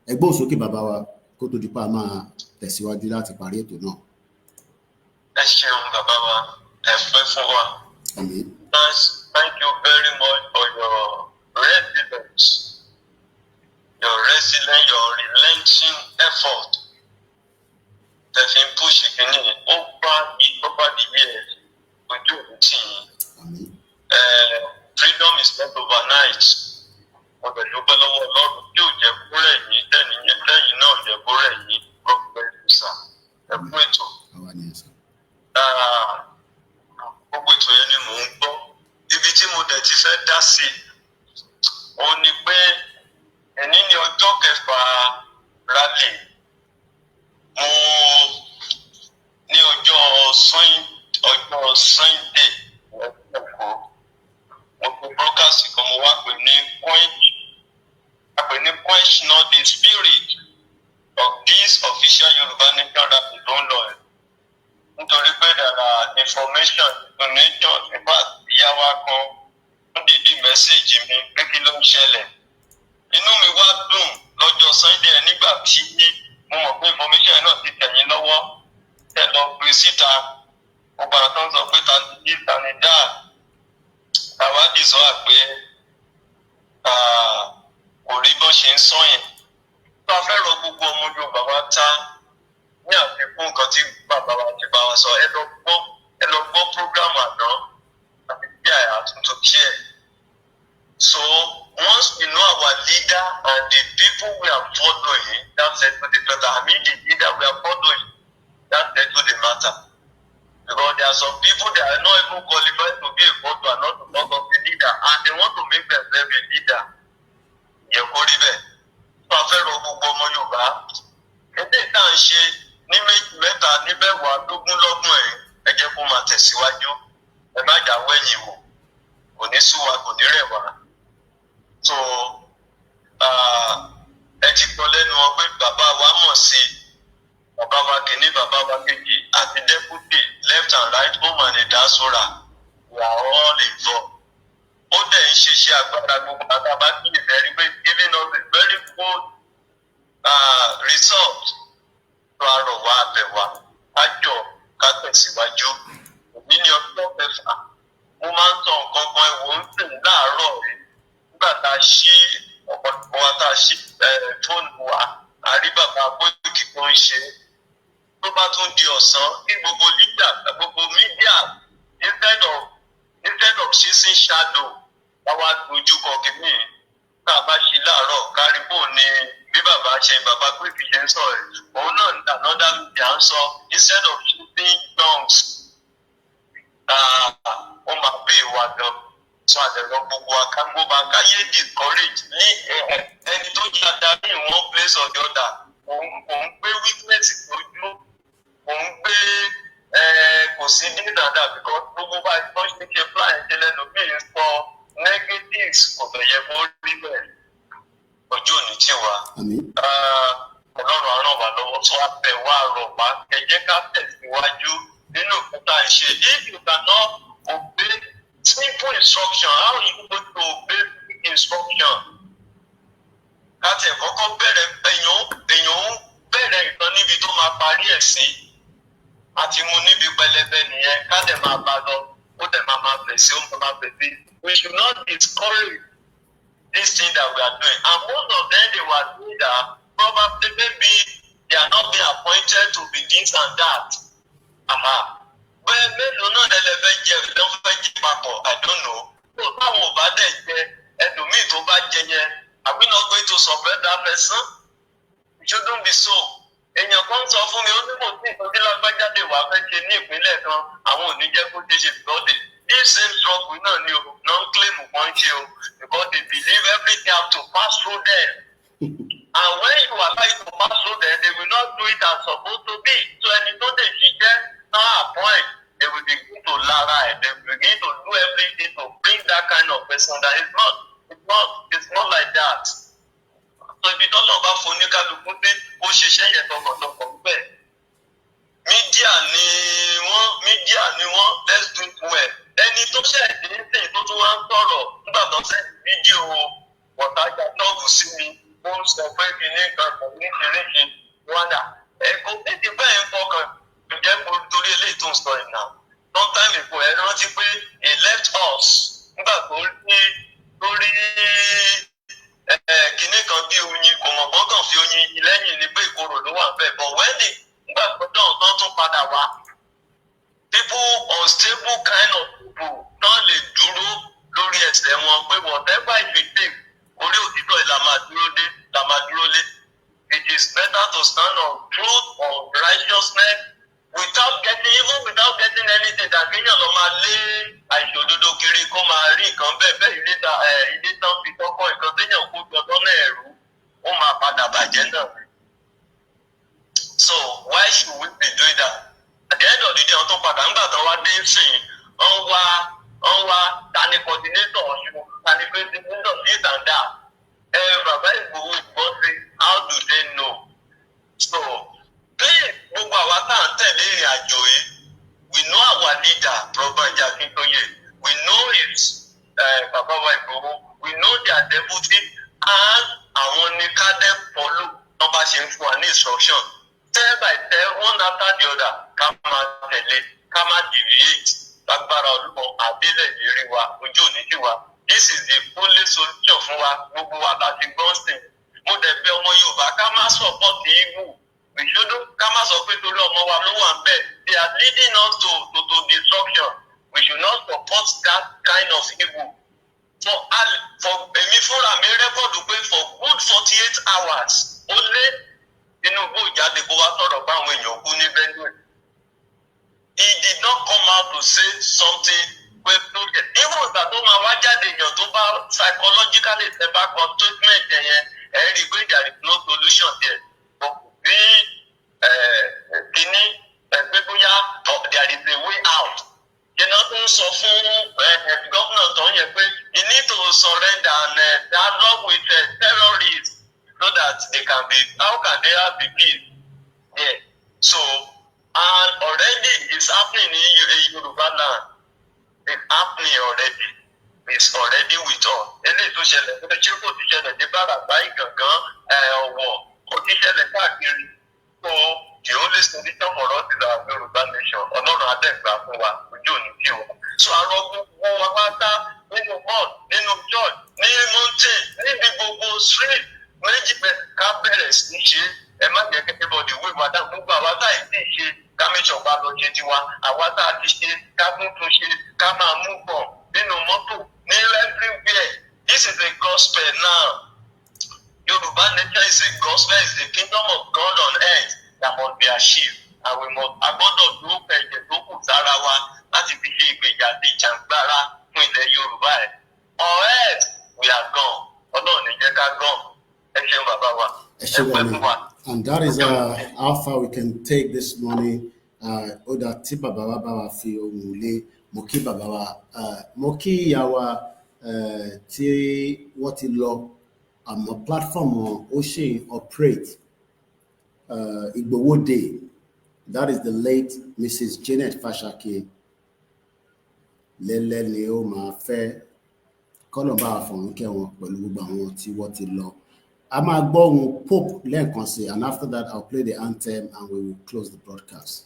Ẹgbọ́n sókè bàbá wa kó tó di pa máa tẹ̀síwájú láti parí ètò náà. Ẹ ṣeun bàbá wa, ẹ pẹ́ fún wa. Àmín. Thank you very much for your resilience, your relenting effort. That in push over the years, we do routine. Freedom is not overnight. But the local Lord, you get brain, then you know the brain, a point gbogbo ètò yẹn ni mò ń gbọ́. Ibi tí mo dẹ̀ ti fẹ́ dá sí òun ni pé ẹni ní ọjọ́ kẹfà rally mo ní ọjọ́ Sunday mo pe broadcast kan mo wá pè ní quench not the spirit of this official Yoruba Nation rally don lọ ẹ̀. Nítorí pé dára information donation in fact ìyá wa kan wọ́n dìde mẹ́sẹ̀gì mi pé kí ló ń ṣẹlẹ̀. Inú mi wá dùn lọ́jọ́ Sunday nígbà tí mo mọ̀ pé information náà ti tẹ̀yìn lọ́wọ́ tẹ̀ lọ gbé síta. Gbogbo àwọn tó ń sọ pé tani dáa. Àwádìí sọ pé kò rí bọ́n ṣe ń sọ́yìn. Tó a fẹ́ rọ gbogbo ọmọ Yorùbá wa ta ní àfikún nǹkan tí bàbá wa ti bá wa sọ ẹ lọ gbọ́ program àná àti bí àtúntò díẹ̀. So once we know our leader and the people we are following, that settle the matter. I mean the leader we are following, that settle the matter. Because there are some people that are not even qualified to be a follower, not to talk of the leader, and they want to make themselves a leader. Yẹ kó rí bẹ́ẹ̀. So a fẹ́ rọ gbogbo ọmọ Yorùbá. Ẹgbẹ́ ìta ń ṣe ní mẹ́ta ní mẹ́wàá lógún lọ́gbọ̀n ẹ jẹ́ kó máa tẹ̀síwájú. Ẹ má jà wẹ̀yìn wò. Kò ní sú wa, kò ní rẹ̀ wá. So ẹ ti gbọ́ lẹ́nu wọn pé bàbá wa mọ̀ sí bàbá wa kìíní bàbá wa kejì àti deputy left and right home and diaspora we are all involved. Ó dẹ̀ ń ṣiṣẹ́ agbára gbogbo àtàbá kí ni very very giving us a very good result. Tó a rọ̀ wá abẹ̀ wá ájọ ká tẹ̀síwájú. Òní ni ọjọ́ kẹfà mo máa ń sọ nǹkan kan ẹ̀wọ̀n ń sìn náà àṣẹ bàbá Koiki ṣe ń sọ ẹ̀ òun náà ní another media ń sọ instead of shooting dogs ó máa pè wá gan so àtẹ̀lọ́ gbogbo akágbó bá káyé discourage ní ẹni tó jẹ́ adarí in one place or the other òun gbé weakness lójú òun gbé kò sí ní dáadáa because gbogbo bá tó ṣe ṣe plan ṣe lẹ́nu bí n sọ negatives kò tó yẹ kó rí bẹ́ẹ̀ ojú ò ní tí wa ọlọ́run á ràn wá lọ́wọ́ tó wá bẹ̀ wá rọ̀ wá ẹ jẹ́ ká tẹ̀síwájú nínú òkúta ìṣe if you cannot obey simple instruction how you go to obey instruction láti ẹ̀kọ́ kọ́ bẹ̀rẹ̀ èèyàn ń bẹ̀rẹ̀ nǹkan níbi tó máa parí ẹ̀ sí àti mu níbi pẹlẹbẹ nìyẹn ká dẹ̀ máa bá lọ ó dẹ̀ máa bẹ̀ sí ó máa bẹ̀ sí we should not discourage this thing that we are doing and most of them they were doing that probably maybe they are not being appointed to be this and that bẹ́ẹ̀ mélòó náà lẹ́lẹ́fẹ́ jẹ ìdánwò jẹ papọ̀ I don't know tó táwọn ò bá dẹ̀ jẹ ẹlòmíì tó bá jẹ yẹn are we not going to support that person it shouldn't be so èèyàn kan sọ fún mi ó ní kò sí ìtọ́jú lágbájáde wà fẹ́ ṣe ní ìpínlẹ̀ kan àwọn ò ní jẹ́ kó ṣe ṣe ìtọ́jú this same struggle náà ni o non-claim kan ṣe o because they believe everything have to pass through them and when you allow it to pass through them they will not do it as supposed to be so ẹni tó lè ṣiṣẹ́ náà appoint they will begin to lara they will begin to do everything to bring that kind of person that it's not like that so ibi tọ́lọ̀ bá fún oníkálukú pé ó ṣiṣẹ́ yẹn tọkàntọkàn bẹ́ẹ̀ mídíà ni wọ́n let's do it well ẹni tó ṣẹ̀dí ń sìn tó tún wá ń sọ̀rọ̀ nígbà tó sẹ́yìn fídíò wọ̀tájà tọ́ọ̀bù sí mi ó ń sọ pé kí ní nǹkan kan ní ìrírí wádà ẹ̀kọ́ títí bẹ́ẹ̀ ń fọkàn ǹjẹ́ mo torí eléyìí tó ń sọ ìnà long time ago ẹ rántí pé he left us nígbà tó rí kinní kan bí oyin kò mọ̀ bọ́gàn fi oyin lẹ́yìn ní pé ìkorò ló wà bẹ́ẹ̀ but when nígbà tó dán tún padà wá people unstable kind of people náà lè dúró lórí ẹsẹ̀ wọn pé whatever it may take orí òtítọ́ ẹ̀ la máa dúró lé it is better to stand on truth on righteousness without getting anything that kéèyàn lọ máa lé àìṣòdodo kiri kó máa rí nǹkan bẹ́ẹ̀ ilé tán fi kọ́kọ́ nǹkan téèyàn kó jọ lọ́nà ẹ̀rú ó máa padà bàjẹ́ náà. So why should we be doing that? At the end of the day wọ́n tó padà ń gbà tán wá dé sìn wọ́n wá tani coordinator ọ̀ṣun tani president this and that. Bàbá Ìgbòho ìgbọ́n sí how do they know? So please gbogbo àwa tá à ń tẹ̀lé ìrìn àjò yìí we know our leader Probanji Akintoye we know his Baba wa Ìgbòho we know their deputy and àwọn ní ká dẹ́ follow wọ́n bá ṣe ń fún wa ní instruction step by step one after the other ká máa tẹ̀lé ká máa deviate lágbára olúmọ àbílẹ̀ ìrírí wa ojú òní sí wa this is the only solution fún wa gbogbo wa láti gbọ́n sí mo dẹ̀ bẹ̀ ọmọ Yorùbá ká má support evil we shouldn't ká má sọ pé torí ọmọ wa ló wà ń bẹ̀ they are leading us to destruction we should not support that kind of evil for èmi fúnra mi rẹ́kọ̀dù pé for good 48 hours ó lé Tinubu ìjáde kó wá sọ̀rọ̀ bá àwọn èèyàn kú ní Benue he did not come out to say something pé even ìgbà tó máa wá jáde èèyàn tó bá psychologically ṣe bá kọ statement yẹn ẹ rí i pé there is no solution there bí kíní ẹgbẹ́ bóyá there is a way out yẹn náà tó ń sọ fún gómìnà tó ń yẹ pé you need to surrender and dialogue with terrorists so that they can be how can they have the peace yeah so and already it's happening in Yoruba land it's happening already it's already with us eléyìí tó ṣẹlẹ̀ ṣé kò ti ṣẹlẹ̀ ní bàràbá ìgàngán ọ̀wọ̀ kò ti ṣẹlẹ̀ káàkiri so the only solution for us is our Yoruba nation ọlọ́run adẹ́gbà fún wa ojú òní tí o so àrọ gbogbo wa pátá nínú mosque nínú church ní mountain níbi gbogbo street méjì ká bẹ̀rẹ̀ sí ṣe ẹ má jẹ́ kí everybody wé wa dá gbogbo àwa tá ì tí ì ṣe ká mẹ́sàn-án bá lọ ṣe tiwa àwa tá a ti ṣe ká tún ṣe ká máa mú bọ̀ nínú mọ́tò ní everywhere this is a gospel now Yorùbá nation is a gospel, is the kingdom of God on earth that must be achieved. And we must agbọ́dọ̀ dúró pẹ̀jẹ̀ tó kù sára wa láti fi ṣe ìgbèjà àti ìjàngbara fún ilẹ̀ Yorùbá ẹ̀. On earth we are gone. Ọlọ́run ní jẹ́ ká gone. Ẹ ṣeun bàbá wa. Ẹ pẹ́ fún wa. And that is how far we can take this morning. Oda tí bàbá wa bá wa fi ohùn lé, mo kí bàbá wa, mo kí ìyá wa tí wọ́n ti lọ àmọ́ platform wọn ó ṣe operate Igboho Day. That is the late Mrs. Janet Fashake. Lẹ́lẹ́ ni ó máa fẹ́ kọ́nà bá àfọ̀hún kẹwọn pẹ̀lú gbogbo àwọn tí wọ́n ti lọ. A máa gbọ́ ohun Pope lẹ́ẹ̀kan sí, and after that I'll play the anthem and we will close the broadcast.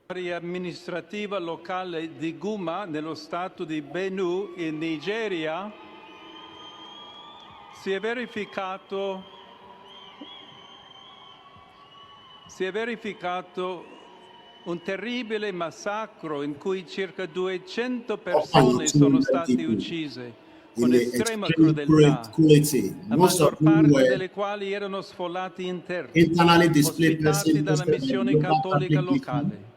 L'area amministrativa locale di Guma, nello stato di Benue, in Nigeria, si è verificato un terribile massacro in cui circa 200 persone sono state uccise con estrema crudeltà, la maggior parte delle quali erano sfollati interni, ospitati dalla missione cattolica locale.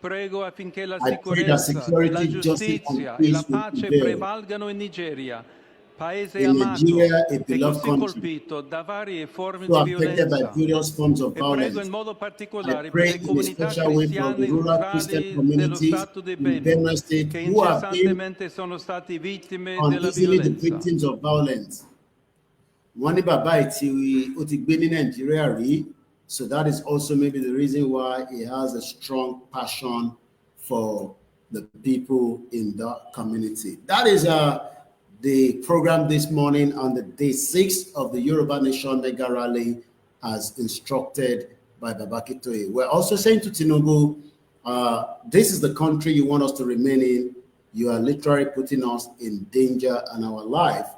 Prego affinché la sicurezza, la giustizia e la pace prevalgano in Nigeria, paese amato e così colpito da varie forme di violenza. E prego in modo particolare per le comunità cristiane rurali dello Stato di Benue, che incessantemente sono stati vittime della violenza. Wọ́n ní bàbá ìtì ó ti gbé ní Nàìjíríà rí, so that is also maybe the reason why he has a strong passion for the people in the community. That is the program this morning on the day 6 of the Yoruba Nation Mega Rally as instructed by Babakitoye. We're also saying to Tinubu, this is the country you want us to remain in. You are literally putting us in danger and our life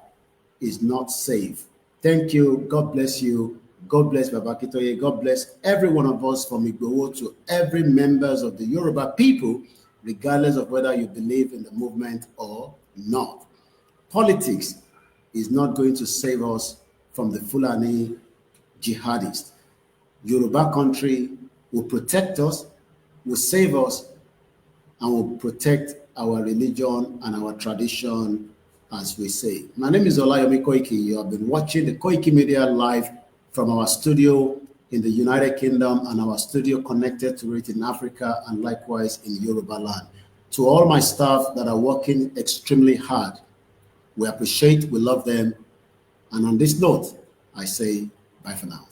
is not safe. Thank you. God bless you. God bless Babakitoye. God bless every one of us from Igboho to every members of the Yoruba people, regardless of whether you believe in the movement or not. Politics is not going to save us from the Fulani jihadists. Yoruba country will protect us, will save us, and will protect our religion and our tradition, as we say. My name is Olayomi Koiki. You have been watching the Koikimedia live from our studio in the United Kingdom and our studio connected to it in Africa and likewise in Yoruba land. To all my staff that are working extremely hard, we appreciate, we love them. And on this note, I say bye for now.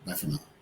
Bye for now.